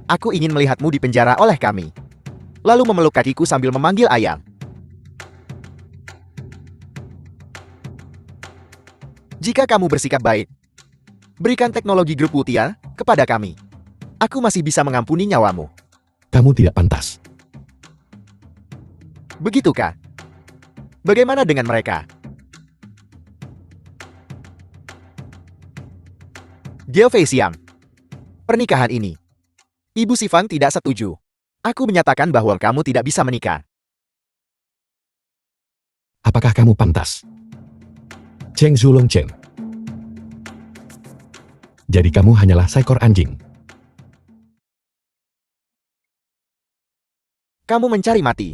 Speaker 1: Aku ingin melihatmu dipenjara oleh kami. Lalu memeluk kakiku sambil memanggil ayam. Jika kamu bersikap baik, berikan teknologi grup Wutia kepada kami. Aku masih bisa mengampuni nyawamu.
Speaker 2: Kamu tidak pantas.
Speaker 1: Begitukah? Bagaimana dengan mereka? Gao Fei Xiang, pernikahan ini, Ibu si Fang tidak setuju. Aku menyatakan bahwa kamu tidak bisa menikah.
Speaker 2: Apakah kamu pantas? Cheng Zulong Chen. Jadi kamu hanyalah seekor anjing.
Speaker 1: Kamu mencari mati.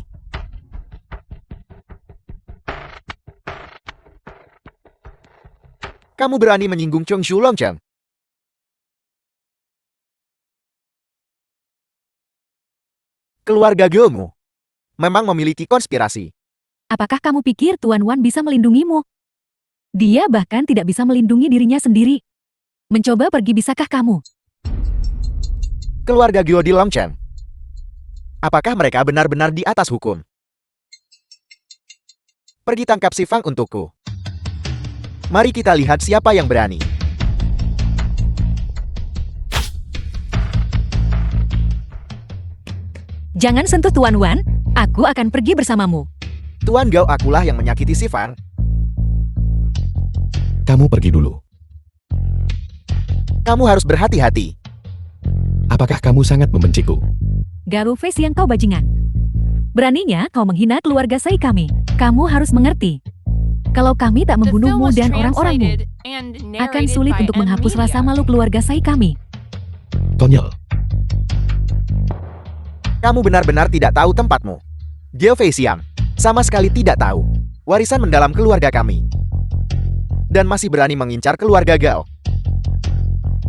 Speaker 1: Kamu berani menyinggung Cheng Zulong Chen. Keluarga Gilmu memang memiliki konspirasi.
Speaker 4: Apakah kamu pikir Tuan Wan bisa melindungimu? Dia bahkan tidak bisa melindungi dirinya sendiri. Mencoba pergi bisakah kamu?
Speaker 1: Keluarga Gio di Longchen. Apakah mereka benar-benar di atas hukum? Pergi tangkap si Fang untukku. Mari kita lihat siapa yang berani.
Speaker 4: Jangan sentuh Tuan Wan, aku akan pergi bersamamu.
Speaker 1: Tuan Gao, akulah yang menyakiti si Fang.
Speaker 2: Kamu pergi dulu.
Speaker 1: Kamu harus berhati-hati.
Speaker 2: Apakah kamu sangat membenciku?
Speaker 4: Gao Fei Xiang, kau bajingan. Beraninya kau menghina keluarga Sai kami. Kamu harus mengerti. Kalau kami tak
Speaker 3: The film
Speaker 4: membunuhmu
Speaker 3: was
Speaker 4: dan orang-orangmu,
Speaker 3: translated and
Speaker 4: akan
Speaker 3: narrated
Speaker 4: sulit
Speaker 3: by
Speaker 4: untuk
Speaker 3: M
Speaker 4: menghapus rasa
Speaker 3: Media.
Speaker 4: malu keluarga Sai kami.
Speaker 2: Konyol.
Speaker 1: Kamu benar-benar tidak tahu tempatmu. Geo Fei Xiang, sama sekali tidak tahu. Warisan mendalam keluarga kami. Dan masih berani mengincar keluarga Gao.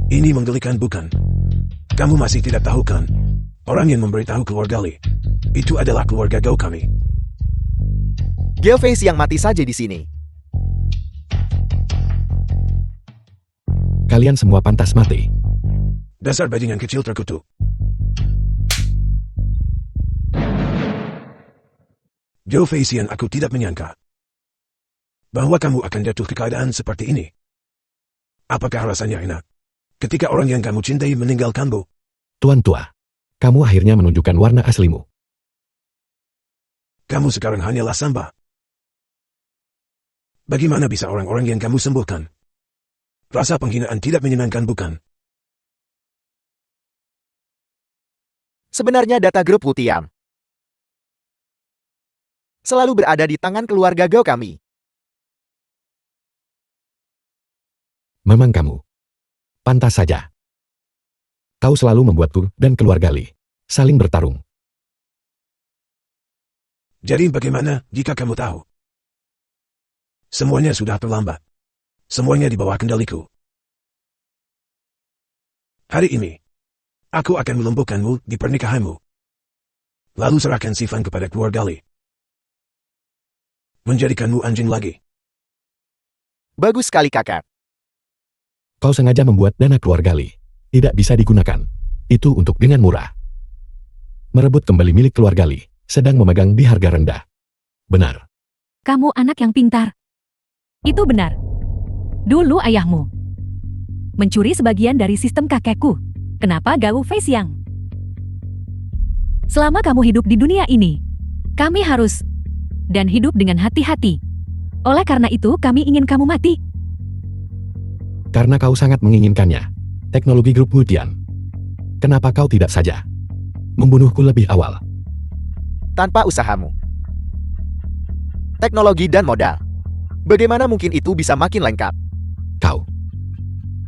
Speaker 5: Ini menggelikan bukan? Kamu masih tidak tahu kan? Orang yang memberitahu keluarga Li, itu adalah keluarga Gao kami.
Speaker 1: Geo Fei Xiang mati saja di sini.
Speaker 2: Kalian semua pantas mati.
Speaker 5: Dasar bajingan kecil terkutuk. Geo Fei Xiang, aku tidak menyangka bahwa kamu akan jatuh ke keadaan seperti ini. Apakah rasanya enak ketika orang yang kamu cintai meninggalkanmu?
Speaker 2: Tuan tua, kamu akhirnya menunjukkan warna aslimu.
Speaker 5: Kamu sekarang hanyalah samba. Bagaimana bisa orang-orang yang kamu sembuhkan? Rasa penghinaan tidak menyenangkan, bukan?
Speaker 1: Sebenarnya data grup Wu Tiam selalu berada di tangan keluarga Gao kami.
Speaker 2: Memang kamu. Pantas saja. Kau selalu membuatku dan keluarga Li saling bertarung.
Speaker 5: Jadi bagaimana jika kamu tahu? Semuanya sudah terlambat. Semuanya di bawah kendaliku. Hari ini, aku akan melumpuhkanmu di pernikahanmu. Lalu serahkan Sifan kepada keluarga Li. Menjadikanmu anjing lagi.
Speaker 1: Bagus sekali kakak.
Speaker 2: Kau sengaja membuat dana keluarga Li tidak bisa digunakan. Itu untuk dengan murah. Merebut kembali milik keluarga Li, sedang memegang di harga rendah. Benar.
Speaker 4: Kamu anak yang pintar. Itu benar. Dulu ayahmu mencuri sebagian dari sistem kakekku. Kenapa Gao Fei Xiang? Selama kamu hidup di dunia ini, kami harus dan hidup dengan hati-hati. Oleh karena itu, kami ingin kamu mati.
Speaker 2: Karena kau sangat menginginkannya. Teknologi grup Wutian. Kenapa kau tidak saja membunuhku lebih awal?
Speaker 1: Tanpa usahamu, teknologi dan modal, bagaimana mungkin itu bisa makin lengkap?
Speaker 2: Kau.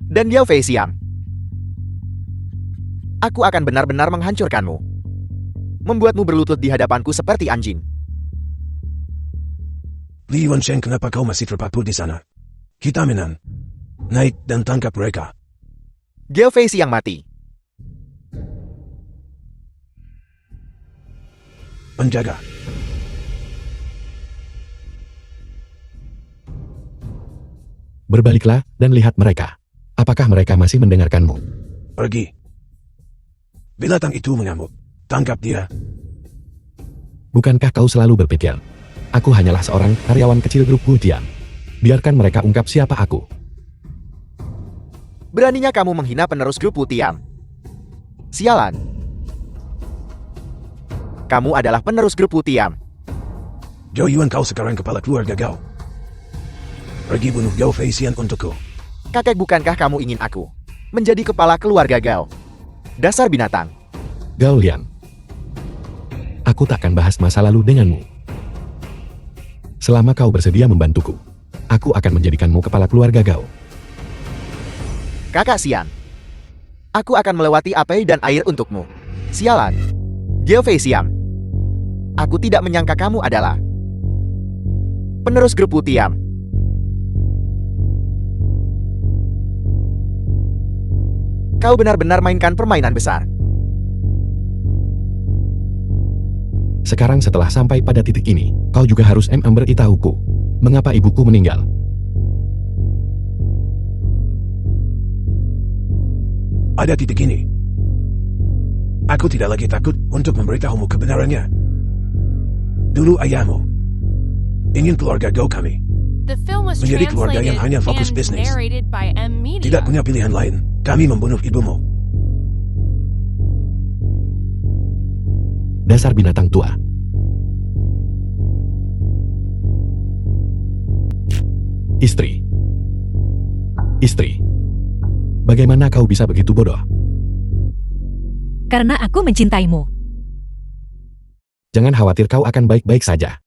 Speaker 1: Dan Gao Fei Xiang, aku akan benar-benar menghancurkanmu. Membuatmu berlutut di hadapanku seperti anjing.
Speaker 5: Li Yuansheng, kenapa kau masih terpaku di sana? Kita menang. Naik dan tangkap mereka.
Speaker 1: Gao Fei Xiang mati.
Speaker 5: Penjaga.
Speaker 2: Berbaliklah dan lihat mereka. Apakah mereka masih mendengarkanmu?
Speaker 5: Pergi. Binatang itu mengamuk. Tangkap dia.
Speaker 2: Bukankah kau selalu berpikir, aku hanyalah seorang karyawan kecil grup Wutian. Biarkan mereka ungkap siapa aku.
Speaker 1: Beraninya kamu menghina penerus grup Wu Tiam. Sialan. Kamu adalah penerus grup Wu Tiam.
Speaker 5: Zhou Yuan, kau sekarang kepala keluarga Gao. Pergi bunuh Gao Fei Xiang untukku.
Speaker 1: Kakek, bukankah kamu ingin aku menjadi kepala keluarga Gao? Dasar binatang.
Speaker 2: Gao Lian. Aku tak akan bahas masa lalu denganmu. Selama kau bersedia membantuku, aku akan menjadikanmu kepala keluarga Gao.
Speaker 1: Kakak Xian, aku akan melewati api dan air untukmu. Sialan. Gao Fei Xiang, aku tidak menyangka kamu adalah penerus grup Wu Tiam. Kau benar-benar mainkan permainan besar.
Speaker 2: Sekarang setelah sampai pada titik ini, kau juga harus memberitahuku mengapa ibuku meninggal.
Speaker 5: Pada titik ini, aku tidak lagi takut untuk memberitahumu kebenarannya. Dulu ayahmu ingin keluarga Gao kami
Speaker 3: The film was
Speaker 5: menjadi keluarga yang hanya
Speaker 3: translated
Speaker 5: fokus
Speaker 3: and
Speaker 5: bisnis.
Speaker 3: narrated by M Media.
Speaker 5: Tidak punya pilihan lain. Kami membunuh ibumu.
Speaker 2: Dasar binatang tua. Istri. Istri. Bagaimana kau bisa begitu bodoh?
Speaker 4: Karena aku mencintaimu.
Speaker 2: Jangan khawatir, kau akan baik-baik saja.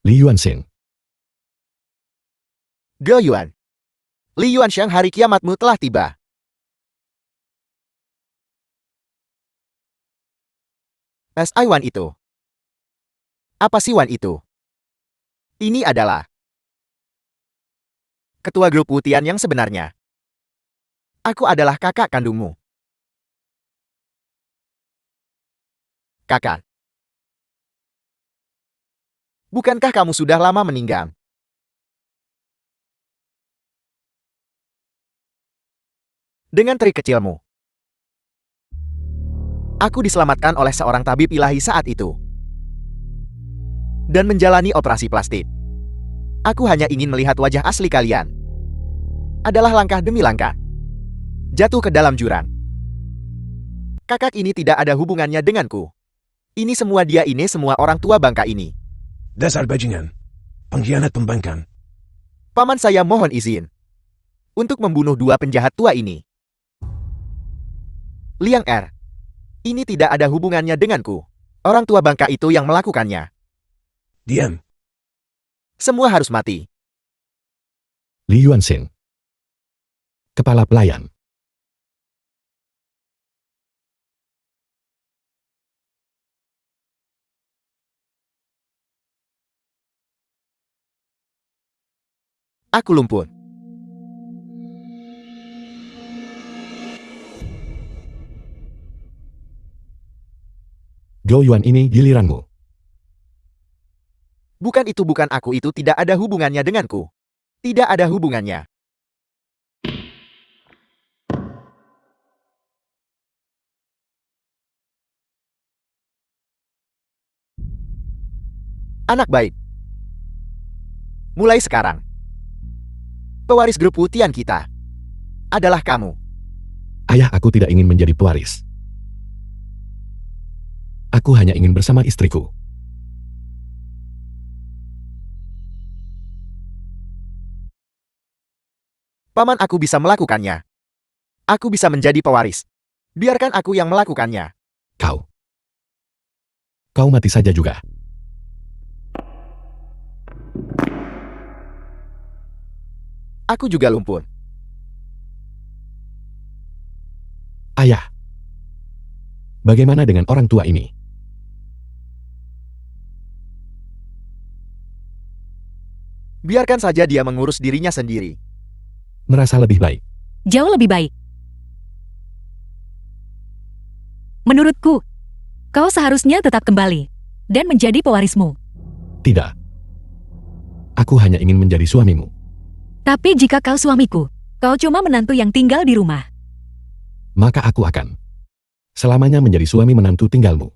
Speaker 2: Li Yuanxing.
Speaker 1: Ge Yuan. Li Yuanxiang, hari kiamatmu telah tiba. SI Wan itu. Apa sih Wan itu? Ini adalah ketua grup Wutian yang sebenarnya. Aku adalah kakak kandungmu. Kakak. Bukankah kamu sudah lama meninggal? Dengan trik kecilmu. Aku diselamatkan oleh seorang tabib ilahi saat itu. Dan menjalani operasi plastik. Aku hanya ingin melihat wajah asli kalian. Adalah langkah demi langkah. Jatuh ke dalam jurang. Kakak ini tidak ada hubungannya denganku. Ini semua orang tua bangka ini.
Speaker 5: Dasar bajingan. Pengkhianat pembangkang.
Speaker 1: Paman, saya mohon izin untuk membunuh dua penjahat tua ini. Liang Er. Ini tidak ada hubungannya denganku. Orang tua bangka itu yang melakukannya.
Speaker 5: Diam.
Speaker 1: Semua harus mati.
Speaker 2: Li Yuanxing. Kepala pelayan.
Speaker 1: Aku lumpuh.
Speaker 2: Zhou Yuan, ini giliranmu.
Speaker 1: Bukan aku itu tidak ada hubungannya denganku. Tidak ada hubungannya. Anak baik. Mulai sekarang, pewaris grup Wutian kita adalah kamu.
Speaker 2: Ayah, aku tidak ingin menjadi pewaris. Aku hanya ingin bersama istriku.
Speaker 1: Paman, aku bisa melakukannya. Aku bisa menjadi pewaris. Biarkan aku yang melakukannya.
Speaker 2: Kau mati saja juga.
Speaker 1: Aku juga lumpuh.
Speaker 2: Ayah. Bagaimana dengan orang tua ini?
Speaker 1: Biarkan saja dia mengurus dirinya sendiri.
Speaker 2: Merasa lebih baik.
Speaker 4: Jauh lebih baik. Menurutku, kau seharusnya tetap kembali dan menjadi pewarismu.
Speaker 2: Tidak. Aku hanya ingin menjadi suamimu.
Speaker 4: Tapi jika kau suamiku, kau cuma menantu yang tinggal di rumah.
Speaker 2: Maka aku akan selamanya menjadi suami menantu tinggalmu.